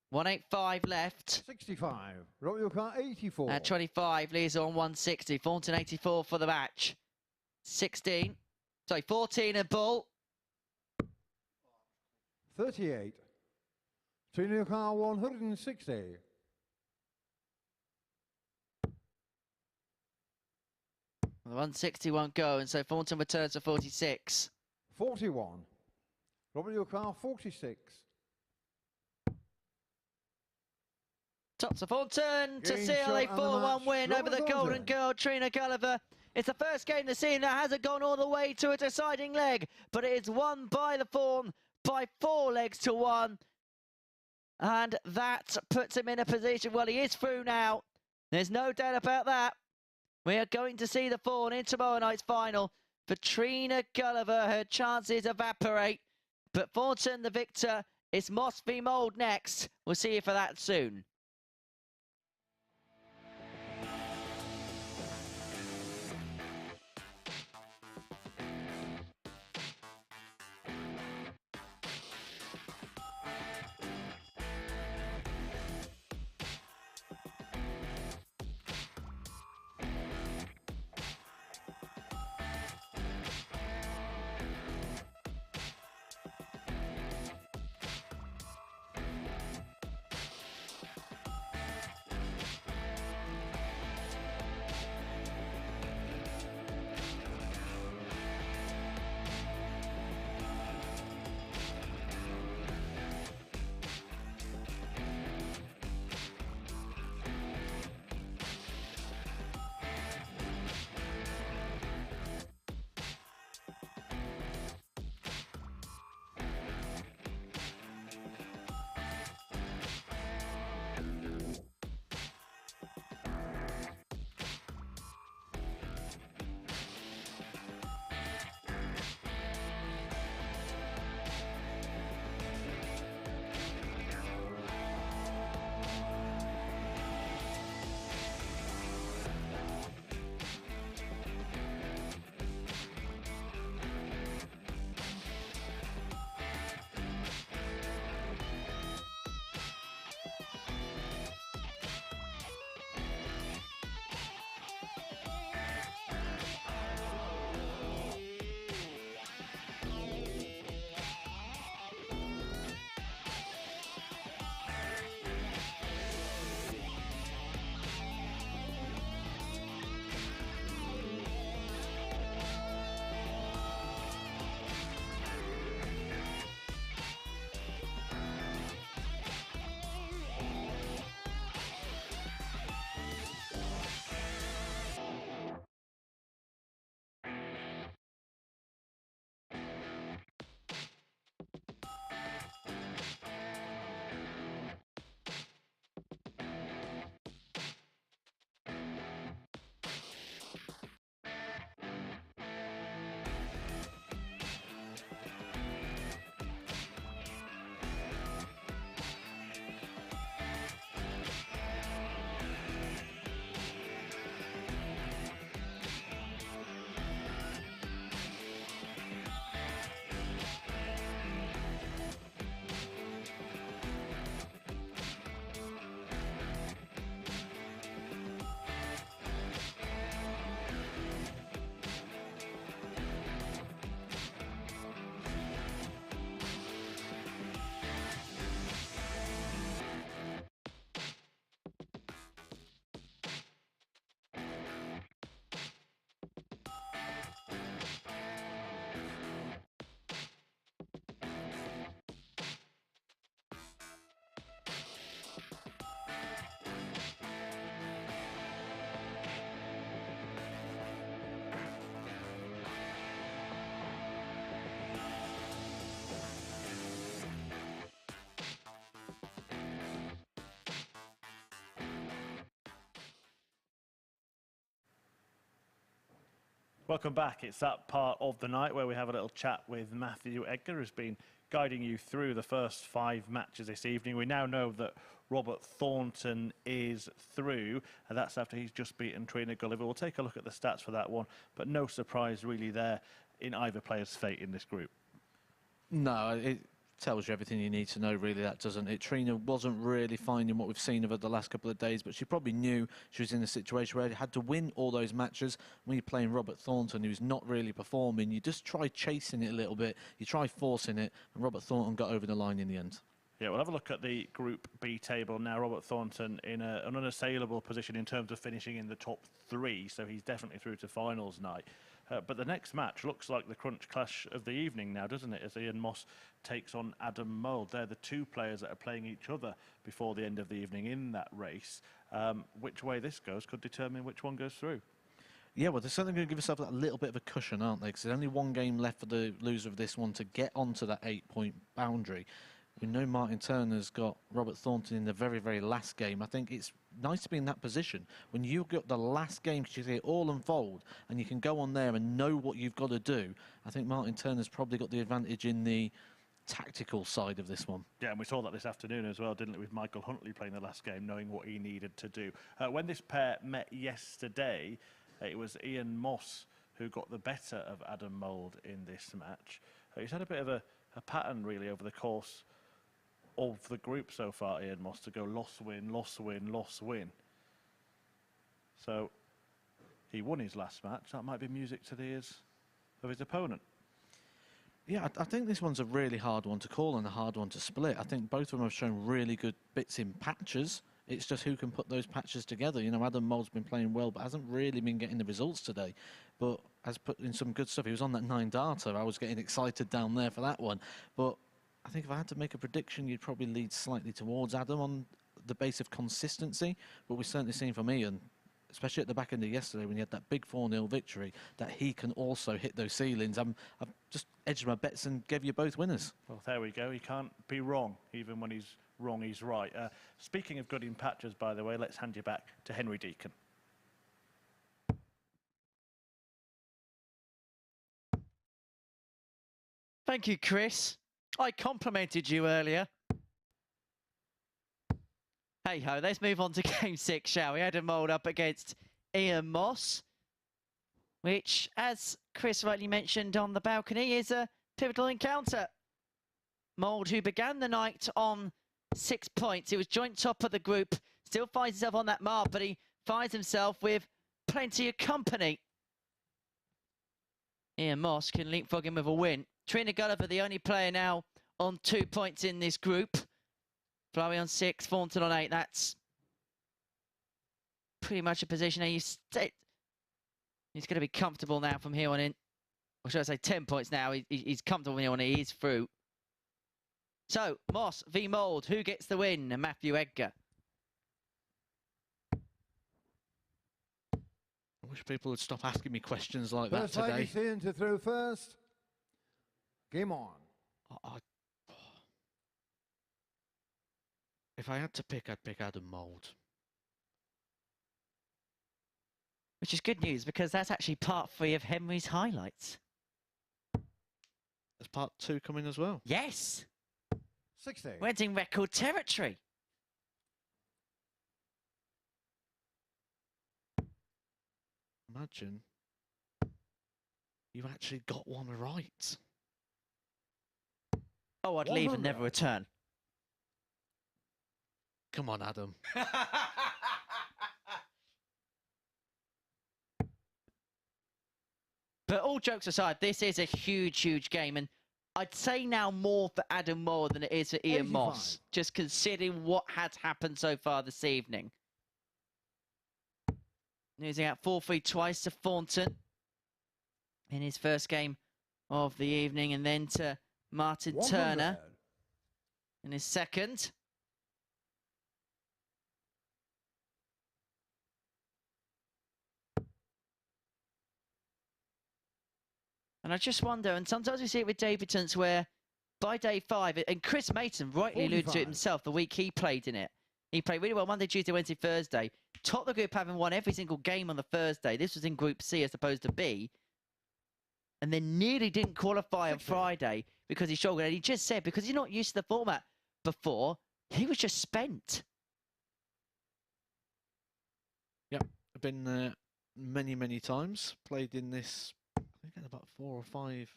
185 left. 65. Robert your car 84. At 25, leaves on 160. Thornton 84 for the match. 14 and ball. 38. Trina your car 160. The 160 won't go, and so Thornton returns to 46. 41. Robert your car 46. Tops of Thornton to Game seal a shot and the 4-1 match. win over the Robert Golden Thornton. Girl, Trina Gulliver. It's the first game this season that hasn't gone all the way to a deciding leg, but it is won by the Fawn by 4 legs to 1. And that puts him in a position, well, he is through now. There's no doubt about that. We are going to see the Fawn in tomorrow night's final. For Trina Gulliver, her chances evaporate. But Thornton, the victor, it's Moss v Mould next. We'll see you for that soon. Welcome back. It's that part of the night where we have a little chat with Matthew Edgar, who's been guiding you through the first 5 matches this evening. We now know that Robert Thornton is through, and that's after he's just beaten Trina Gulliver. We'll take a look at the stats for that one, but no surprise really there in either player's fate in this group. No, it tells you everything you need to know, really, that doesn't it? Trina wasn't really finding what we've seen of her the last couple of days, but she probably knew she was in a situation where she had to win all those matches. When you're playing Robert Thornton, who's not really performing, you just try chasing it a little bit, you try forcing it, and Robert Thornton got over the line in the end. Yeah, we'll have a look at the Group B table now. Robert Thornton in an unassailable position in terms of finishing in the top 3, so he's definitely through to finals night. But the next match looks like the crunch clash of the evening now, doesn't it? As Ian Moss takes on Adam Mould. They're the 2 players that are playing each other before the end of the evening in that race. Which way this goes could determine which one goes through. Yeah, well, they're certainly going to give themselves that little bit of a cushion, aren't they? Because there's only 1 game left for the loser of this one to get onto that 8-point boundary. We know Martyn Turner's got Robert Thornton in the very, very last game. I think it's nice to be in that position when you've got the last game, because you see it all unfold and you can go on there and know what you've got to do. I think Martyn Turner's probably got the advantage in the tactical side of this one. Yeah, and we saw that this afternoon as well, didn't we, with Michael Huntley playing the last game, knowing what he needed to do. When this pair met yesterday, it was Ian Moss who got the better of Adam Mould in this match. He's had a bit of a pattern, really, over the course of the group so far, Ian Moss, to go loss, win, loss, win, loss, win. So he won his last match. That might be music to the ears of his opponent. Yeah, I think this one's a really hard one to call and a hard one to split. I think both of them have shown really good bits in patches. It's just who can put those patches together. You know, Adam Mould's been playing well, but hasn't really been getting the results today. But has put in some good stuff. He was on that 9-darter. I was getting excited down there for that one. But I think if I had to make a prediction, you'd probably lead slightly towards Adam on the base of consistency. But we've certainly seen from Ian, especially at the back end of yesterday when he had that big 4-0 victory, that he can also hit those ceilings. I've just edged my bets and gave you both winners. Well, there we go. He can't be wrong. Even when he's wrong, he's right. Speaking of good in patches, by the way, let's hand you back to Henry Deacon. Thank you, Chris. I complimented you earlier. Hey-ho, let's move on to Game 6, shall we? Adam Mould up against Ian Moss, which, as Chris rightly mentioned on the balcony, is a pivotal encounter. Mould, who began the night on 6 points. He was joint top of the group, still finds himself on that mark, but he finds himself with plenty of company. Ian Moss can leapfrog him with a win. Trina Gulliver, the only player now on 2 points in this group. Flurry on 6, Thornton on 8. That's pretty much a position he's going to be comfortable now from here on in. Or should I say 10 points now. He's comfortable from here on in. He's through. So, Moss v Mould. Who gets the win? Matthew Edgar. I wish people would stop asking me questions like First that today. lady seen to throw first. Game on. If I had to pick, I'd pick Adam Mould. Which is good news, because that's actually part 3 of Henry's highlights. There's part 2 coming as well. Yes! 60. We're in record territory. Imagine you actually got one right. Oh, I'd leave and never return. Come on, Adam. But all jokes aside, this is a huge, huge game. And I'd say now more for Adam Mould than it is for Ian 85. Moss, just considering what has happened so far this evening. Losing out 4-3 twice to Thornton in his first game of the evening, and then to Martyn Turner in his second. And I just wonder, and sometimes we see it with debutants where by day 5, and Chris Mason rightly alluded to it himself the week he played in it. He played really well Monday, Tuesday, Wednesday, Thursday. Top the group, having won every single game on the Thursday. This was in Group C as opposed to B. and then nearly didn't qualify on Friday because he struggled. And he just said, because he's not used to the format before, he was just spent. Yep, I've been there many, many times. Played in this, I think it's about 4 or 5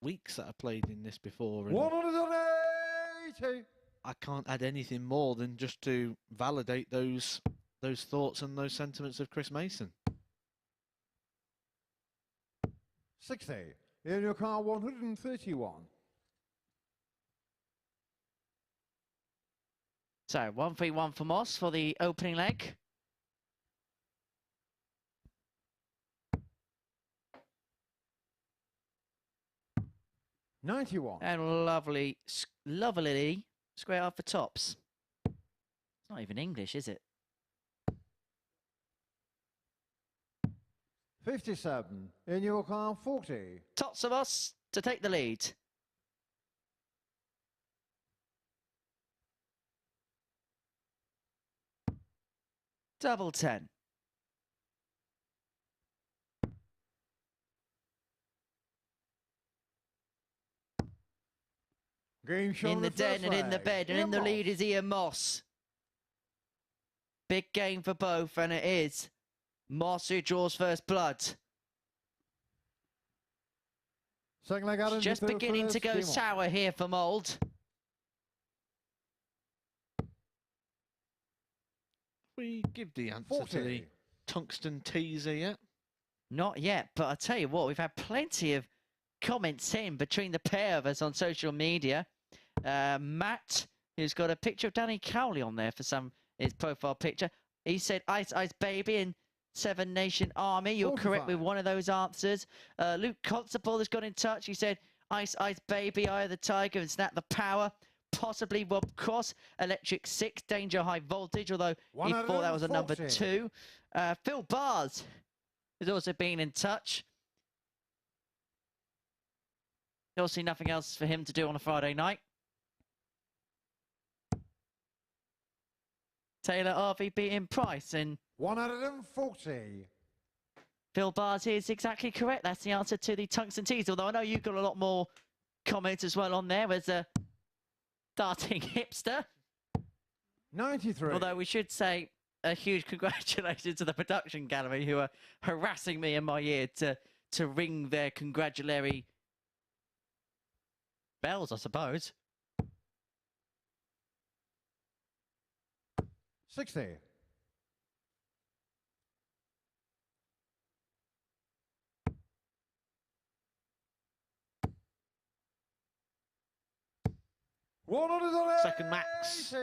weeks that I played in this before. And 180. I can't add anything more than just to validate those thoughts and those sentiments of Chris Mason. 60. In your car, 131. So 1-3-1 for Moss for the opening leg. $91. And lovely square off the tops. It's not even English, is it? 57. In your car, 40. Tots of us to take the lead. Double 10. Game show In the den and in the bed, and in the lead is Ian Moss. Big game for both, and it is Moss who draws first blood. Second leg, Adam, Just beginning to go sour here for Mould. We give the answer to the tungsten teaser yet? Not yet, but I tell you what, we've had plenty of comments in between the pair of us on social media. Matt, who's got a picture of Danny Cowley on there for his profile picture. He said, Ice Ice Baby and Seven Nation Army. You're correct with one of those answers. Luke Constable has got in touch. He said, Ice Ice Baby, Eye of the Tiger and Snap the Power. Possibly Rob Cross, Electric 6, Danger High Voltage, although he thought that was a number 2. Phil Bars has also been in touch. Obviously nothing else for him to do on a Friday night. Taylor RV beating Price and 140. Phil Bars is exactly correct. That's the answer to the tungsten tease. Although I know you've got a lot more comments as well on there as a starting hipster. 93. Although we should say a huge congratulations to the production gallery who are harassing me in my ear to ring their congratulatory bells, I suppose. 60. Second max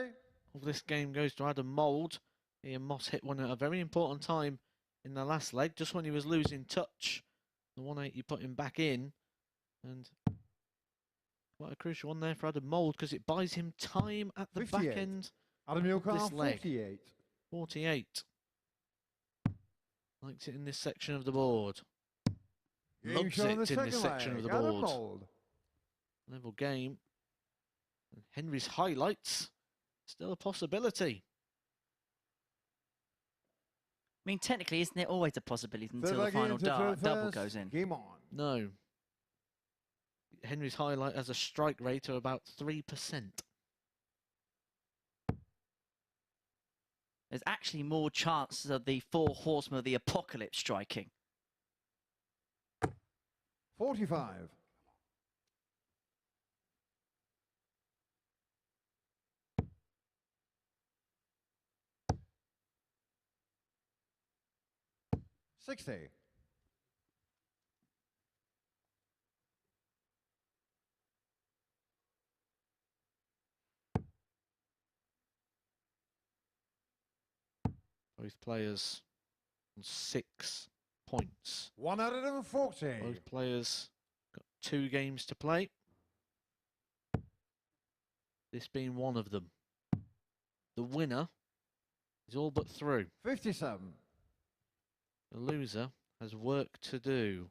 of this game goes to Adam Mould. Ian Moss hit one at a very important time in the last leg, just when he was losing touch. The 180 put him back in, and quite a crucial one there for Adam Mould because it buys him time at the 58. back end Adam of this leg. 48. 48. Likes it in this section of the board. Loves it in this section of the board. Level game. And Henry's highlights, still a possibility. I mean, technically, isn't it always a possibility until the final double goes in? Game on. No. Henry's highlight has a strike rate of about 3%. There's actually more chances of the 4 horsemen of the apocalypse striking. 45. $60. Both players on 6 points. 140. Both players got 2 games to play. This being one of them. The winner is all but through. 57. The loser has work to do.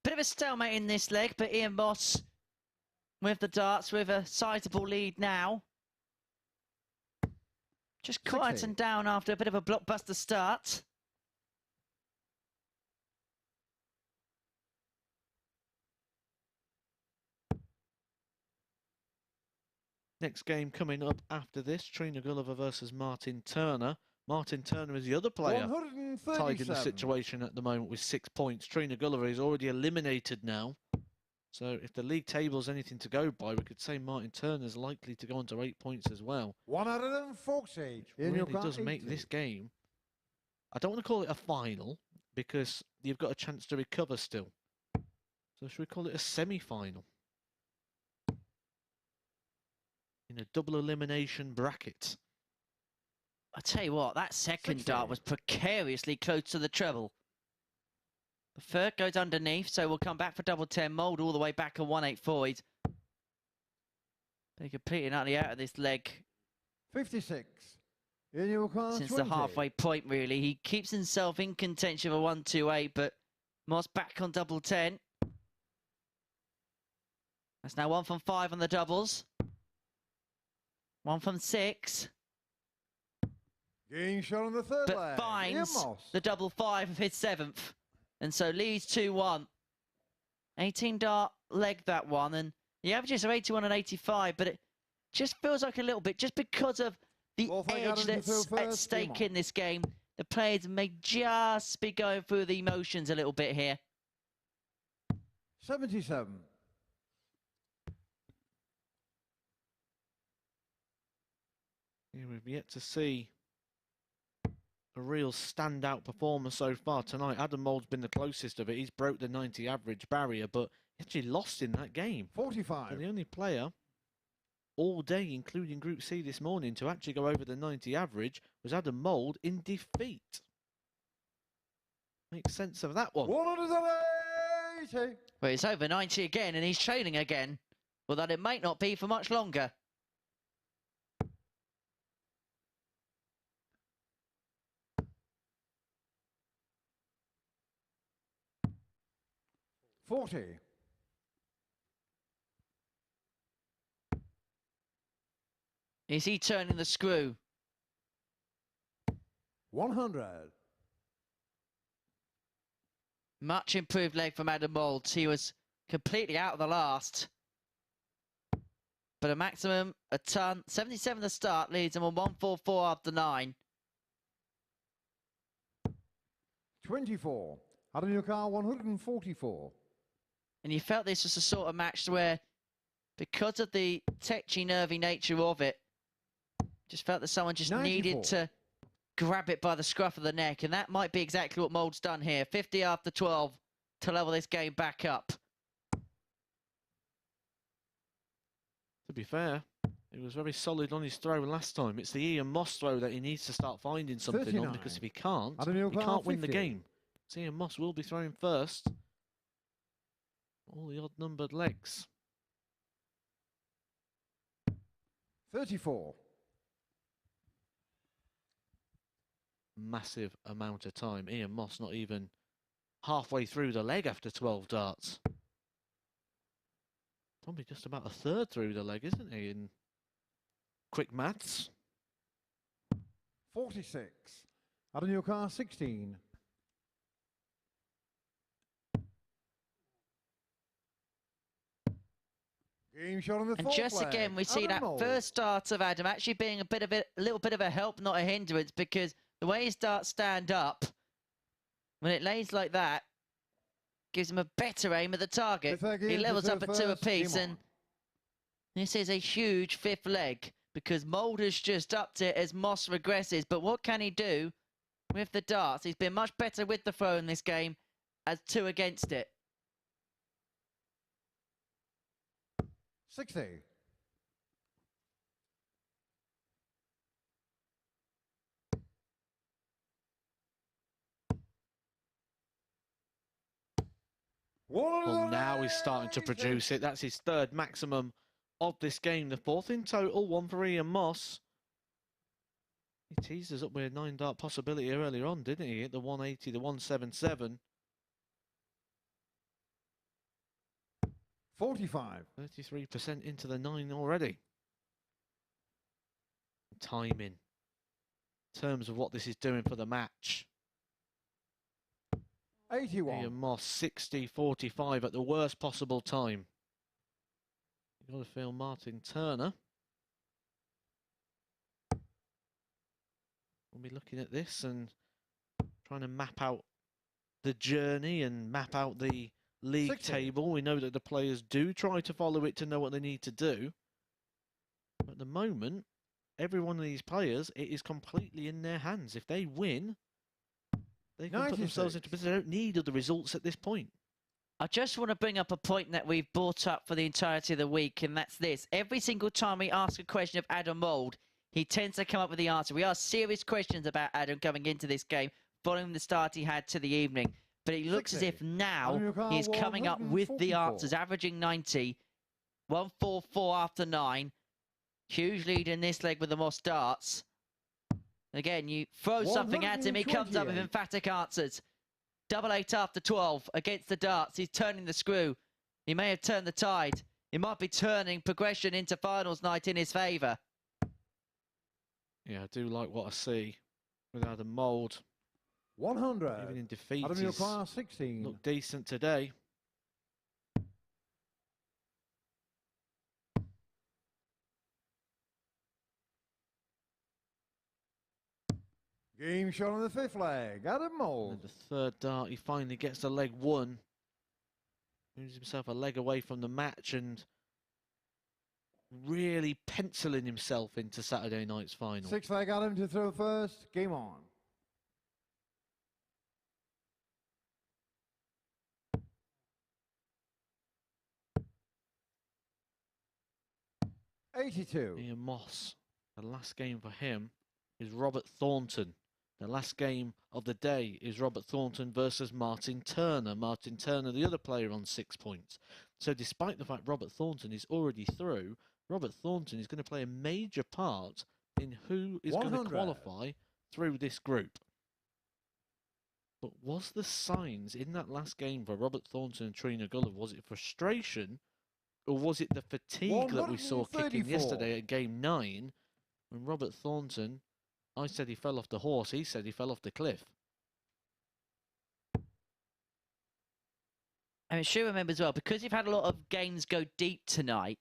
Bit of of a stalemate in this leg, but Ian Moss with the darts with a sizable lead now. Just quietened down after a bit of a blockbuster start. Next game coming up after this, Trina Gulliver versus Martyn Turner. Martyn Turner is the other player tied in the situation at the moment with 6 points. Trina Gulliver is already eliminated now. So if the league table is anything to go by, we could say Martyn Turner is likely to go on to 8 points as well. 140. Which really does make this game, I don't want to call it a final, because you've got a chance to recover still. So should we call it a semi-final? In a double elimination bracket. I tell you what, that second dart was precariously close to the treble. The third goes underneath, so we'll come back for double 10. Mould all the way back on 184. They completely utterly out of this leg. 56. In your car, Since 20. the halfway point, really. He keeps himself in contention for 128, but Moss back on double 10. That's now 1 from 5 on the doubles. 1 from 6. Getting shot on the third leg. But finds the double 5 of his 7th. And so leads 2-1. 18 dart leg that one. And the averages are 81 and 85, but it just feels like a little bit, just because of the edge that's at stake in this game, the players may just be going through the emotions a little bit here. 77. Yeah, we've yet to see a real standout performer so far tonight. Adam Mould's been the closest of it. He's broke the 90 average barrier, but he actually lost in that game. 45. And the only player all day, including Group C this morning, to actually go over the 90 average was Adam Mould in defeat. Makes sense of that one. 180. Well, it's over 90 again, and he's trailing again. Well, that it might not be for much longer. 40. Is he turning the screw? 100. Much improved leg from Adam Mould. He was completely out of the last. But a maximum, a ton. 77 the start, leads him on 144 after 9. 24. Adam your car, 144. And you felt this was the sort of match where, because of the tetchy, nervy nature of it, just felt that someone just 94. needed to grab it by the scruff of the neck. And that might be exactly what Mould's done here. 50 after 12 to level this game back up. To be fair, he was very solid on his throw last time. It's the Ian Moss throw that he needs to start finding something 39. on, because if he can't, Adam he Milcar, can't win the 50. game. So Ian Moss will be throwing first. All the odd-numbered legs. 34. Massive amount of time. Ian Moss not even halfway through the leg after 12 darts. Probably just about a third through the leg, isn't he, in quick maths? 46. Adam your car, 16. Game shot on the And fourth just leg. again, we see Adam that Mould. first start of Adam actually being a little bit of a help, not a hindrance, because the way his darts stand up, when it lays like that, gives him a better aim at the target. He levels up at 2 apiece, and this is a huge fifth leg, because Mould has just upped it as Moss regresses. But what can he do with the darts? He's been much better with the throw in this game as 2 against it. 60. Well, now he's starting to produce it. That's his third maximum of this game. The fourth in total, 1 for Ian Moss. He teased us up with a 9-dart possibility earlier on, didn't he? At the 180, the 177. 45. 33% into the 9 already. Timing. In terms of what this is doing for the match. 81. Ian Moss, 60-45 at the worst possible time. You've got to feel Martyn Turner we'll be looking at this and trying to map out the journey and map out the league 60. table. We know that the players do try to follow it to know what they need to do. But at the moment, every one of these players, it is completely in their hands. If they win, they can put themselves into position. They don't need other results at this point. I just want to bring up a point that we've brought up for the entirety of the week, and that's this. Every single time we ask a question of Adam Mould, he tends to come up with the answer. We ask serious questions about Adam coming into this game, following the start he had to the evening. But it looks 60. as if now he's coming up with the answers, averaging 90, 144 after 9. Huge lead in this leg with the Moss darts. Again, you throw something at him, he comes up with emphatic answers. 88 after 12 against the darts. He's turning the screw. He may have turned the tide. He might be turning progression into finals night in his favour. Yeah, I do like what I see with Adam Mould. 100. Even in defeat, Adam he's Yukar, 16. looked decent today. Game shot on the 5th leg. Adam Mould. And the 3rd dart, he finally gets the leg won. Moves himself a leg away from the match and really penciling himself into Saturday night's final. 6th leg, Adam to throw first. Game on. $82. Ian Moss, the last game for him is Robert Thornton. The last game of the day is Robert Thornton versus Martyn Turner. Martyn Turner, the other player, on 6 points. So despite the fact Robert Thornton is already through, Robert Thornton is going to play a major part in who is going to qualify through this group. But was the signs in that last game for Robert Thornton and Trina Gulliver, was it frustration or was it the fatigue that we saw kicking yesterday at game 9 when Robert Thornton, I said he fell off the horse, he said he fell off the cliff. I should remember as well, because you've had a lot of games go deep tonight,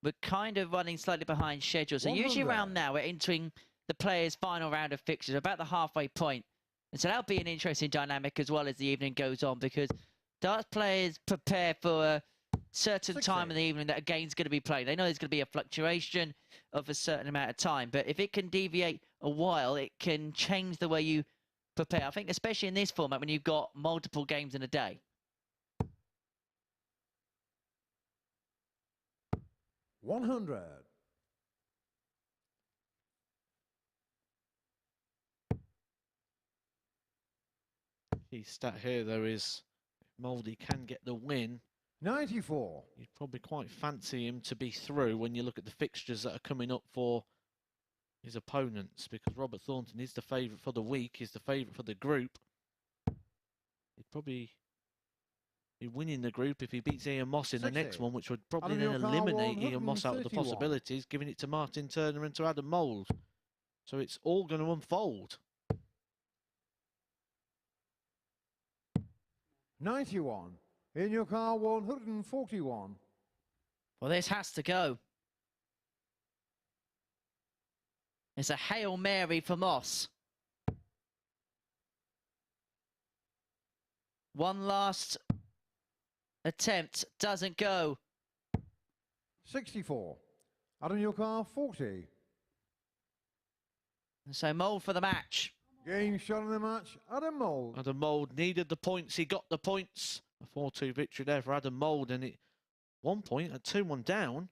we're kind of running slightly behind schedule. So usually around now, we're entering the players' final round of fixtures, about the halfway point. And so that'll be an interesting dynamic as well as the evening goes on, because darts players prepare for a certain time in the evening that a game's going to be played. They know there's going to be a fluctuation of a certain amount of time, but if it can deviate a while, it can change the way you prepare. I think especially in this format when you've got multiple games in a day. 100. Key stat here, though, is if Mouldy can get the win, 94. you'd probably quite fancy him to be through when you look at the fixtures that are coming up for his opponents, because Robert Thornton is the favourite for the week, he's the favourite for the group. He'd probably be winning the group if he beats Ian Moss in the next one, which would probably then eliminate Ian Moss out of the possibilities, giving it to Martyn Turner and to Adam Mould. So it's all going to unfold. 91. In your car, 141. Well, this has to go. It's a Hail Mary for Moss. One last attempt, doesn't go. 64. Adam your car, 40. So Mould for the match. Game shot in the match, Adam Mould. Adam Mould needed the points, he got the points. A 4-2 victory there for Adam Mould, and at one point, at 2-1 down,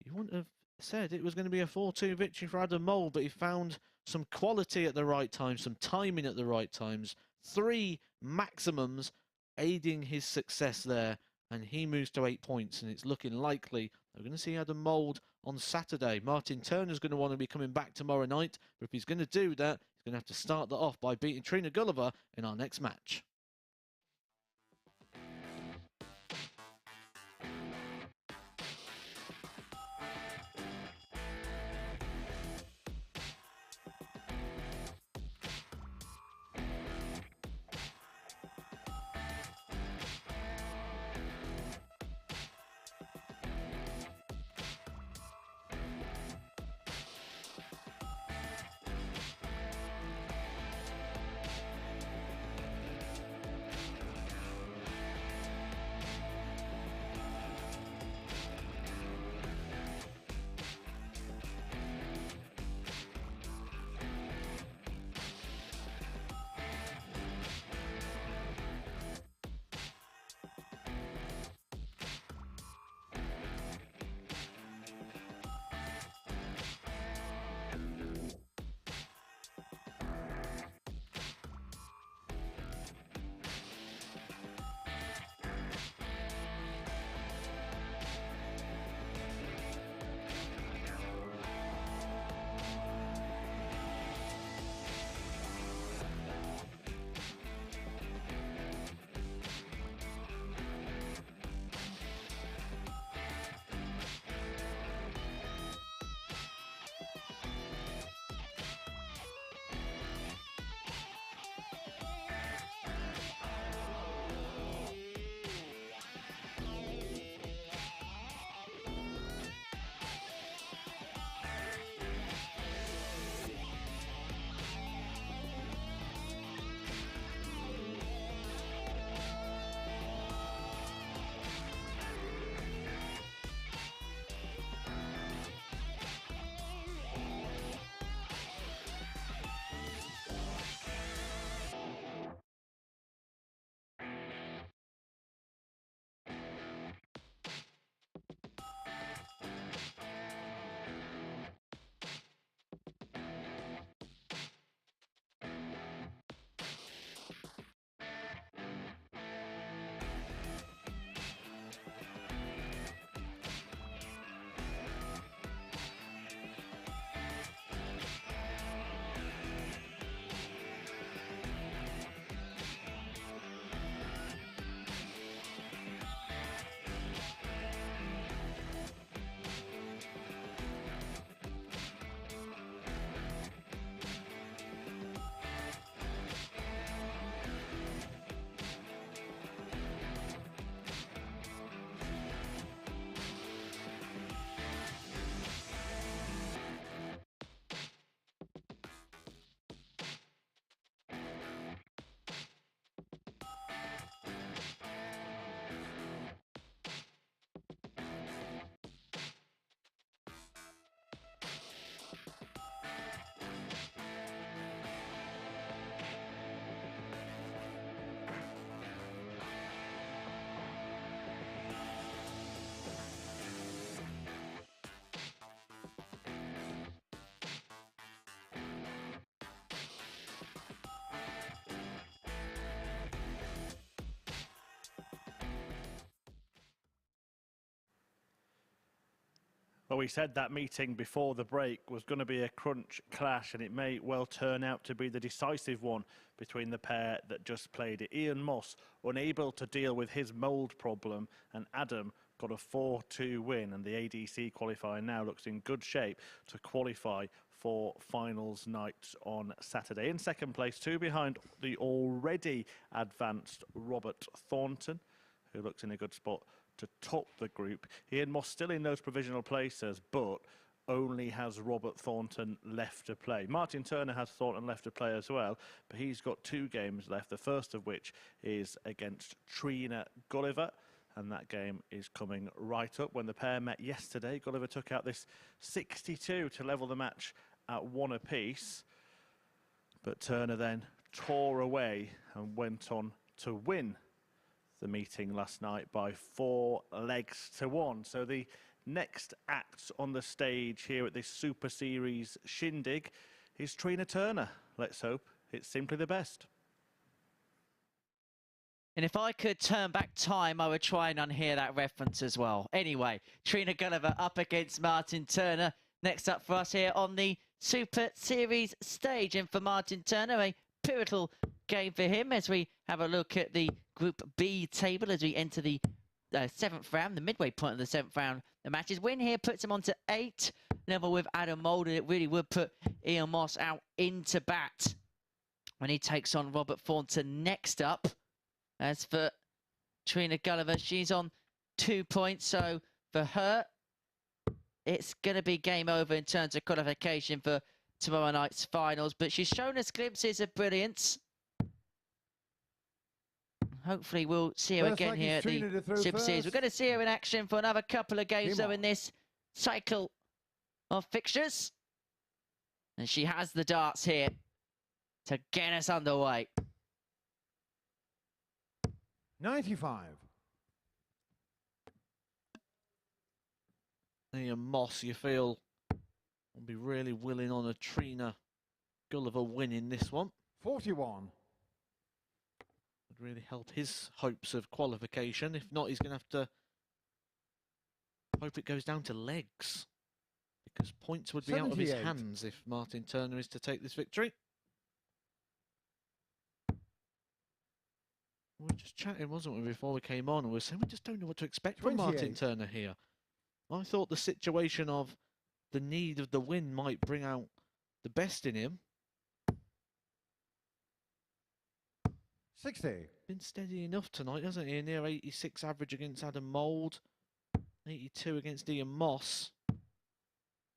you wouldn't have said it was going to be a 4-2 victory for Adam Mould, but he found some quality at the right time, some timing at the right times, 3 maximums aiding his success there, and he moves to 8 points, and it's looking likely we're going to see Adam Mould on Saturday. Martyn Turner's going to want to be coming back tomorrow night, but if he's going to do that, he's going to have to start that off by beating Trina Gulliver in our next match. Well, we said that meeting before the break was going to be a crunch clash, and it may well turn out to be the decisive one between the pair that just played it. Ian Moss unable to deal with his mould problem, and Adam got a 4-2 win, and the ADC qualifier now looks in good shape to qualify for finals night on Saturday. In second place, 2 behind the already advanced Robert Thornton, who looks in a good spot to top the group. Ian Moss still in those provisional places, but only has Robert Thornton left to play. Martyn Turner has Thornton left to play as well, but he's got 2 games left, the first of which is against Trina Gulliver, and that game is coming right up. When the pair met yesterday, Gulliver took out this 62 to level the match at 1 apiece, but Turner then tore away and went on to win the meeting last night by 4 legs to 1. So the next act on the stage here at this Super Series shindig is Trina Turner. Let's hope it's simply the best. And if I could turn back time, I would try and unhear that reference as well. Anyway, Trina Gulliver up against Martyn Turner. Next up for us here on the Super Series stage. And for Martyn Turner, a pivotal game for him as we have a look at the Group B table as we enter the 7th round, the midway point of the 7th round. The match's win here puts him on to 8, level with Adam Mould, and it really would put Ian Moss out into bat when he takes on Robert Thornton next up. As for Trina Gulliver, she's on 2 points, so for her, it's going to be game over in terms of qualification for tomorrow night's finals, but she's shown us glimpses of brilliance. Hopefully we'll see her again here at the Super Series. We're going to see her in action for another couple of games though in this cycle of fixtures. And she has the darts here to get us underway. 95. Ian Moss, you feel, will be really willing on a Trina Gulliver winning this one. 41. Would really help his hopes of qualification. If not, he's going to have to hope it goes down to legs, because points would be out of his hands if Martyn Turner is to take this victory. We were just chatting, wasn't we, before we came on, and we were saying we just don't know what to expect from Martyn Turner here. I thought the situation of the need of the win might bring out the best in him. 60. Been steady enough tonight, hasn't he? Near 86 average against Adam Mould, 82 against Ian Moss.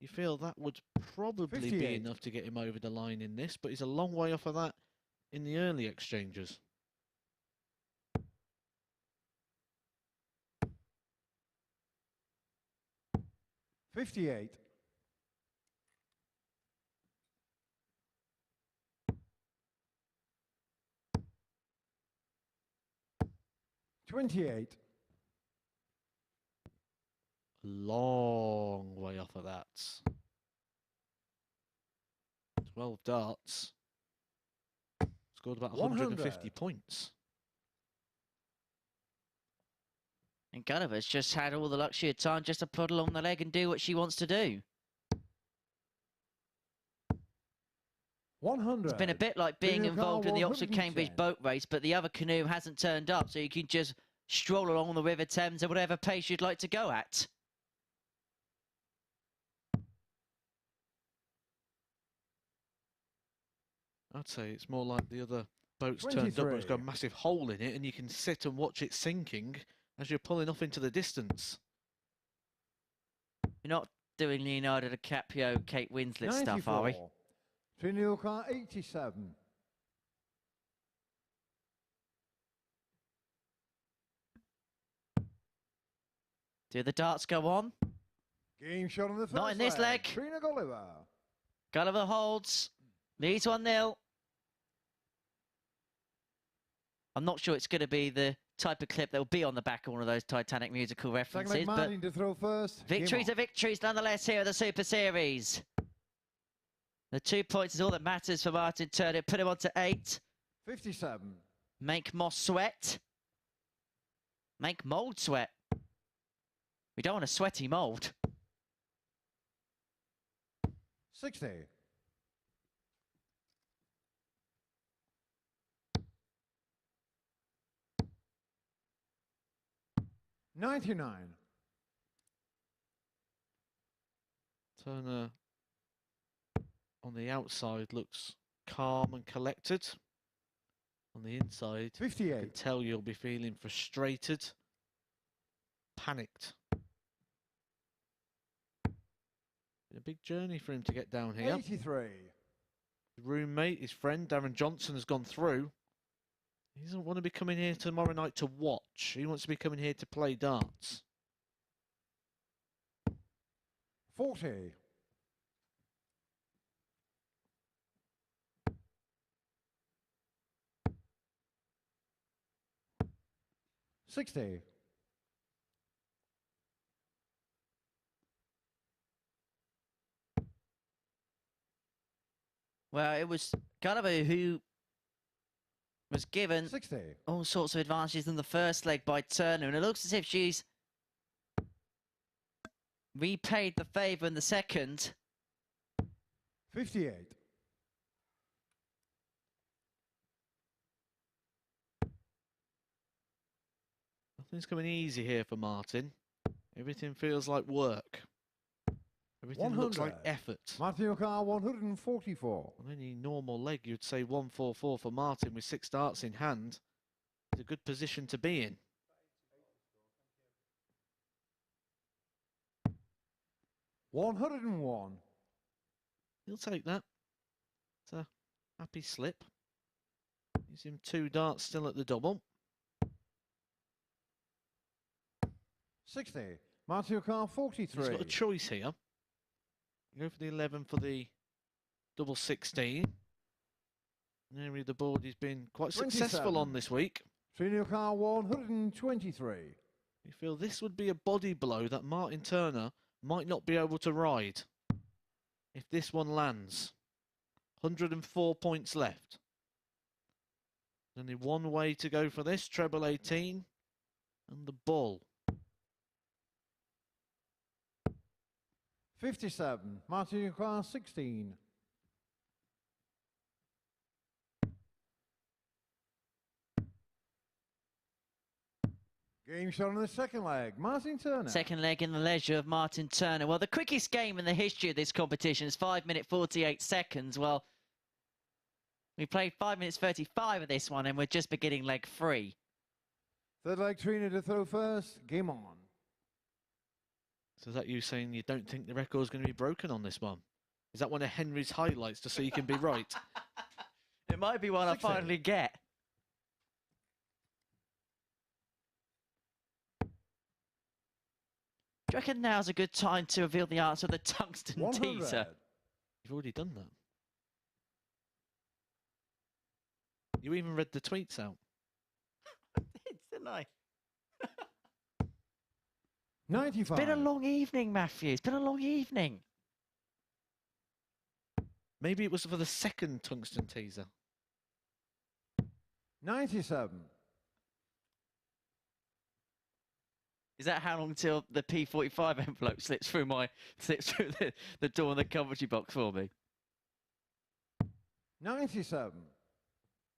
You feel that would probably 58. be enough to get him over the line in this, but he's a long way off of that in the early exchanges. $58. 28. Long way off of that. 12 darts. Scored about 150 points. And Gulliver's just had all the luxury of time just to put along the leg and do what she wants to do. 100. It's been a bit like being involved in the Oxford-Cambridge boat race, but the other canoe hasn't turned up, so you can just stroll along the River Thames at whatever pace you'd like to go at. I'd say it's more like the other boats turned up, but it's got a massive hole in it, and you can sit and watch it sinking as you're pulling off into the distance. We're not doing Leonardo DiCaprio, Kate Winslet 94. Stuff, are we? Trina Gulliver, 87. Do the darts go on? Game shot on the first Not in this leg. Trina Gulliver. Gulliver holds. Leads 1-0. I'm not sure it's going to be the type of clip that will be on the back of one of those Titanic musical references. But to throw first. Victories are victories nonetheless here at the Super Series. The 2 points is all that matters for Martyn Turner. Put him on to 8. 57. Make Moss sweat. Make Mould sweat. We don't want a sweaty Mould. 60. 99. Turner on the outside looks calm and collected. On the inside, I 58. can tell you'll be feeling frustrated, panicked. Been a big journey for him to get down here. 83. His roommate, his friend, Darren Johnson, has gone through. He doesn't want to be coming here tomorrow night to watch. He wants to be coming here to play darts. 40. 60. Well, it was Gulliver who was given 60. all sorts of advantages in the first leg by Turner, and it looks as if she's repaid the favour in the second. 58. Nothing's coming easy here for Martyn. Everything feels like work. Everything looks like 100. effort. Martyn O'Carr, 144. On any normal leg, you'd say 144 for Martyn with 6 darts in hand. It's a good position to be in. 101. He'll take that. It's a happy slip. Gives him 2 darts still at the double. 60. Martyn O'Carr, 43. He's got a choice here. Go for the 11 for the double 16. An area of the board he's been quite 27. successful on this week. Trina Gulliver, 123. You feel this would be a body blow that Martyn Turner might not be able to ride if this one lands. 104 points left. Only one way to go for this, treble 18 and the bull. 57. Martyn O'Carr, 16. Game shot on the second leg. Martyn Turner. Second leg in the leisure of Martyn Turner. Well, the quickest game in the history of this competition is 5 minutes 48 seconds. Well, we played 5 minutes 35 of this one, and we're just beginning leg 3. Third leg, Trina to throw first. Game on. So is that you saying you don't think the record's going to be broken on this one? Is that one of Henry's highlights just so you can be right? It might be one 60. I finally get. Do you reckon now's a good time to reveal the answer of the tungsten 100. teaser? You've already done that. You even read the tweets out. I did, didn't I? 95. It's been a long evening, Matthew. It's been a long evening. Maybe it was for the second tungsten teaser. 97. Is that how long till the P45 envelope slips through the door in the Coventry box for me? 97.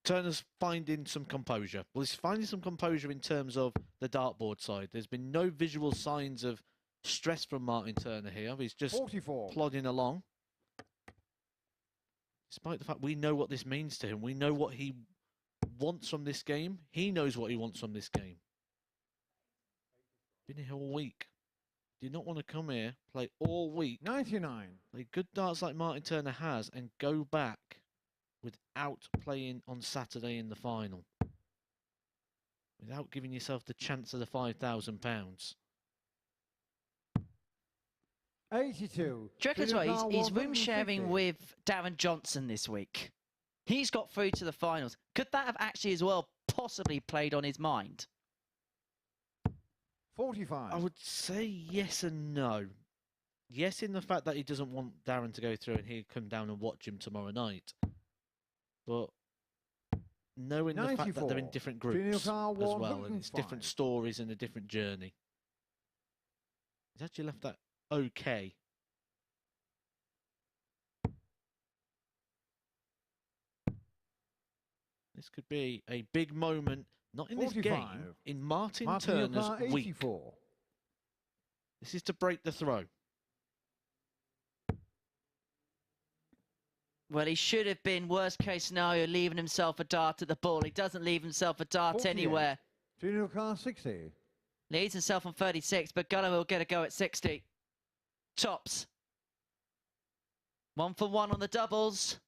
Turner's finding some composure. Well, he's finding some composure in terms of the dartboard side. There's been no visual signs of stress from Martyn Turner here. He's just 44. plodding along. Despite the fact we know what this means to him. We know what he wants from this game. He knows what he wants from this game. Been here all week. Do not want to come here, play all week, 99. play good darts like Martyn Turner has, and go back without playing on Saturday in the final. Without giving yourself the chance of the £5,000. 82. Do you reckon as well, he's room sharing with Darren Johnson this week. He's got through to the finals. Could that have actually as well possibly played on his mind? 45. I would say yes and no. Yes, in the fact that he doesn't want Darren to go through and he'll come down and watch him tomorrow night. But knowing the fact that they're in 94. different groups as Trina Gulliver, well, and it's different 105. stories and a different journey. He's actually left that okay. This could be a big moment, not in this 45. game, in Martyn Martyn, your Turner's car, week. 84. This is to break the throw. Well, he should have been, worst case scenario, leaving himself a dart at the ball. He doesn't leave himself a dart 48. anywhere. Trina car, 60. Leads himself on 36, but Gulliver will get a go at 60. Tops. 1 for 1 on the doubles.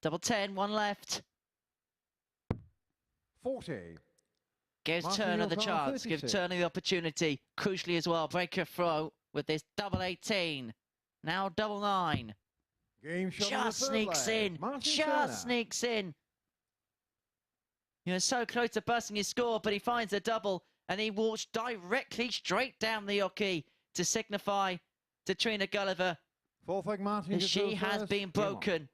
Double 10, 1 left. 40. Gives Martyn, Turner your the car, chance, gives 36. Turner the opportunity. Crucially as well, breaker throw with this double 18. Now double 9. Game shot on the Just third sneaks leg. in. Martyn Turner. Just sneaks in. He was so close to busting his score, but he finds a double and he walks directly straight down the hockey to signify to Trina Gulliver Fourth leg, Martyn. that to she throw has first. been Game on. broken.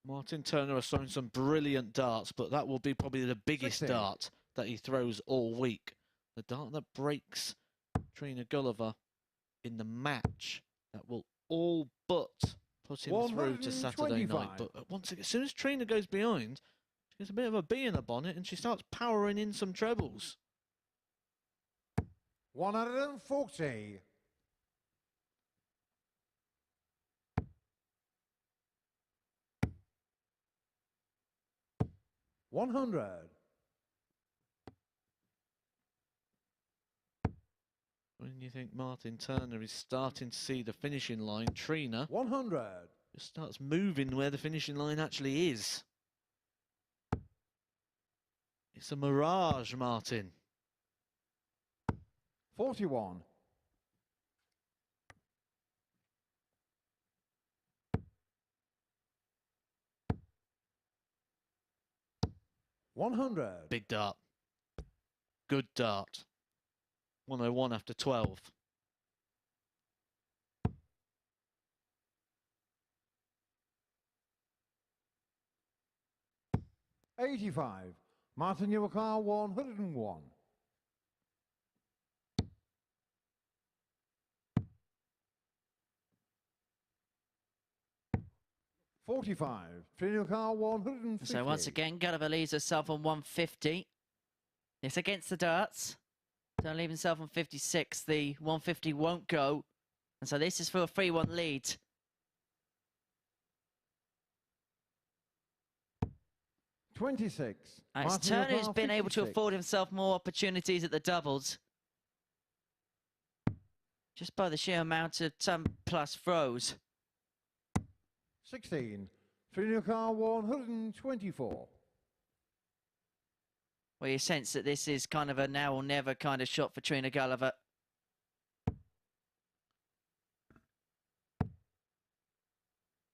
Martyn Turner has thrown some brilliant darts, but that will be probably the biggest 60. dart that he throws all week. The dart that breaks Trina Gulliver in the match that will all but put him through to Saturday night. 125. But once again, as soon as Trina goes behind, she gets a bit of a bee in her bonnet and she starts powering in some trebles. 140. 100. When you think Martyn Turner is starting to see the finishing line, Trina 100. just starts moving where the finishing line actually is. It's a mirage, Martyn. 41. 100. Big dart. Good dart. 101 after 12. 85. Martyn, your car, 101. 45. Trina car, 150. So once again, Gulliver leaves herself on 150. It's against the darts. Don't leave himself on 56. The 150 won't go. And so this is for a 3-1 lead. 26. It's Martyn, Turner your who's car, been able to 56. afford himself more opportunities at the doubles. Just by the sheer amount of plus throws. 16. Trina car, 124. Well, you sense that this is kind of a now or never kind of shot for Trina Gulliver.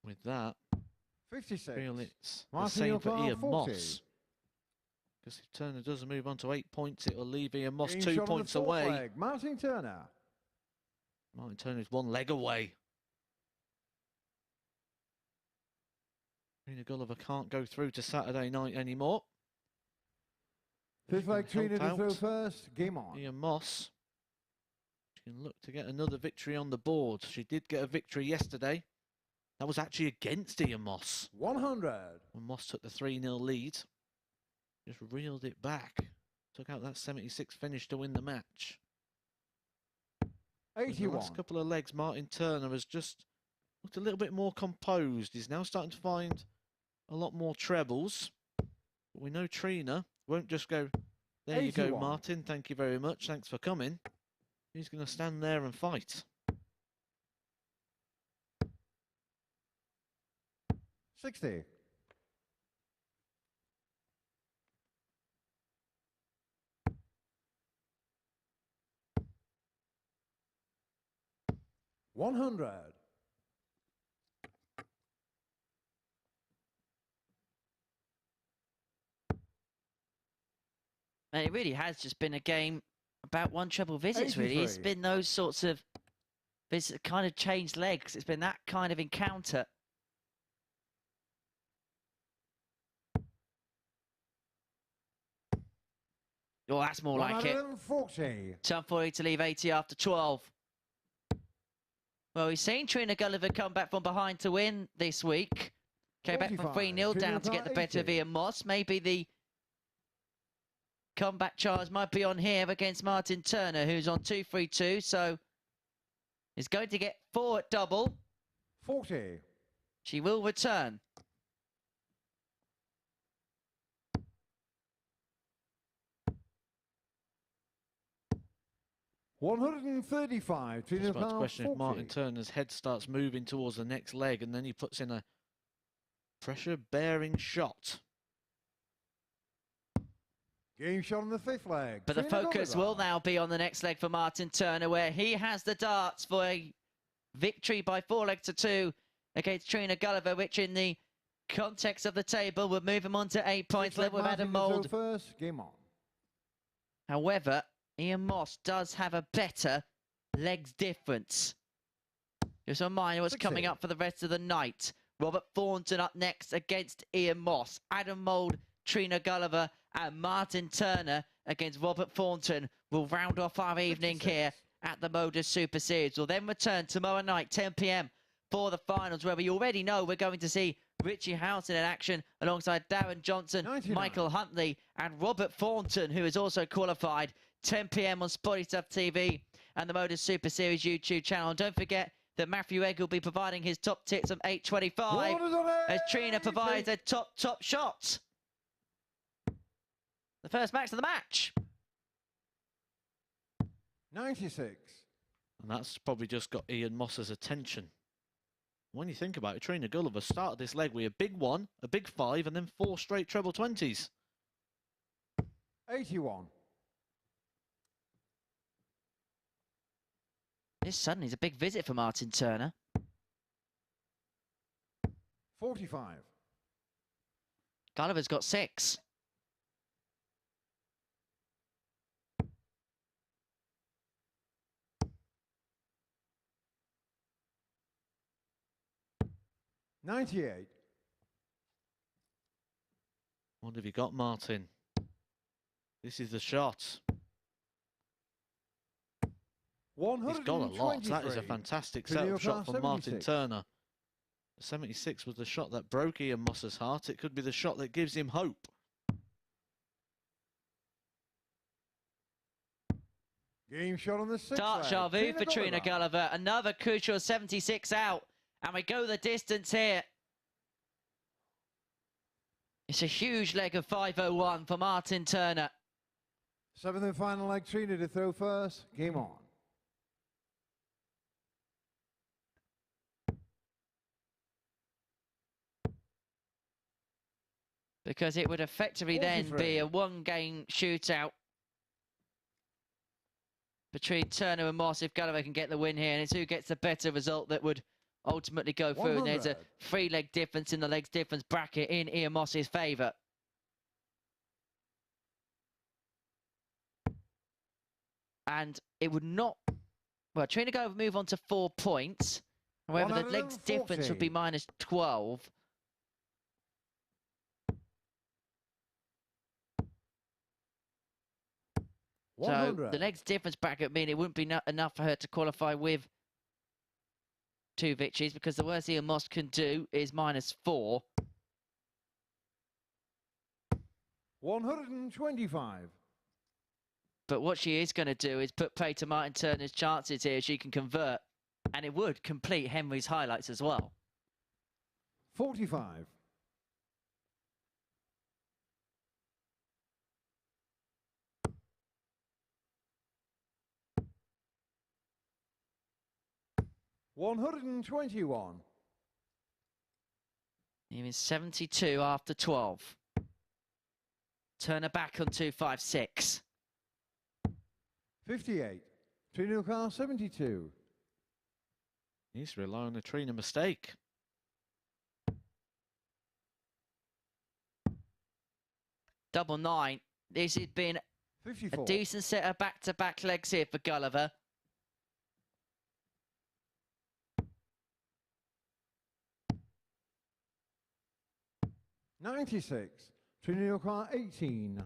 With that, 56. I feel it's the Martyn, same your for car, Ian 40. Moss. Because if Turner does move on to 8 points, it will leave Ian Moss Game 2 shot on the points fourth away. leg. Martyn Turner. Martyn Turner is 1 leg away. Trina Gulliver can't go through to Saturday night anymore. Fifth leg, Can Trina to help throw out. first. Game on. Ian Moss. She can look to get another victory on the board. She did get a victory yesterday. That was actually against Ian Moss. 100. When Moss took the 3-0 lead. Just reeled it back. Took out that 76 finish to win the match. With the 81. last couple of legs, Martyn Turner has just looked a little bit more composed. He's now starting to find a lot more trebles. But we know Trina won't just go, there you go, 81. Martyn, thank you very much, thanks for coming. He's going to stand there and fight. 60. 100. And it really has just been a game about one treble visits, really. It's 83. been those sorts of visits that kind of changed legs. It's been that kind of encounter. Oh, that's more like it. 140. Tough for you to leave 80 after 12. Well, we've seen Trina Gulliver come back from behind to win this week. Came back from 3-0 down to get the better of Ian Moss. Maybe the comeback charge might be on here against Martyn Turner, who's on 2-3-2. So is going to get 4 at double. 40. She will return. $135. Just about to question if Martyn Turner's head starts moving towards the next leg and then he puts in a pressure-bearing shot. Game shot on the 5th leg. But the focus will now be on the next leg for Martyn Turner, where he has the darts for a victory by 4-2 against Trina Gulliver, which in the context of the table would move him on to 8 points, level with Adam Mould. First, game on. However, Ian Moss does have a better legs difference. Just a reminder what's coming up for the rest of the night. Robert Thornton up next against Ian Moss. Adam Mould, Trina Gulliver and Martyn Turner against Robert Thornton will round off our evening here at the MODUS Super Series. We'll then return tomorrow night, 10 p.m. for the finals, where we already know we're going to see Richie Houghton in action alongside Darren Johnson, 99. Michael Huntley and Robert Thornton, who is also qualified. 10 p.m. on Spotty Stuff TV and the MODUS Super Series YouTube channel. And don't forget that Matthew Egg will be providing his top tips of 8:25 as Trina provides a top shot. The first match of the match. 96. And that's probably just got Ian Moss's attention. When you think about it, Trina Gulliver started this leg with a big 1, a big 5, and then 4 straight treble 20s. 81. This suddenly is a big visit for Martyn Turner. 45. Gulliver's got 6. $98. What have you got, Martyn? This is the shot. He's got a lot. That is a fantastic setup shot from Martyn Turner. 76 was the shot that broke Ian Moss's heart. It could be the shot that gives him hope. Game shot on the 6th Dart leg. Charvu for Trina Gulliver. Another crucial 76 out. And we go the distance here. It's a huge leg of 501 for Martyn Turner. 7th and final leg, Trina to throw first. Game on. Because it would effectively then be a 1-game shootout between Turner and Moss if Gulliver can get the win here. And it's who gets the better result that would ultimately go through. And there's a 3-leg difference in the legs difference bracket in Ian Moss's favour. And it would not... Well, Trina Gulliver would move on to 4 points. However, the legs difference would be minus 12. So the legs difference bracket mean it wouldn't be enough for her to qualify with 2 victories, because the worst Ian Moss can do is minus 4. 125. But what she is going to do is put play to Martyn Turner's chances here. She can convert, and it would complete Henry's highlights as well. 45. $121. Even 72 after 12. Turner back on 256. 58. Trina Car 72. He's relying on the Trina mistake. Double 9. This has been 54. a decent set of back-to-back legs here for Gulliver. $96. Trina Car 18.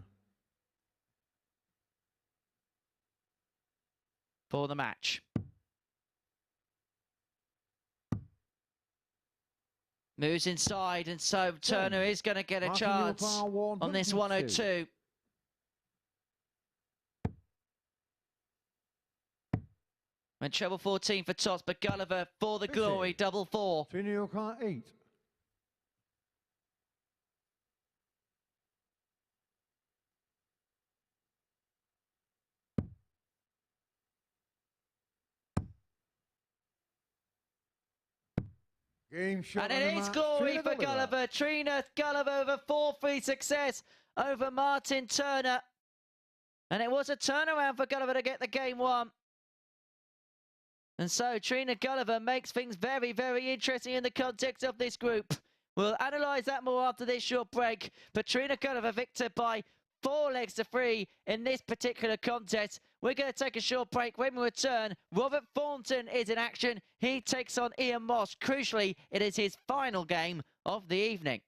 For the match. Moves inside, and so Turner is going to get a Martyn, chance your par on this 102. 102. And treble 14 for Tots, but Gulliver for the glory, double 4. Trina, your car 8. Game shot. And it is glory for Gulliver. Trina Gulliver over 4-3 success over Martyn Turner. And it was a turnaround for Gulliver to get the game won. And so Trina Gulliver makes things very, very interesting in the context of this group. We'll analyse that more after this short break. But Trina Gulliver victor by 4 legs to 3 in this particular contest. We're going to take a short break. When we return, Robert Thornton is in action. He takes on Ian Moss. Crucially, it is his final game of the evening.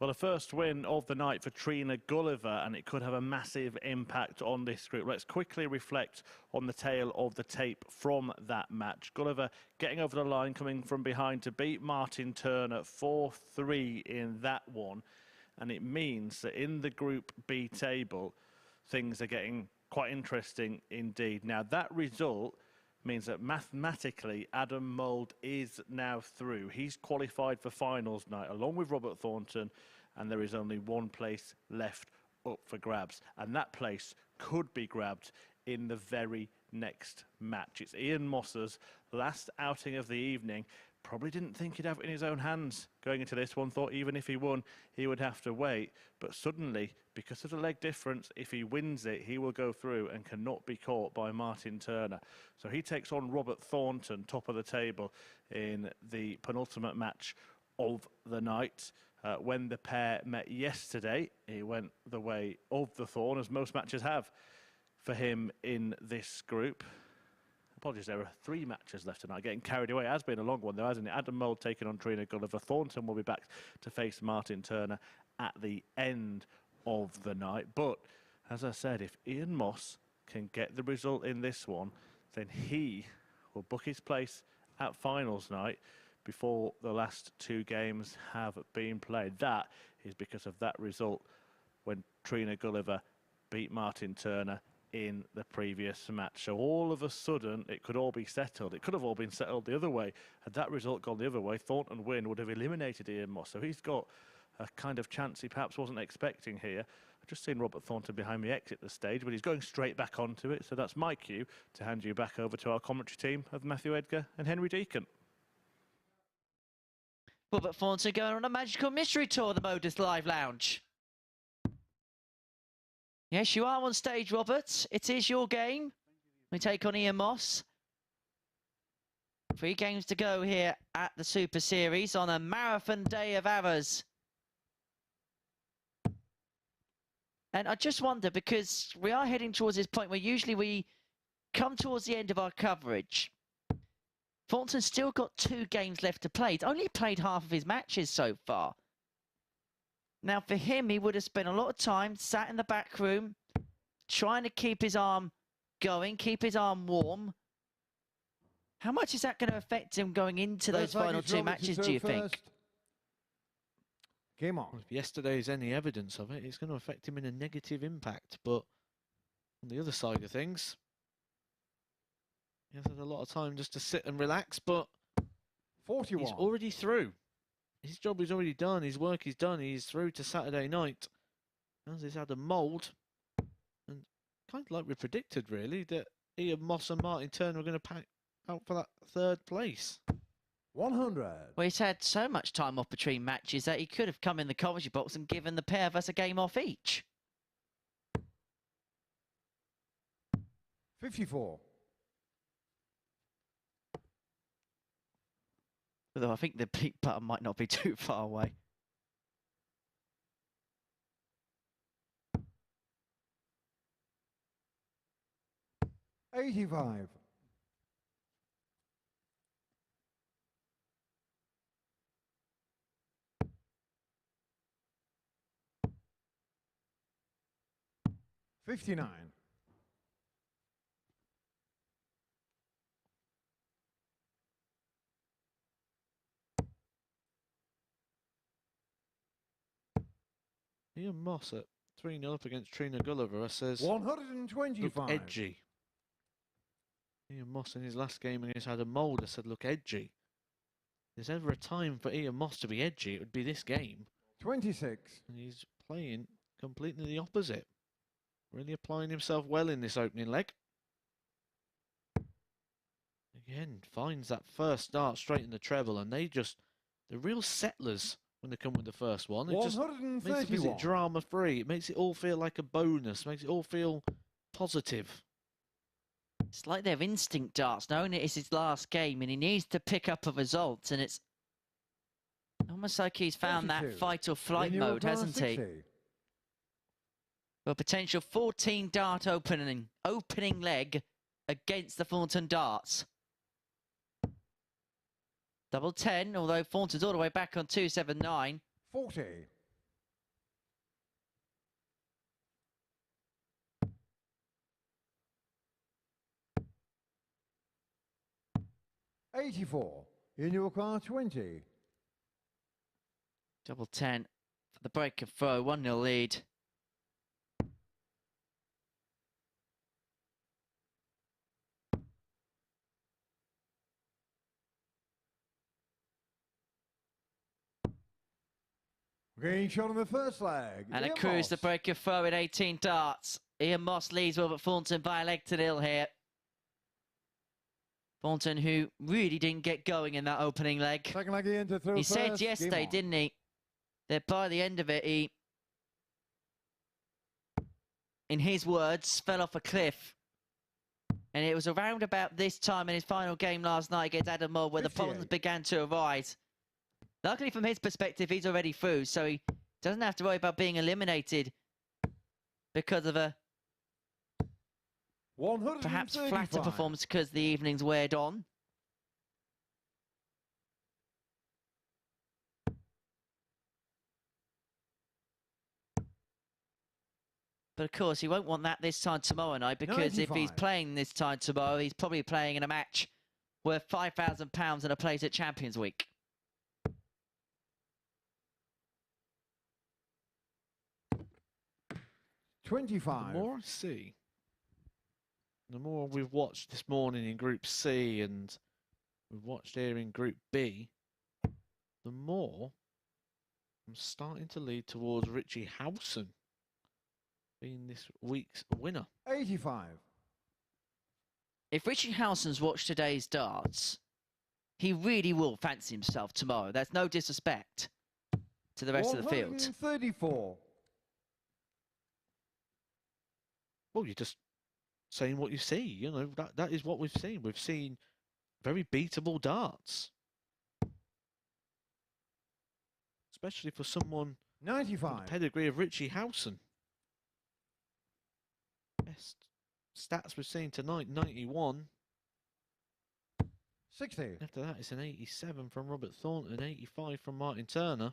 Well, the first win of the night for Trina Gulliver, and it could have a massive impact on this group. Let's quickly reflect on the tail of the tape from that match. Gulliver getting over the line, coming from behind to beat Martyn Turner 4-3 in that one. And it means that in the Group B table, things are getting quite interesting indeed. Now, that result means that mathematically Adam Mould is now through. He's qualified for finals night along with Robert Thornton, and there is only one place left up for grabs, and that place could be grabbed in the very next match. It's Ian Moss's last outing of the evening. Probably didn't think he'd have it in his own hands going into this one. Thought even if he won, he would have to wait. But suddenly, because of the leg difference, if he wins it, he will go through and cannot be caught by Martyn Turner. So he takes on Robert Thornton, top of the table, in the penultimate match of the night. When the pair met yesterday, he went the way of the Thorn, as most matches have for him in this group. Apologies, there are 3 matches left tonight. Getting carried away. It has been a long one, though, hasn't it? Adam Mould taking on Trina Gulliver. Thornton will be back to face Martyn Turner at the end of the night. But, as I said, if Ian Moss can get the result in this one, then he will book his place at finals night before the last 2 games have been played. That is because of that result when Trina Gulliver beat Martyn Turner in the previous match. So all of a sudden, it could all be settled. It could have all been settled the other way. Had that result gone the other way, Thornton win would have eliminated Ian Moss. So he's got a kind of chance he perhaps wasn't expecting here. I've just seen Robert Thornton behind me exit the stage, but he's going straight back onto it. So that's my cue to hand you back over to our commentary team of Matthew Edgar and Henry Deacon. Robert Thornton going on a magical mystery tour, the Modus Live Lounge. Yes, you are on stage, Robert. It is your game. We take on Ian Moss. 3 games to go here at the Super Series on a marathon day of hours. And I just wonder, because we are heading towards this point where usually we come towards the end of our coverage. Thornton's still got 2 games left to play. He's only played half of his matches so far. Now, for him, he would have spent a lot of time sat in the back room, trying to keep his arm going, keep his arm warm. How much is that going to affect him going into those final 2 matches, do you think? Game on. If yesterday is any evidence of it, it's going to affect him in a negative impact. But on the other side of things, he has had a lot of time just to sit and relax, but 41. He's already through. His job is already done. His work is done. He's through to Saturday night. As is Adam Mould. And kind of like we predicted, really, that Ian Moss and Martyn Turner were going to pack out for that 3rd place. 100. Well, he's had so much time off between matches that he could have come in the commentary box and given the pair of us a game off each. 54. Although I think the bleep button might not be too far away. $85. 59. Ian Moss at 3-0 up against Trina Gulliver says, 125. look edgy. Ian Moss in his last game against Adam Mould said, look edgy. If there's ever a time for Ian Moss to be edgy, it would be this game. 26. And he's playing completely the opposite. Really applying himself well in this opening leg. Again, finds that first start straight in the treble, and they're real settlers when they come with the first one. It just makes the visit drama-free. It makes it all feel like a bonus, makes it all feel positive. It's like they're instinct darts, knowing it is his last game and he needs to pick up a result, and it's almost like he's found that fight or flight mode, hasn't he? A potential 14 dart opening leg against the Thornton darts. Double 10, although Thornton's all the way back on 279. 40. $84. In your car, 20. Double 10 for the break and throw, 1-0 lead. Getting shot on the first leg. And a cruise the break of throw at 18 darts. Ian Moss leads Robert Thornton by a leg to nil here. Thornton, who really didn't get going in that opening leg. Second leg in to throw He first. said yesterday, didn't he, that by the end of it, he in his words, fell off a cliff. And it was around about this time in his final game last night against Adam Mould where the problems began to arise. Luckily, from his perspective, he's already through, so he doesn't have to worry about being eliminated because of a perhaps flatter performance because the evening's weared on. But of course, he won't want that this time tomorrow night, because 95. if he's playing this time tomorrow, he's probably playing in a match worth £5,000 and a place at Champions Week. $25. The more I see, the more we've watched this morning in Group C and we've watched here in Group B, the more I'm starting to lead towards Richie Howson being this week's winner. 85. If Richie Howson's watched today's darts, he really will fancy himself tomorrow. There's no disrespect to the rest of the field. 134. Well, you're just saying what you see. You know, that is what we've seen. We've seen very beatable darts. Especially for someone 95. with the pedigree of Richie Howson. Best stats we've seen tonight, 91. 60. After that, it's an 87 from Robert Thornton, 85 from Martyn Turner.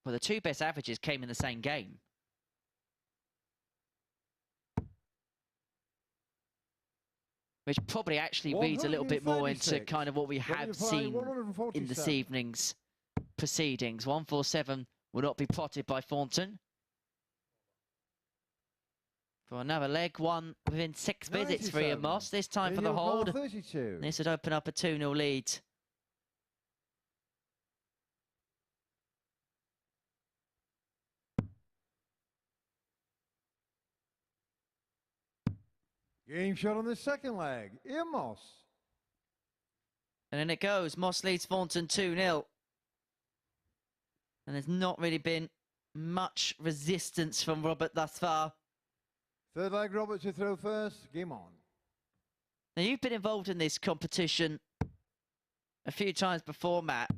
Well, the two best averages came in the same game. Which probably actually reads a little bit more into kind of what we have seen in this evening's proceedings. 147 will not be potted by Thornton. For another leg, one within 6 visits for Ian Moss, this time for the hold. This would open up a 2-0 lead. Game shot on the second leg. Ian Moss. And then it goes. Moss leads Thornton 2-0. And there's not really been much resistance from Robert thus far. Third leg, Robert to throw first. Game on. Now, you've been involved in this competition a few times before, Matt.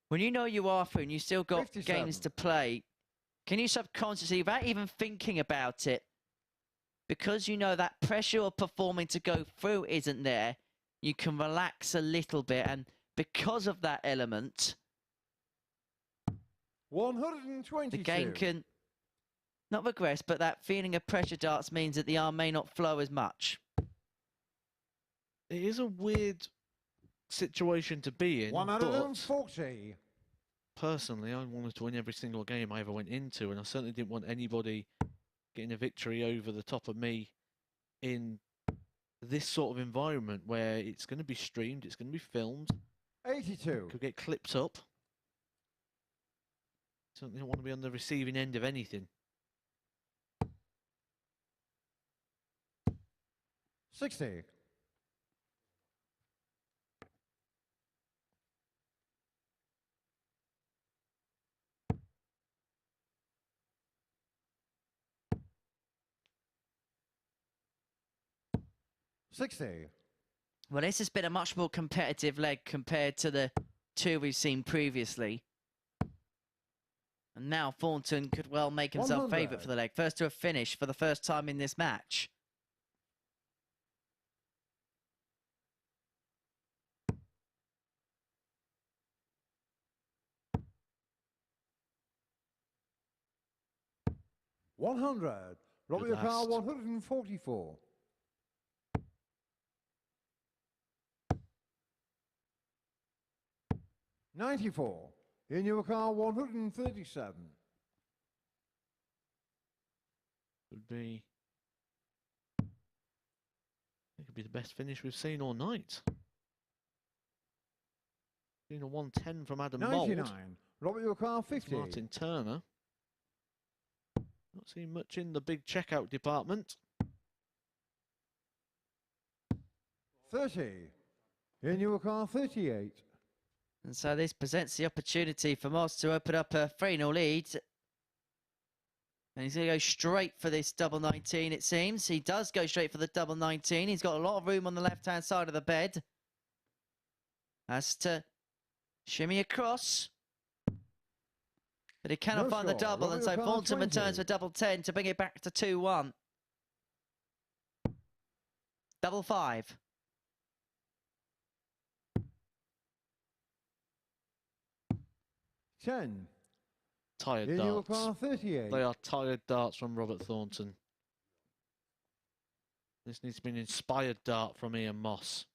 When you know you are through and you still got 57. games to play, can you subconsciously, without even thinking about it, because you know that pressure of performing to go through isn't there, you can relax a little bit, and because of that element, 122. the game can not regress, but that feeling of pressure darts means that the arm may not flow as much. It is a weird situation to be in, 140. personally, I wanted to win every single game I ever went into, and I certainly didn't want anybody getting a victory over the top of me in this sort of environment where it's going to be streamed, it's going to be filmed. 82. Could get clipped up. Certainly don't want to be on the receiving end of anything. 60. Well, this has been a much more competitive leg compared to the two we've seen previously. And now Thornton could well make himself favourite for the leg. First to a finish for the first time in this match. $100. Robert your car, 144. $94. In your car, 137. It could be the best finish we've seen all night. Seen a 110 from Adam Mould. 99. Robert your car, 50. Martyn Turner. Not seen much in the big checkout department. 30. In your car, 38. And so this presents the opportunity for Moss to open up a 3-0 lead. And he's going to go straight for this double 19, it seems. He does go straight for the double 19. He's got a lot of room on the left-hand side of the bed. Has to shimmy across. But he cannot find the double, and so Thornton returns for double 10 to bring it back to 2-1. Double 5. Tired darts. 38. They are tired darts from Robert Thornton. This needs to be an inspired dart from Ian Moss.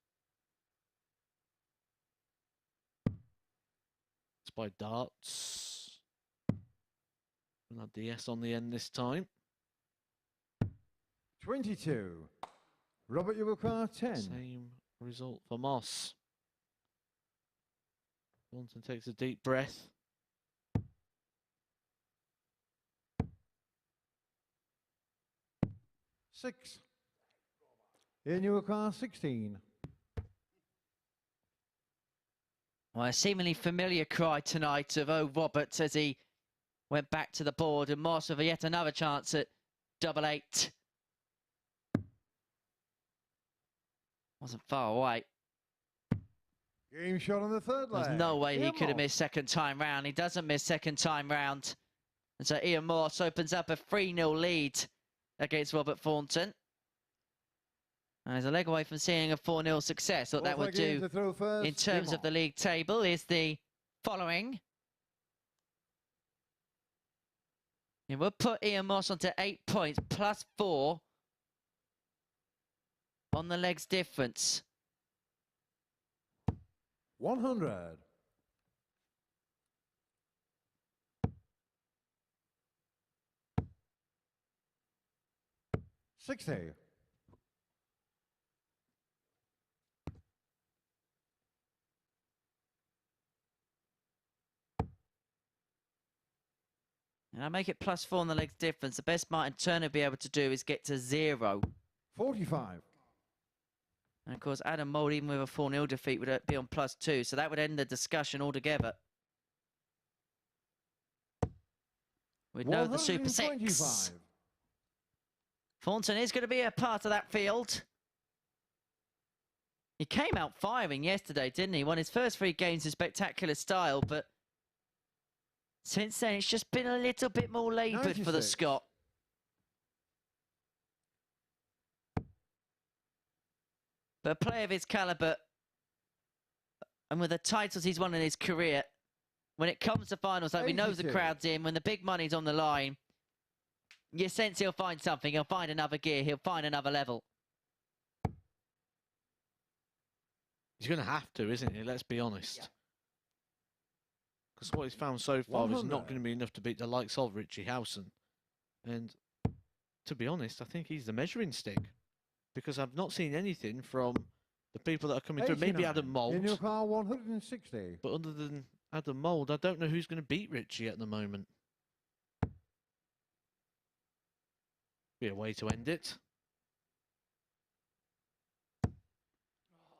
Inspired darts. Another DS on the end this time. 22. Robert, you will require 10. Same result for Moss. Thornton takes a deep breath. Six. In you require 16. Well, a seemingly familiar cry tonight of "Oh, Robert," as he went back to the board, and Moss with yet another chance at double 8. Wasn't far away. Game shot on the third leg. There's no way he Ian could have Moss. missed second time round. He doesn't miss second time round. And so Ian Moss opens up a 3-0 lead against Robert Thornton. And he's a leg away from seeing a 4-0 success. What that would do in terms of the league table is the following. It would put Ian Moss onto 8 points plus 4 on the legs difference. 100. $60. And I make it plus 4 on the legs difference. The best Martyn Turner will be able to do is get to 0. 45. And of course, Adam Mould, even with a 4-0 defeat, would be on plus 2. So that would end the discussion altogether. We'd know the Super 6. Thornton is going to be a part of that field. He came out firing yesterday, didn't he? Won his first 3 games in spectacular style, but since then it's just been a little bit more laboured for the Scot. But a player of his calibre, and with the titles he's won in his career, when it comes to finals, like we know the crowd's in, when the big money's on the line, you sense he'll find something. He'll find another gear. He'll find another level. He's going to have to, isn't he? Let's be honest. Because what he's found so far is not going to be enough to beat the likes of Richie Howson. And to be honest, I think he's the measuring stick. Because I've not seen anything from the people that are coming through. Maybe Adam Mould. In your car, 160. But other than Adam Mould, I don't know who's going to beat Richie at the moment. Be a way to end it.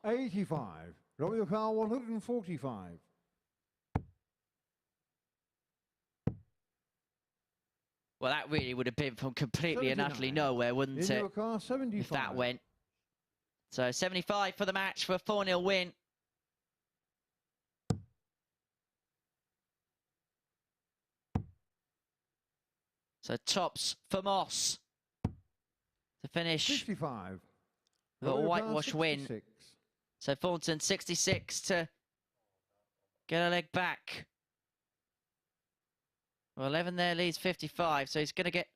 85. Robert, your car, 145. Well, that really would have been from completely and utterly nowhere, wouldn't it? In your car, 75. If that went. So 75 for the match for a 4-0 win. So tops for Moss to finish 65. with a whitewash win. So Thornton 66 to get a leg back. Well, 11 there leads 55, so he's going to get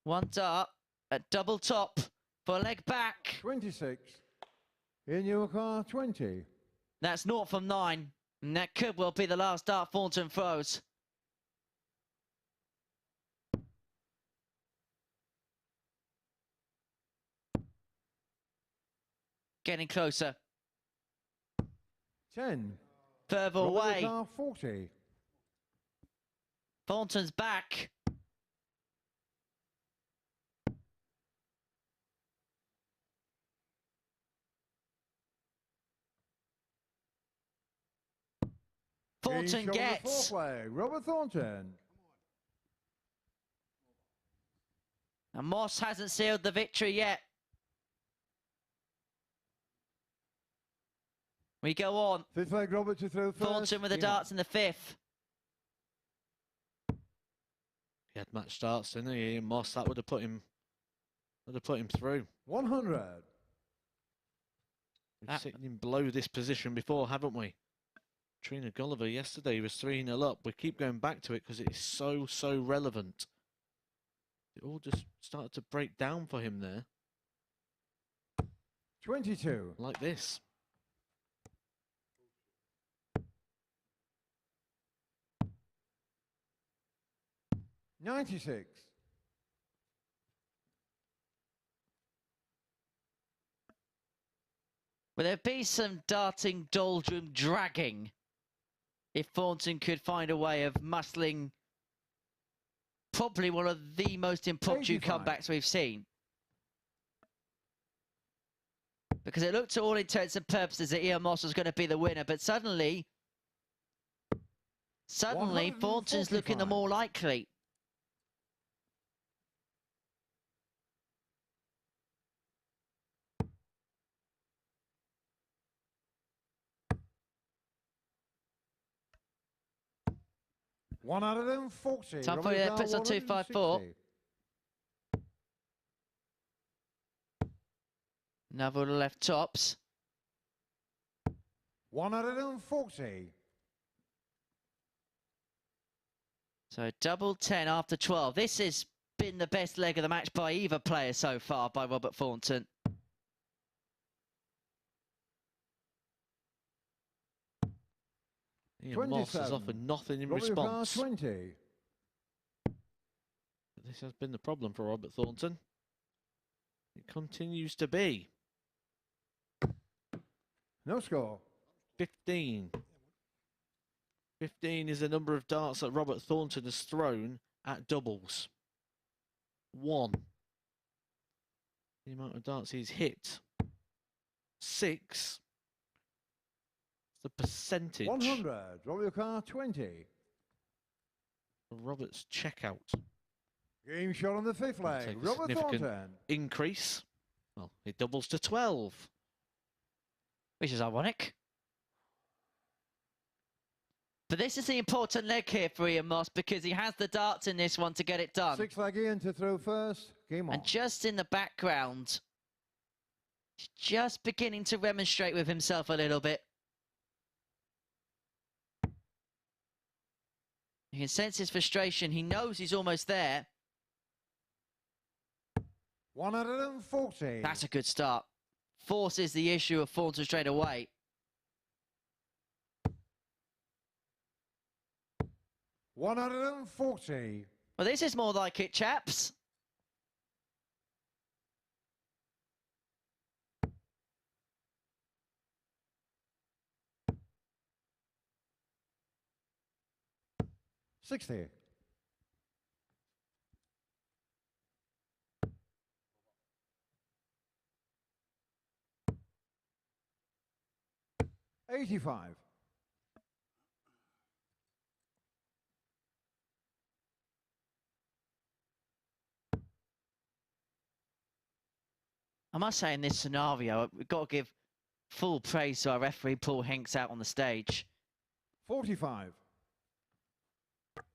one dart at double top for a leg back. 26. In your car, 20. That's 0 from 9, and that could well be the last dart Thornton throws. Getting closer. 10. Further away. Car, 40. Thornton's back. Thornton gets. Robert Thornton. And Moss hasn't sealed the victory yet. We go on. Fifth leg, Robert to throw first. Thornton with the darts in the fifth. He had match starts, didn't he? And Moss, that would have put him through. 100. We've seen him blow this position before, haven't we? Trina Gulliver yesterday was 3-0 up. We keep going back to it because it is so relevant. It all just started to break down for him there. 22. Like this. $96. Will there be some darting, doldrum, dragging if Thornton could find a way of muscling probably one of the most impromptu 85. comebacks we've seen? Because it looked to all intents and purposes that Ian Moss was going to be the winner, but suddenly Thornton's looking the more likely. $140. Time for you, puts on 254. Neville left tops. 140. So double 10 after 12. This has been the best leg of the match by either player so far by Robert Thornton. Ian Moss has offered nothing in response. 20. This has been the problem for Robert Thornton. It continues to be. No score. 15. 15 is the number of darts that Robert Thornton has thrown at doubles. 1. The amount of darts he's hit. 6. The percentage. 100. Roll your car, 20. Of Robert's checkout. Game shot on the fifth leg. Robert Thornton. Increase. Well, it doubles to 12. Which is ironic. But this is the important leg here for Ian Moss because he has the darts in this one to get it done. Six leg Ian to throw first. Game on. And just in the background, he's just beginning to remonstrate with himself a little bit. You can sense his frustration. He knows he's almost there. 140. That's a good start. Force is the issue of Thornton straight away. 140. Well, this is more like it, chaps. $60. $85. I must say, in this scenario, we've got to give full praise to our referee, Paul Hinks, out on the stage. 45.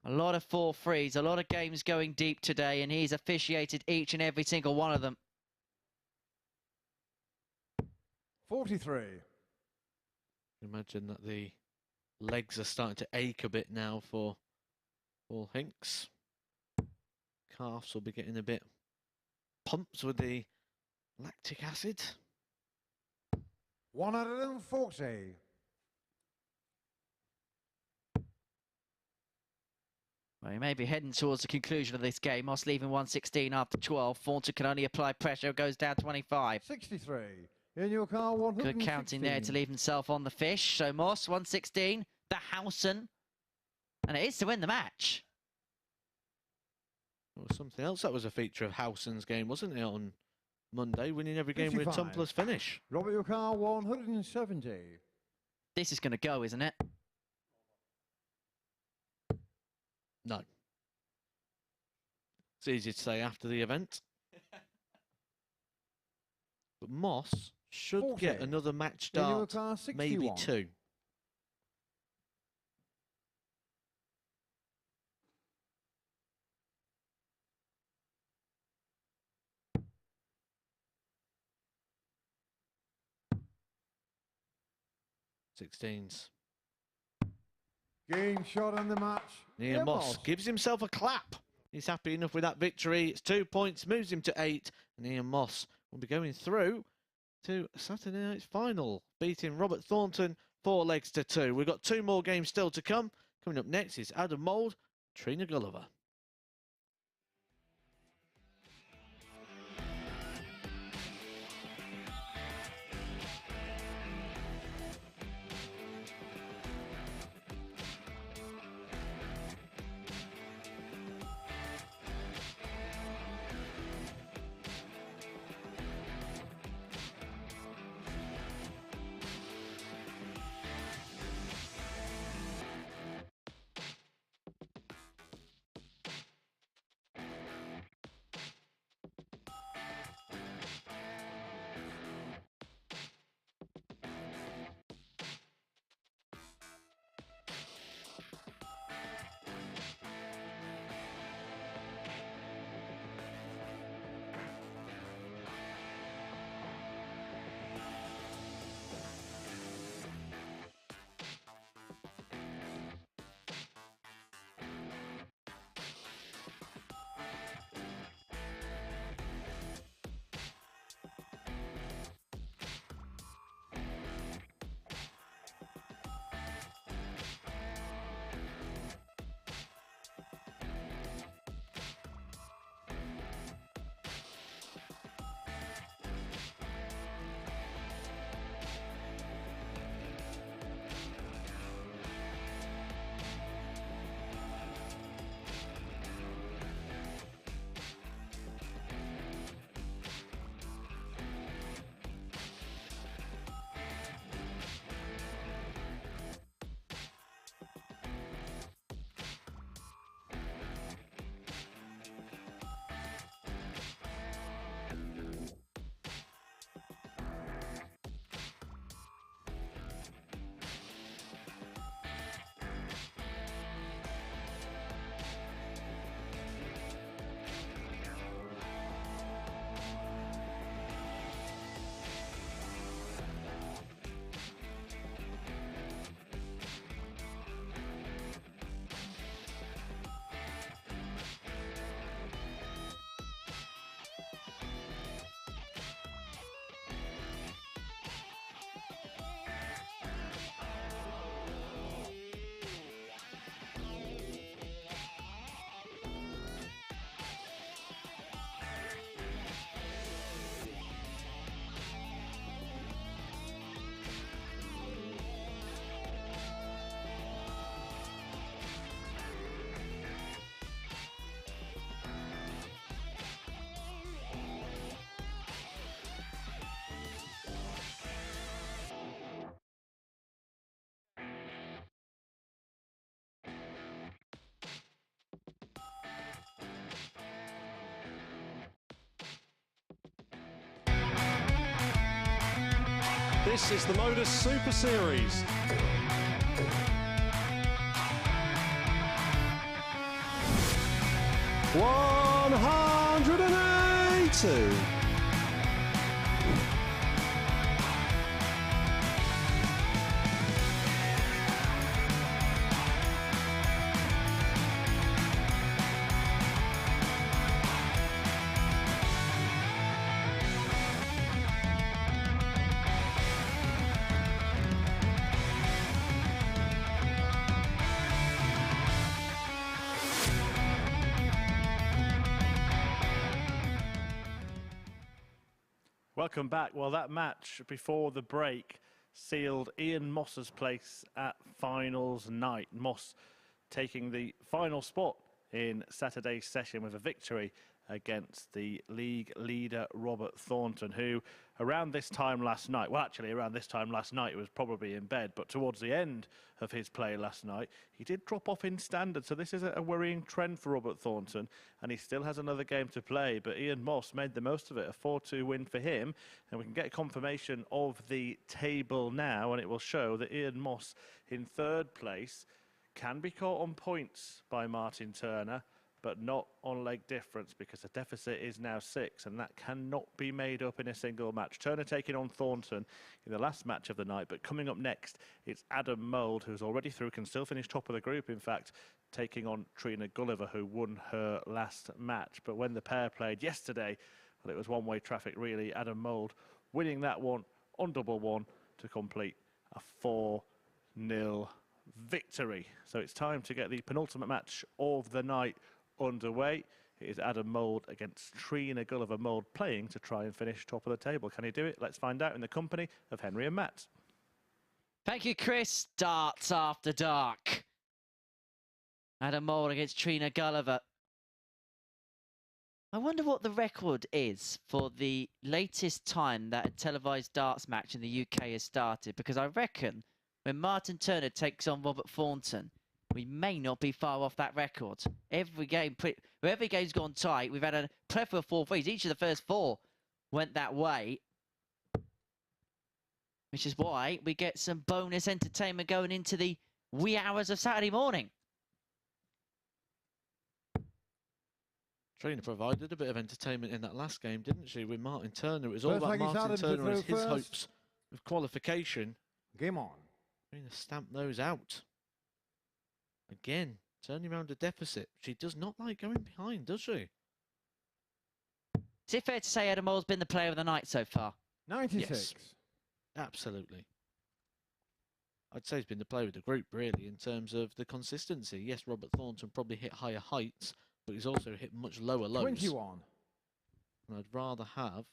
A lot of 4-3s, a lot of games going deep today, and he's officiated each and every single one of them. 43. Imagine that the legs are starting to ache a bit now for Paul Hinks. Calves will be getting a bit pumped with the lactic acid. 140. Well, he may be heading towards the conclusion of this game. Moss leaving 116 after 12. Thornton can only apply pressure, goes down 25. 63. In your car, 116. Good counting there to leave himself on the fish. So Moss, 116, the Howson. And it is to win the match. Well, something else that was a feature of Howson's game, wasn't it, on Monday, winning every game 55. with a tumblers finish. Robert your car, 170. This is going to go, isn't it? No. It's easy to say after the event. But Moss should 40. get another match In your start, class, maybe 61. 2. Sixteens. Game shot on the match. Ian Moss gives himself a clap. He's happy enough with that victory. It's 2 points, moves him to 8. And Ian Moss will be going through to Saturday night's final, beating Robert Thornton 4 legs to 2. We've got 2 more games still to come. Coming up next is Adam Mould, Trina Gulliver. This is the MODUS Super Series. $180. Welcome back. Well, that match before the break sealed Ian Moss's place at finals night. Moss taking the final spot in Saturday's session with a victory against the league leader Robert Thornton, who around this time last night, well, actually, around this time last night, he was probably in bed, but towards the end of his play last night, he did drop off in standard. So this is a worrying trend for Robert Thornton, and he still has another game to play. But Ian Moss made the most of it, a 4-2 win for him. And we can get confirmation of the table now, and it will show that Ian Moss in third place can be caught on points by Martyn Turner, but not on leg difference, because the deficit is now 6, and that cannot be made up in a single match. Turner taking on Thornton in the last match of the night, but coming up next, it's Adam Mould, who's already through, can still finish top of the group, in fact, taking on Trina Gulliver, who won her last match. But when the pair played yesterday, well, it was one-way traffic, really. Adam Mould winning that one on double one to complete a 4-0 victory. So it's time to get the penultimate match of the night underway. It is Adam Mould against Trina Gulliver. Mould playing to try and finish top of the table. Can he do it? Let's find out in the company of Henry and Matt. Thank you, Chris. Darts after dark. Adam Mould against Trina Gulliver. I wonder what the record is for the latest time that a televised darts match in the UK has started, because I reckon when Martyn Turner takes on Robert Thornton, we may not be far off that record. Every game's gone tight. We've had a plethora of 4-3s. Each of the first 4 went that way, which is why we get some bonus entertainment going into the wee hours of Saturday morning. Trina provided a bit of entertainment in that last game, didn't she, with Martyn Turner? It was all about Martyn Turner and his hopes of qualification. Game on. Trina stamped those out. Again, turning around a deficit. She does not like going behind, does she? Is it fair to say Adam Mould's been the player of the night so far? 96. Yes, absolutely. I'd say he's been the player of the group, really, in terms of the consistency. Yes, Robert Thornton probably hit higher heights, but he's also hit much lower lows. 21. And I'd rather have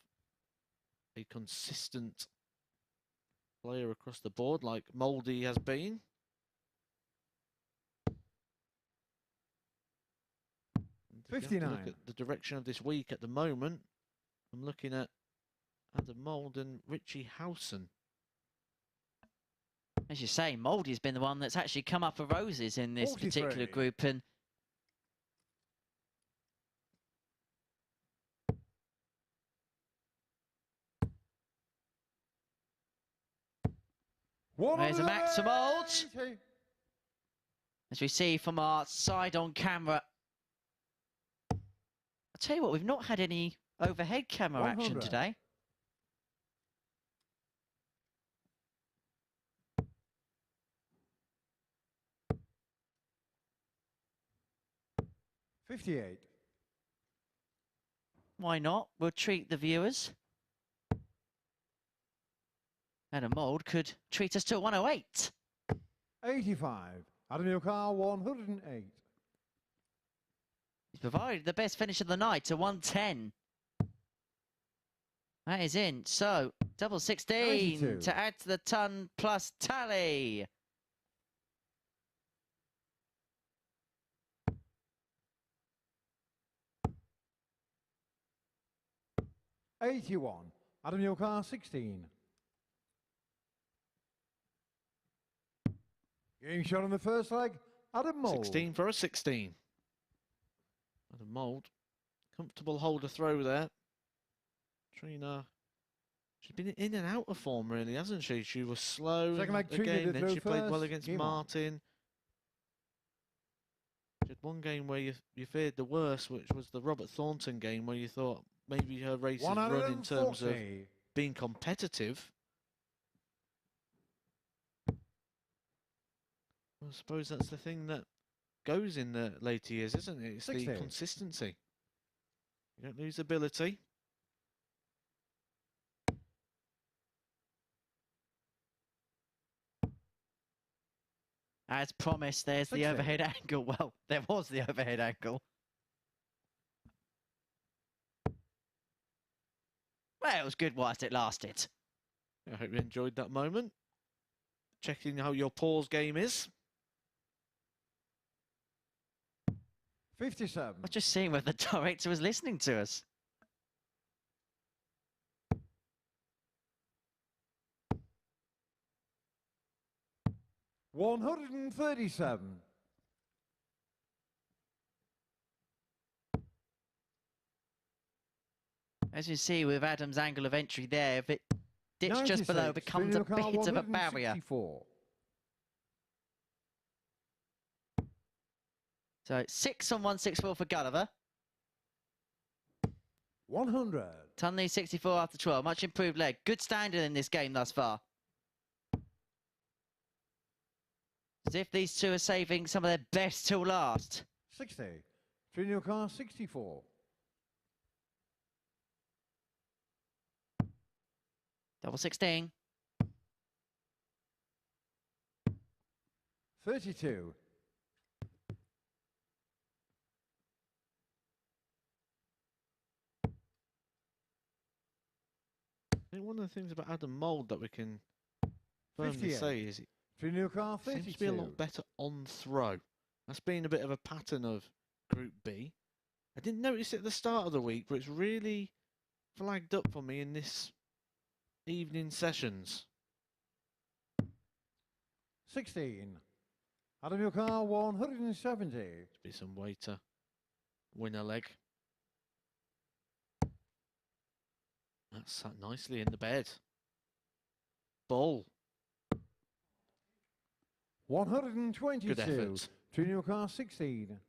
a consistent player across the board like Mouldy has been. And 59. Look at the direction of this week at the moment. I'm looking at Adam Mould and Richie Howson. As you say, Mouldy's been the one that's actually come up for roses in this 43. particular group, and there's a max for Mould. As we see from our side on camera. I'll tell you what, we've not had any overhead camera 100. action today. $58. Why not? We'll treat the viewers. And a Mould could treat us to a 108. 85. Adam Yokar, 108. He's provided the best finish of the night, a 110. That is in. So, double 16 92. to add to the ton plus tally. $81. Adam Yokar, 16. Game shot in the first leg. Adam Mould. 16 for a 16. Adam Mould. Comfortable holder throw there. Trina. She's been in and out of form, really, hasn't she? She was slow Second leg, Trina again, did then throw she played well first. against Game on. Martyn. She had one game where you feared the worst, which was the Robert Thornton game, where you thought maybe her race is run in terms of 140. being competitive. I suppose that's the thing that goes in the later years, isn't it? It's 60. the consistency. You don't lose ability. As promised, there's the 60. overhead angle. Well, there was the overhead angle. Well, it was good whilst it lasted. I hope you enjoyed that moment. Checking how your pause game is. 57. I was just seeing whether the director was listening to us. 137. As you see with Adam's angle of entry there, if it dips just below, it becomes a bit of a barrier. 164. So 6 on 164 for Gulliver. 100. Tunley 64 after 12. Much improved leg. Good standing in this game thus far. As if these two are saving some of their best till last. 60. Trina Gulliver 64. Double 16. 32. I think one of the things about Adam Mould that we can firmly 58. say is it Trina Gulliver 32. seems to be a lot better on throw. That's been a bit of a pattern of Group B. I didn't notice it at the start of the week, but it's really flagged up for me in this evening sessions. 16. Adam Gulliver 170. To be some way to win a leg. That's sat nicely in the bed. Ball. 122. Good effort. Trina Gulliver 16.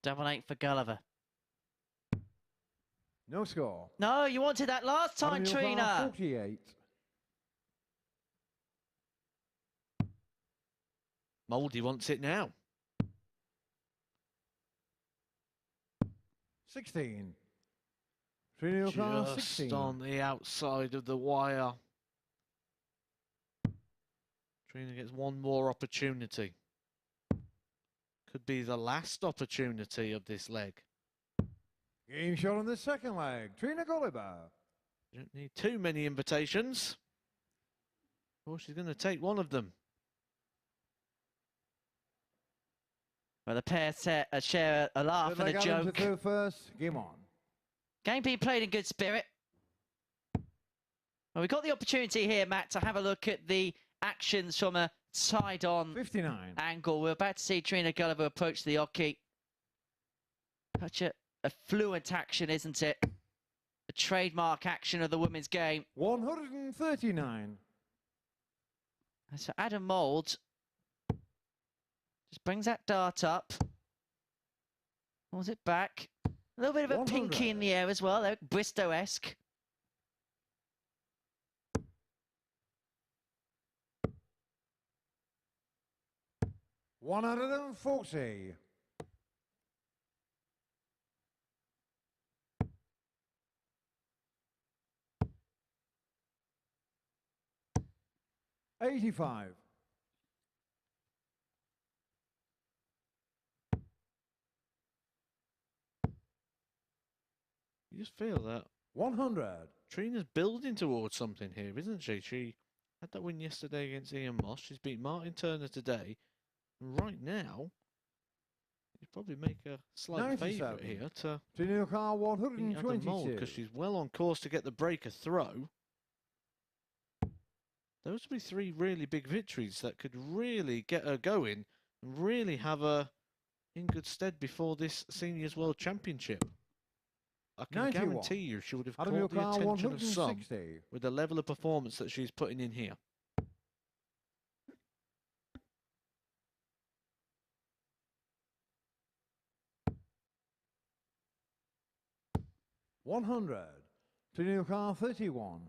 Double 8 for Gulliver. No score. No, you wanted that last time, Adam Gulliver Trina. 48. Mouldy wants it now. 16. Trina Gulliver 16. Just on the outside of the wire. Trina gets one more opportunity. Could be the last opportunity of this leg. Game shot on the second leg. Trina Gulliver. You don't need too many invitations. Of course, she's going to take one of them. Well, the pair share a laugh Good and a leg, Adam joke. to throw first. Game on. Game being played in good spirit. Well, we got the opportunity here, Matt, to have a look at the actions from a side-on 59. angle. We're about to see Trina Gulliver approach the oche. Such a fluent action, isn't it? A trademark action of the women's game. 139. And so Adam Mould just brings that dart up. Pulls it back. A little bit of a 100. pinky in the air as well, there, Bristow-esque. $140. $85. You just feel that 100. Trina's building towards something here, isn't she? She had that win yesterday against Ian Moss. She's beat Martyn Turner today. And right now, you'd probably make a slight favourite here to Trina Gulliver beat Adam Mould, because 122. she's well on course to get the breaker throw. Those would be 3 really big victories that could really get her going and really have her in good stead before this Seniors World Championship. I can 91. guarantee you she would have Adam caught the Gulliver attention of some 160. with the level of performance that she's putting in here. $100. Trina Gulliver 31.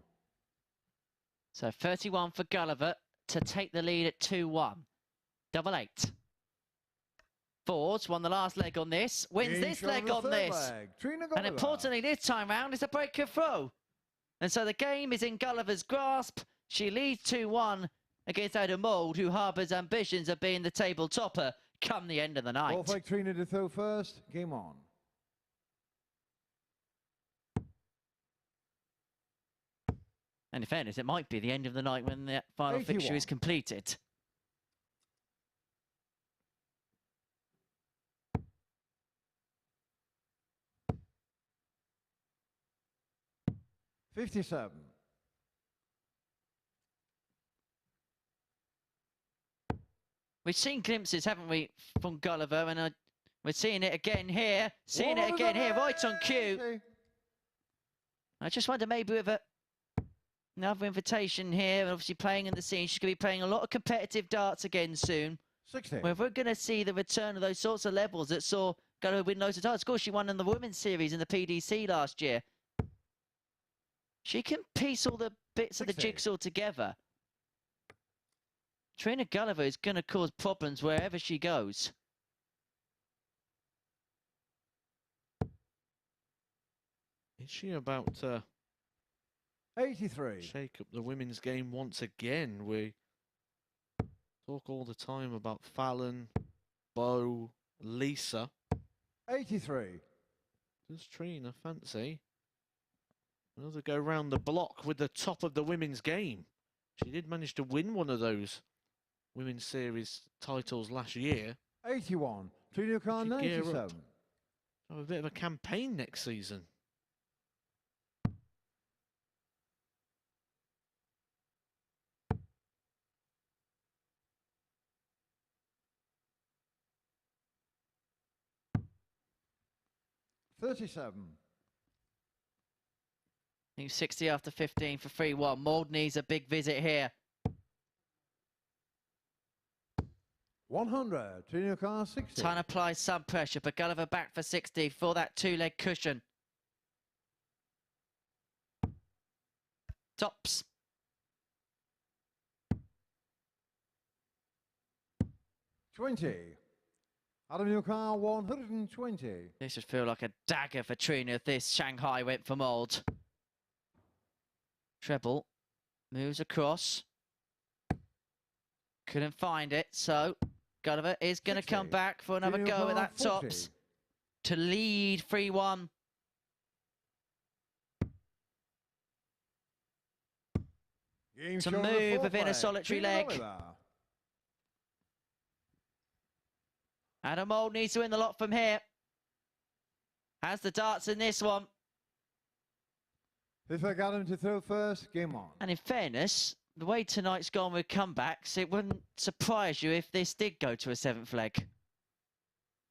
So 31 for Gulliver to take the lead at 2-1. Double 8. Fords won the last leg on this, wins Game this shot leg the on third this. leg. Trina And Gulliver. importantly this time round is a breaker throw. And so the game is in Gulliver's grasp. She leads 2-1 against Adam Mould, who harbours ambitions of being the table topper come the end of the night. Ball fake Trina to throw first. Game on. And in fairness, it might be the end of the night when the final 81. fixture is completed. $57. We've seen glimpses, haven't we, from Gulliver, and we're seeing it again here. Seeing it again here, right on cue. I just wonder maybe with another invitation here, and obviously playing in the scene, she's going to be playing a lot of competitive darts again soon. 60. Whether we're going to see the return of those sorts of levels that saw Gulliver win loads of darts. Of course, she won in the Women's Series in the PDC last year. She can piece all the bits of the jigsaw together. Trina Gulliver is going to cause problems wherever she goes. Is she about to 83. shake up the women's game once again? We talk all the time about Fallon, Bo, Lisa. 83. Does Trina fancy another go round the block with the top of the women's game? She did manage to win one of those Women's Series titles last year. 81. Trina Car 97. Have a bit of a campaign next season. New 60 after 15 for 3-1. Mould needs a big visit here. 100. Trina Car 60. Trying to apply some pressure, but Gulliver back for 60 for that two-leg cushion. Tops. Adam Newcar 120. This would feel like a dagger for Trina if this Shanghai went for Mould. Treble moves across. Couldn't find it, so Gulliver is going to come back for another go at that 40. tops to lead 3-1. To move within a solitary leg. Adam Mould needs to win the lot from here. Has the darts in this one. This I got him to throw first. Game on. And in fairness, the way tonight's gone with comebacks, it wouldn't surprise you if this did go to a 7th leg.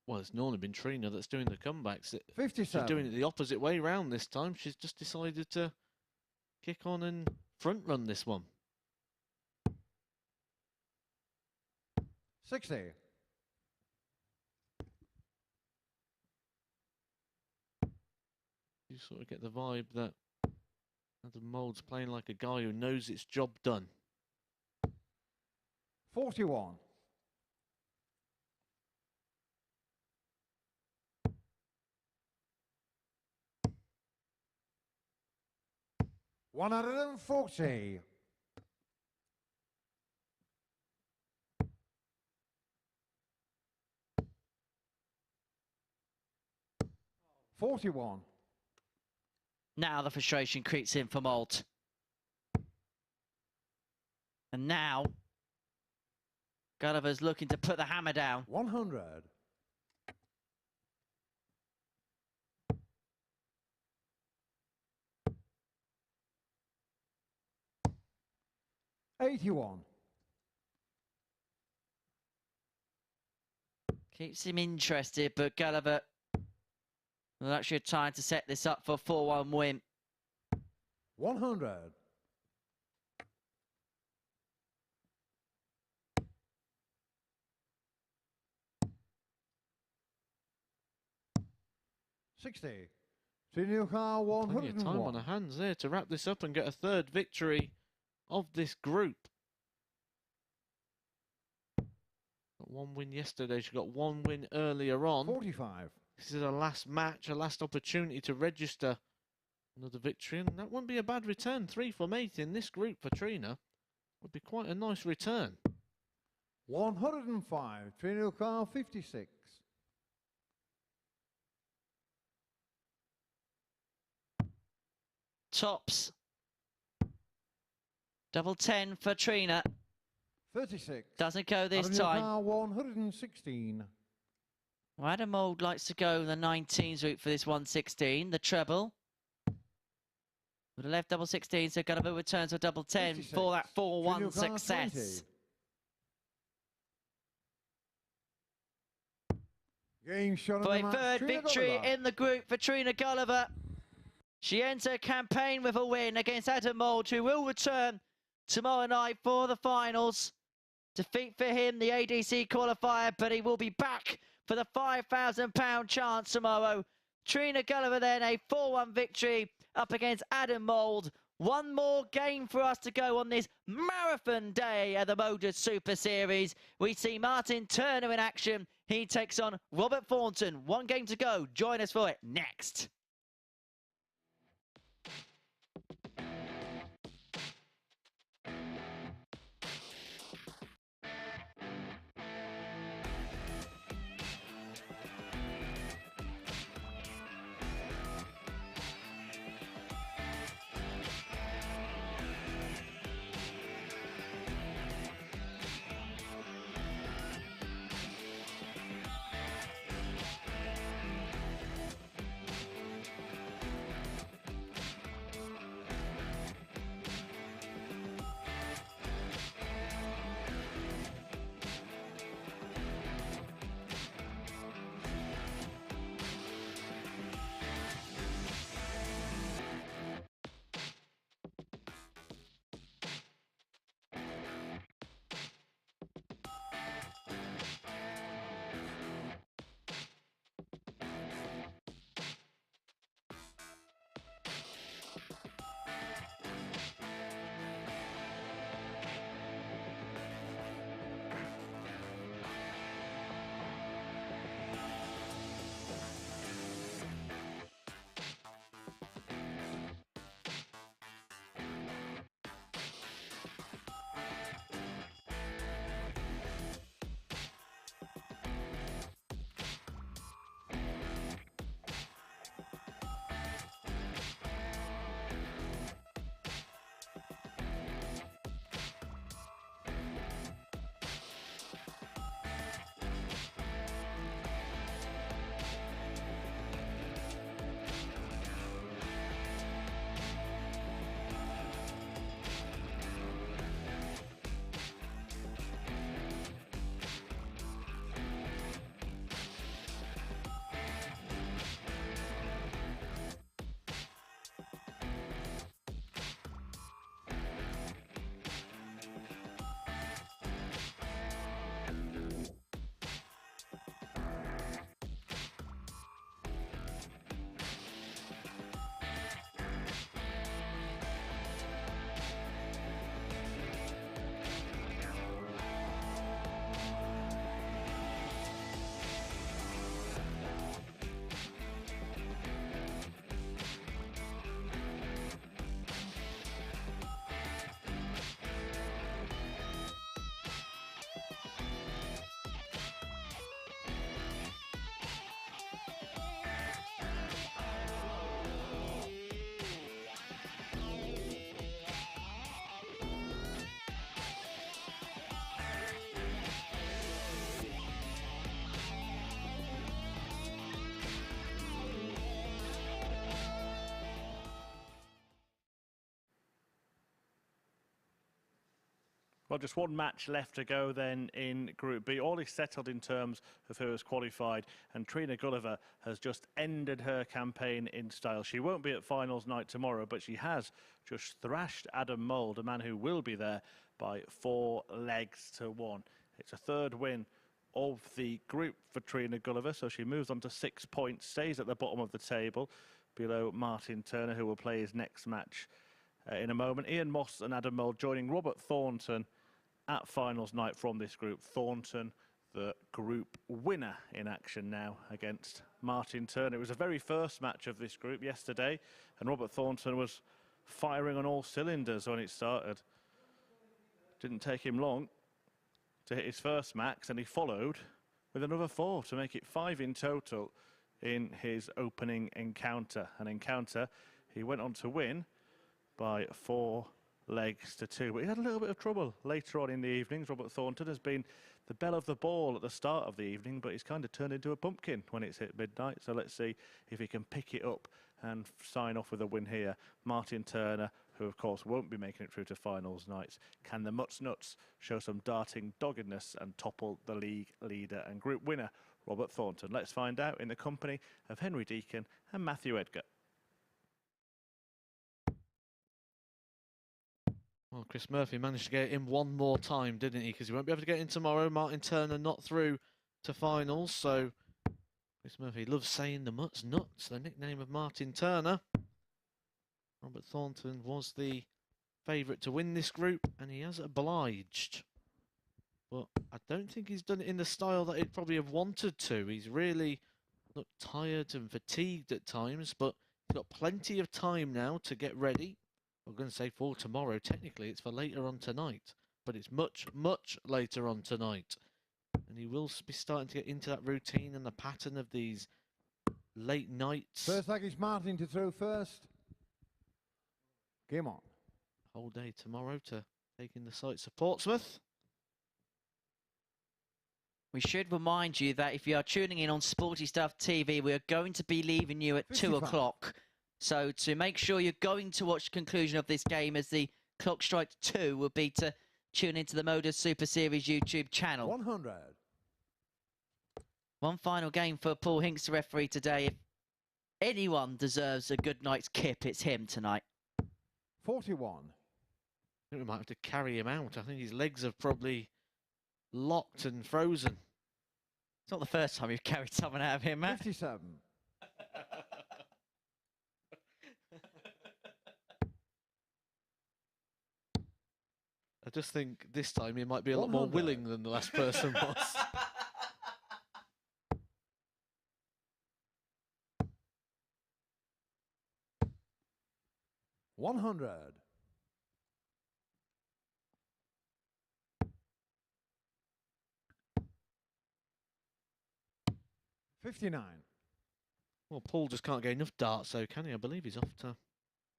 Well, it's normally been Trina that's doing the comebacks. 57. She's doing it the opposite way round this time. She's just decided to kick on and front run this one. 60. You sort of get the vibe that Adam Mould's playing like a guy who knows it's job done. 41. 140. 41. Now the frustration creeps in for Mould. And now Gulliver's looking to put the hammer down. 100. 81. Keeps him interested, but Gulliver will actually have time to set this up for a 4-1 win. 100. 60. Senior car Plenty of time 101. on her hands there to wrap this up and get a third victory of this group. Got one win yesterday. She got one win earlier on. 45. This is her last match, her last opportunity to register another victory, and that wouldn't be a bad return. 3 from 8 in this group for Trina. Would be quite a nice return. 105. Senior car 56. Tops. Double 10 for Trina. 36. Doesn't go this Adam time. Car 116. Well, Adam Mould likes to go the 19s route for this 116. The treble. With a left double 16, so Gulliver returns to a double 10 for that 4-1 success. 20. Game shot for of a the match, third Trina victory Gulliver. in the group for Trina Gulliver. She ends her campaign with a win against Adam Mould, who will return tomorrow night for the finals. Defeat for him, the ADC qualifier, but he will be back for the £5,000 chance tomorrow. Trina Gulliver then a 4-1 victory up against Adam Mould. One more game for us to go on this marathon day at the MODUS Super Series. We see Martyn Turner in action. He takes on Robert Thornton. One game to go. Join us for it next. Well, just one match left to go then in Group B. All is settled in terms of who has qualified, and Trina Gulliver has just ended her campaign in style. She won't be at finals night tomorrow, but she has just thrashed Adam Mould, a man who will be there, by 4 legs to 1. It's a third win of the group for Trina Gulliver, so she moves on to 6 points, stays at the bottom of the table, below Martyn Turner, who will play his next match in a moment. Ian Moss and Adam Mould joining Robert Thornton at finals night from this group. Thornton, the group winner, in action now against Martyn Turner. It was the very first match of this group yesterday, and Robert Thornton was firing on all cylinders when it started. Didn't take him long to hit his first max, and he followed with another 4 to make it 5 in total in his opening encounter. An encounter he went on to win by 4 legs to 2. But he had a little bit of trouble later on in the evenings. Robert Thornton has been the belle of the ball at the start of the evening, but he's kind of turned into a pumpkin when it's hit midnight. So let's see if he can pick it up and sign off with a win here. Martyn Turner, who of course won't be making it through to finals nights. Can the Mutts Nuts show some darting doggedness and topple the league leader and group winner Robert Thornton? Let's find out in the company of Henry Deacon and Matthew Edgar. Well, Chris Murphy managed to get it in one more time, didn't he? Because he won't be able to get in tomorrow. Martyn Turner not through to finals, so Chris Murphy loves saying the Mutt's nuts, the nickname of Martyn Turner. Robert Thornton was the favourite to win this group, and he has obliged. But I don't think he's done it in the style that he'd probably have wanted to. He's really looked tired and fatigued at times, but he's got plenty of time now to get ready. I'm going to say for tomorrow. Technically, it's for later on tonight, but it's much, much later on tonight. And he will be starting to get into that routine and the pattern of these late nights. First leg is Martyn to throw first. Game on. Whole day tomorrow to take in the sights of Portsmouth. We should remind you that if you are tuning in on Sporty Stuff TV, we are going to be leaving you at 2 o'clock. So to make sure you're going to watch the conclusion of this game as the clock strikes 2 will be to tune into the MODUS Super Series YouTube channel. 100. One final game for Paul Hinks, the referee today. If anyone deserves a good night's kip, it's him tonight. 41. I think we might have to carry him out. I think his legs have probably locked and frozen. It's not the first time you've carried someone out of here, Matt. 57. I just think this time he might be a lot more willing than the last person was. 100. 59. Well, Paul just can't get enough darts, though, can he? I believe he's off to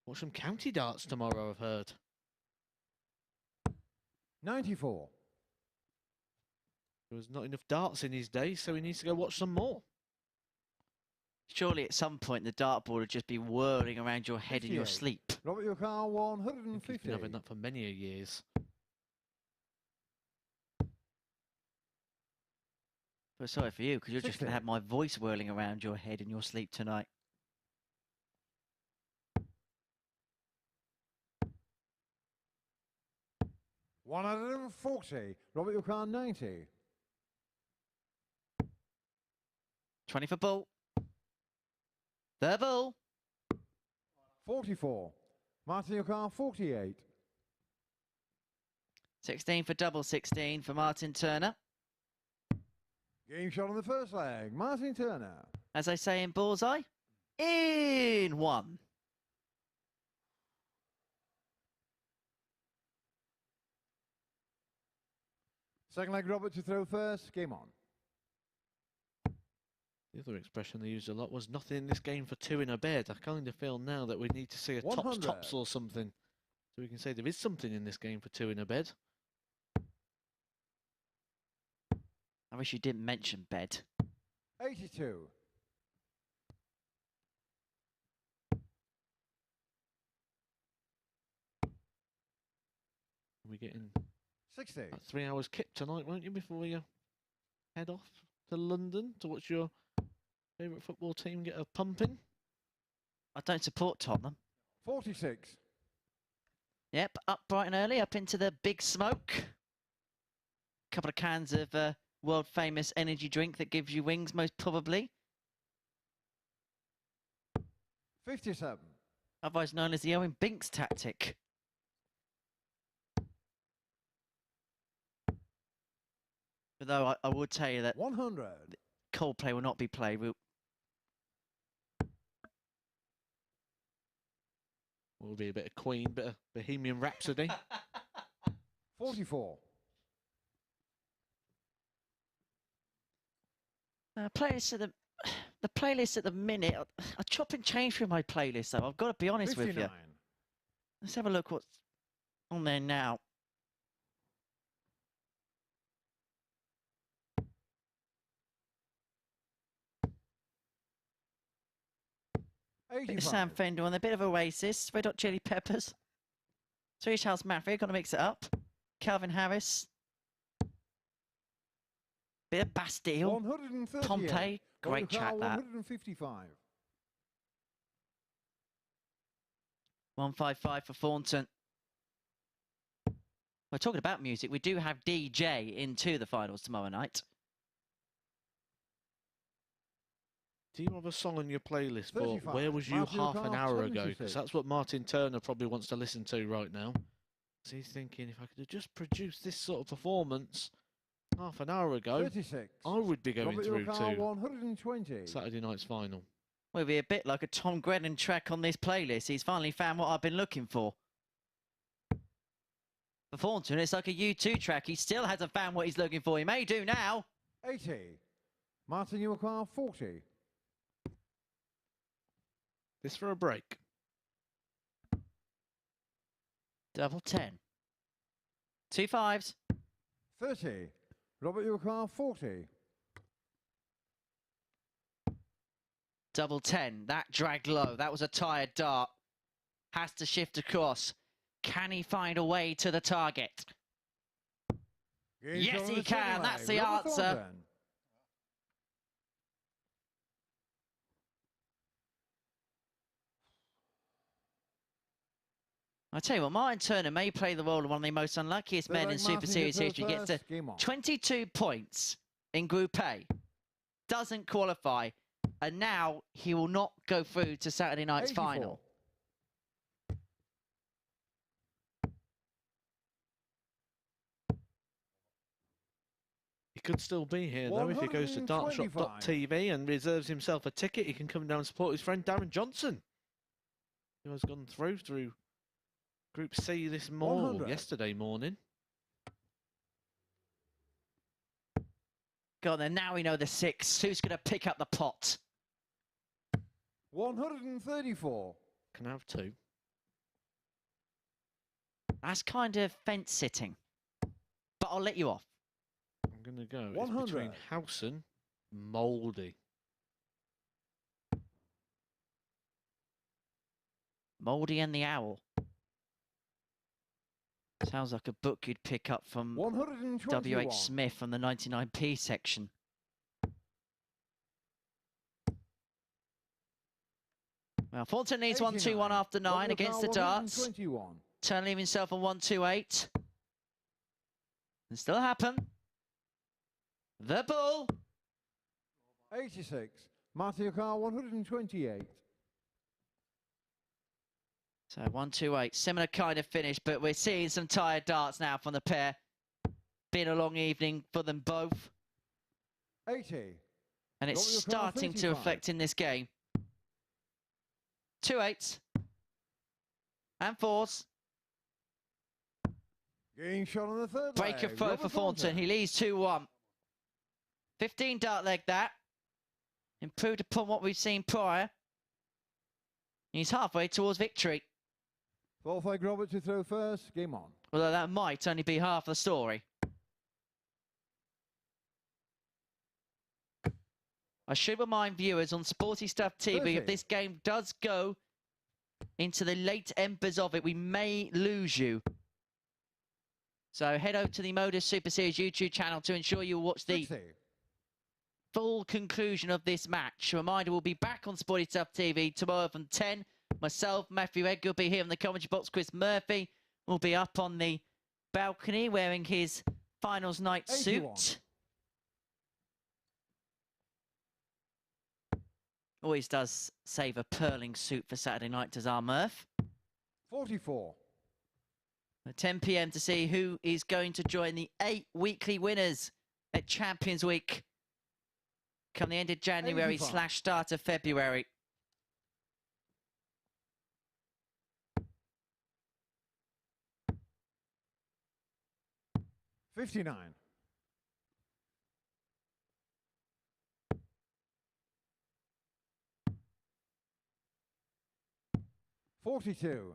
watch some county darts tomorrow, I've heard. 94. There was not enough darts in his day, so he needs to go watch some more. Surely at some point the dartboard would just be whirling around your head in your 58. sleep. Robert, your car, 150. He's been having that for many a years. But sorry for you, because you're just going to 60. have my voice whirling around your head in your sleep tonight. 140. Robert, your car, 90. 20 for Bull. The Bull. 44. Martyn, your car, 48. 16 for double 16 for Martyn Turner. Game shot on the first leg. Martyn Turner. As I say in Bullseye, in 1. Second leg, Robert to throw first. Game on. The other expression they used a lot was nothing in this game for 2 in a bed. I kind of feel now that we need to see a 100. tops or something. So we can say there is something in this game for 2 in a bed. I wish you didn't mention bed. 82. We're getting 60. about 3 hours kip tonight, won't you, before you head off to London to watch your favourite football team get a pumping? I don't support Tottenham. 46. Yep, up bright and early, up into the big smoke. Couple of cans of world-famous energy drink that gives you wings, most probably. 57. Otherwise known as the Owen Binks tactic. Although I would tell you that 100. Coldplay will not be played. Will be a bit of Queen, bit of Bohemian Rhapsody. 44. The playlist at the minute, I chop and change through my playlist, though. I've got to be honest 59. with you. Let's have a look what's on there now. Bit of Sam 85. Fender on there, bit of Oasis, Red Hot Chili Peppers, Swedish House Mafia, got to mix it up. Calvin Harris. Bit of Bastille. 138. Pompeii. Great track, that. 155. 155 for Thornton. We're talking about music. We do have DJ into the finals tomorrow night. Do you have a song on your playlist, but 35. where was you Martyn half an Turner, hour ago? 76. Because that's what Martyn Turner probably wants to listen to right now. So he's thinking, if I could have just produced this sort of performance half an hour ago, 36. I would be going Robert through Yukar, to 120. Saturday night's final. Will be a bit like a Tom Grennan track on this playlist. He's finally found what I've been looking for. For Thornton, it's like a U2 track. He still hasn't found what he's looking for. He may do now. 80. Martyn Yukar, 40. This for a break. Double 10. 2 5s. 30. Robert Yukar, 40. Double 10. That dragged low. That was a tired dart. Has to shift across. Can he find a way to the target? Yes, he can. That's the answer. I tell you what, Martyn Turner may play the role of one of the most unluckiest men in Super Series history. He gets to 22 points in Group A. Doesn't qualify. And now he will not go through to Saturday night's 84. final. He could still be here, though, if he goes to dartshop.tv and reserves himself a ticket. He can come down and support his friend Darren Johnson, who has gone through Group C this morning, yesterday morning. Go on then, now we know the 6. Who's going to pick up the pot? 134. Can I have 2? That's kind of fence sitting. But I'll let you off. I'm going to go. It's between Howson and Mouldy. Mouldy and the Owl. Sounds like a book you'd pick up from W.H. Smith from the 99p section. Well, Thornton needs 1-2-1 after 9 against the darts. Turner leaving himself on 1-2-8. Can still happen. The bull. 86. Martyn Yukar, 128. So 1-2-8, similar kind of finish, but we're seeing some tired darts now from the pair. Been a long evening for them both. 80. And it's starting to reflect in this game. 2 8s. And 4s. Getting shot on the third Break of leg. throw for Thornton. He leads 2-1. 15 dart leg that. Improved upon what we've seen prior. He's halfway towards victory. 12 leg Robert to throw first. Game on. Although that might only be half the story. I should remind viewers on Sporty Stuff TV, if this game does go into the late embers of it, we may lose you. So head over to the MODUS Super Series YouTube channel to ensure you watch the full conclusion of this match. A reminder, we'll be back on Sporty Stuff TV tomorrow from 10. Myself, Matthew Edgar, will be here in the commentary box. Chris Murphy will be up on the balcony wearing his finals night 81. suit. Always does save a purling suit for Saturday night, does our Murph. 44. At 10 p.m. to see who is going to join the 8 weekly winners at Champions Week come the end of January 85. / start of February. $59. 42.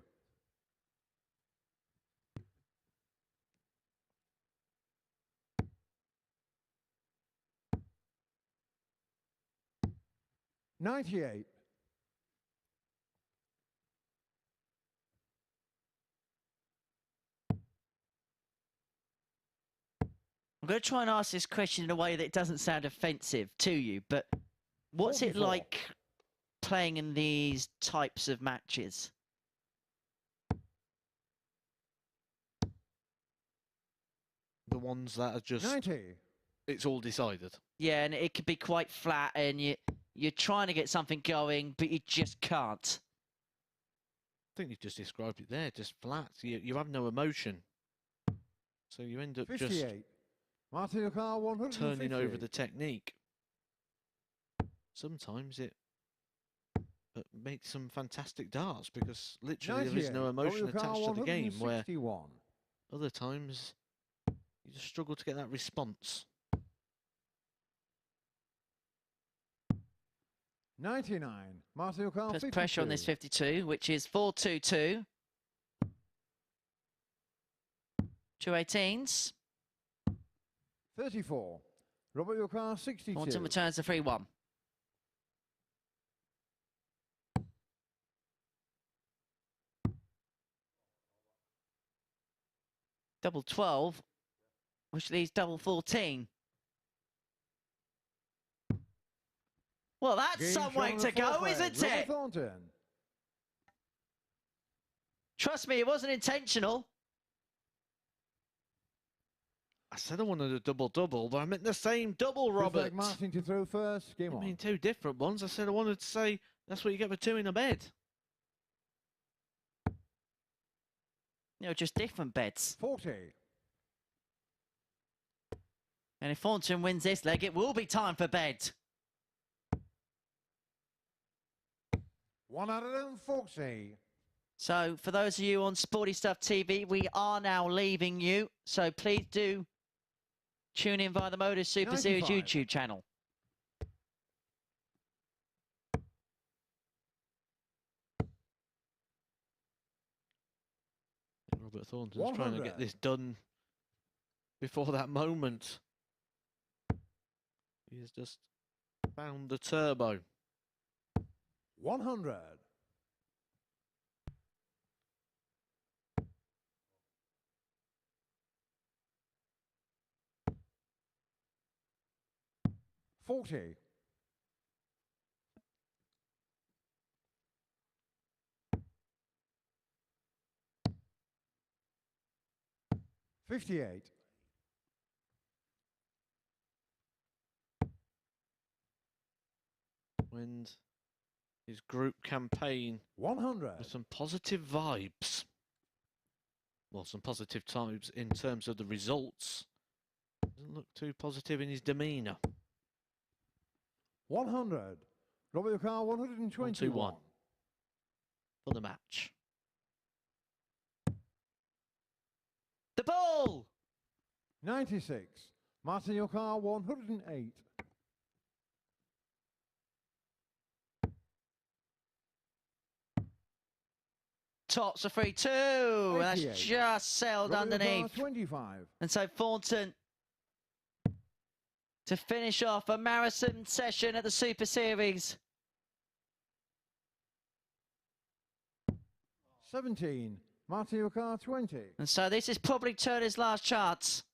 98. I'm going to try and ask this question in a way that it doesn't sound offensive to you, but what's it 44. like playing in these types of matches? The ones that are just... 90. It's all decided. Yeah, and it could be quite flat, and you're trying to get something going, but you just can't. I think you've just described it there, just flat. You have no emotion. So you end up 58. just Martyn Turner, 150. turning over the technique. Sometimes it makes some fantastic darts because literally there is no emotion attached to the game, where other times you just struggle to get that response. 99. Martyn Turner, Puts pressure on this 52, which is 4-2-2. 2-18s. 34. Robert Yukar, 62. Thornton returns the 3-1. Double 12, which leaves double 14. Well, that's Game some way shown to on the go, fourth isn't leg. it? Robert Thornton. Trust me, it wasn't intentional. I said I wanted a double-double, but I meant the same double, Robert. Like Martyn to throw first. Game I on. mean, two different ones. I said I wanted to say that's what you get for two in a bed. You know, just different beds. 40. And if Thornton wins this leg, it will be time for bed. 140. So, for those of you on Sporty Stuff TV, we are now leaving you. So, please do tune in via the MODUS Super Series 95. YouTube channel. Robert Thornton's trying to get this done before that moment. He has just found the turbo. 100. 40. 58. 'When his group campaign 100. with some positive vibes. Well, some positive vibes in terms of the results. Doesn't look too positive in his demeanour. 100. Robert Yukar, 121. 1-2-1 for the match. The ball! 96. Martyn Yukar, 108. Tops a 3-2. That's 88. just sailed Robert underneath. Yukar, 25. And so Thornton to finish off a marathon session at the Super Series. 17. Martyn Yukar, 20. And so this is probably Turner's last chance.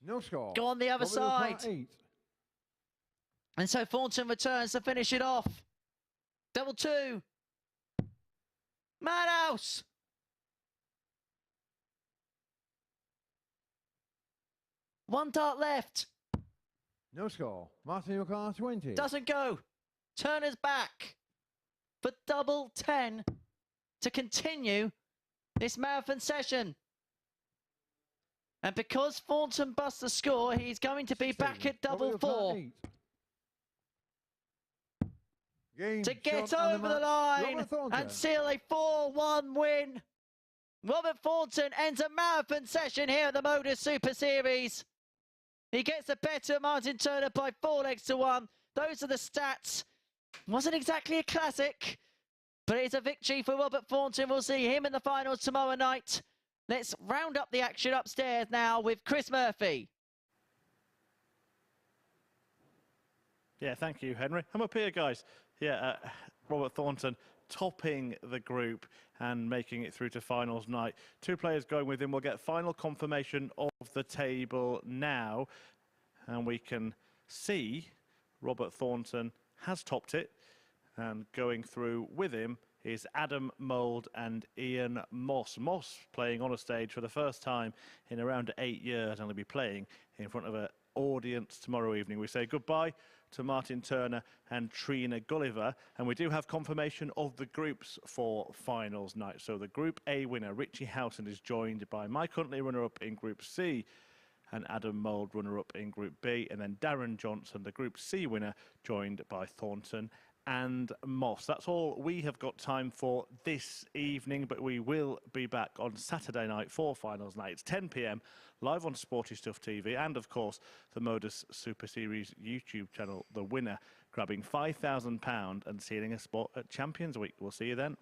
No score. Go on the other Robert Yukar, side. 8. And so Thornton returns to finish it off. Double 2. Madhouse. One dart left. No score. Martyn Yukar, 20. Doesn't go. Turner's back for double 10 to continue this marathon session. And because Thornton busts the score, he's going to be 16. back at double Robert Yukar, 4 8. Game to get shot on over the mat. line Robert Thornton. and seal a 4-1 win. Robert Thornton ends a marathon session here at the MODUS Super Series. He gets the better of Martyn Turner by 4 legs to 1. Those are the stats. Wasn't exactly a classic, but it's a victory for Robert Thornton. We'll see him in the finals tomorrow night. Let's round up the action upstairs now with Chris Murphy. Yeah, thank you, Henry. I'm up here, guys. Yeah, Robert Thornton topping the group and making it through to finals night. 2 players going with him. We'll get final confirmation of the table now, and we can see Robert Thornton has topped it, and going through with him is Adam Mould and Ian Moss. Moss playing on a stage for the first time in around 8 years, and will be playing in front of an audience tomorrow evening. We say goodbye to Martyn Turner and Trina Gulliver, and we do have confirmation of the groups for finals night. So the Group A winner, Richie Houghton, is joined by Mike Huntley, runner-up in Group C, and Adam Mould, runner-up in Group B, and then Darren Johnson, the Group C winner, joined by Thornton and Moss. That's all we have got time for this evening, but we will be back on Saturday night for finals night. It's 10 p.m, live on Sporty Stuff TV, and of course the MODUS Super Series YouTube channel. The winner grabbing £5,000 and sealing a spot at Champions Week. We'll see you then.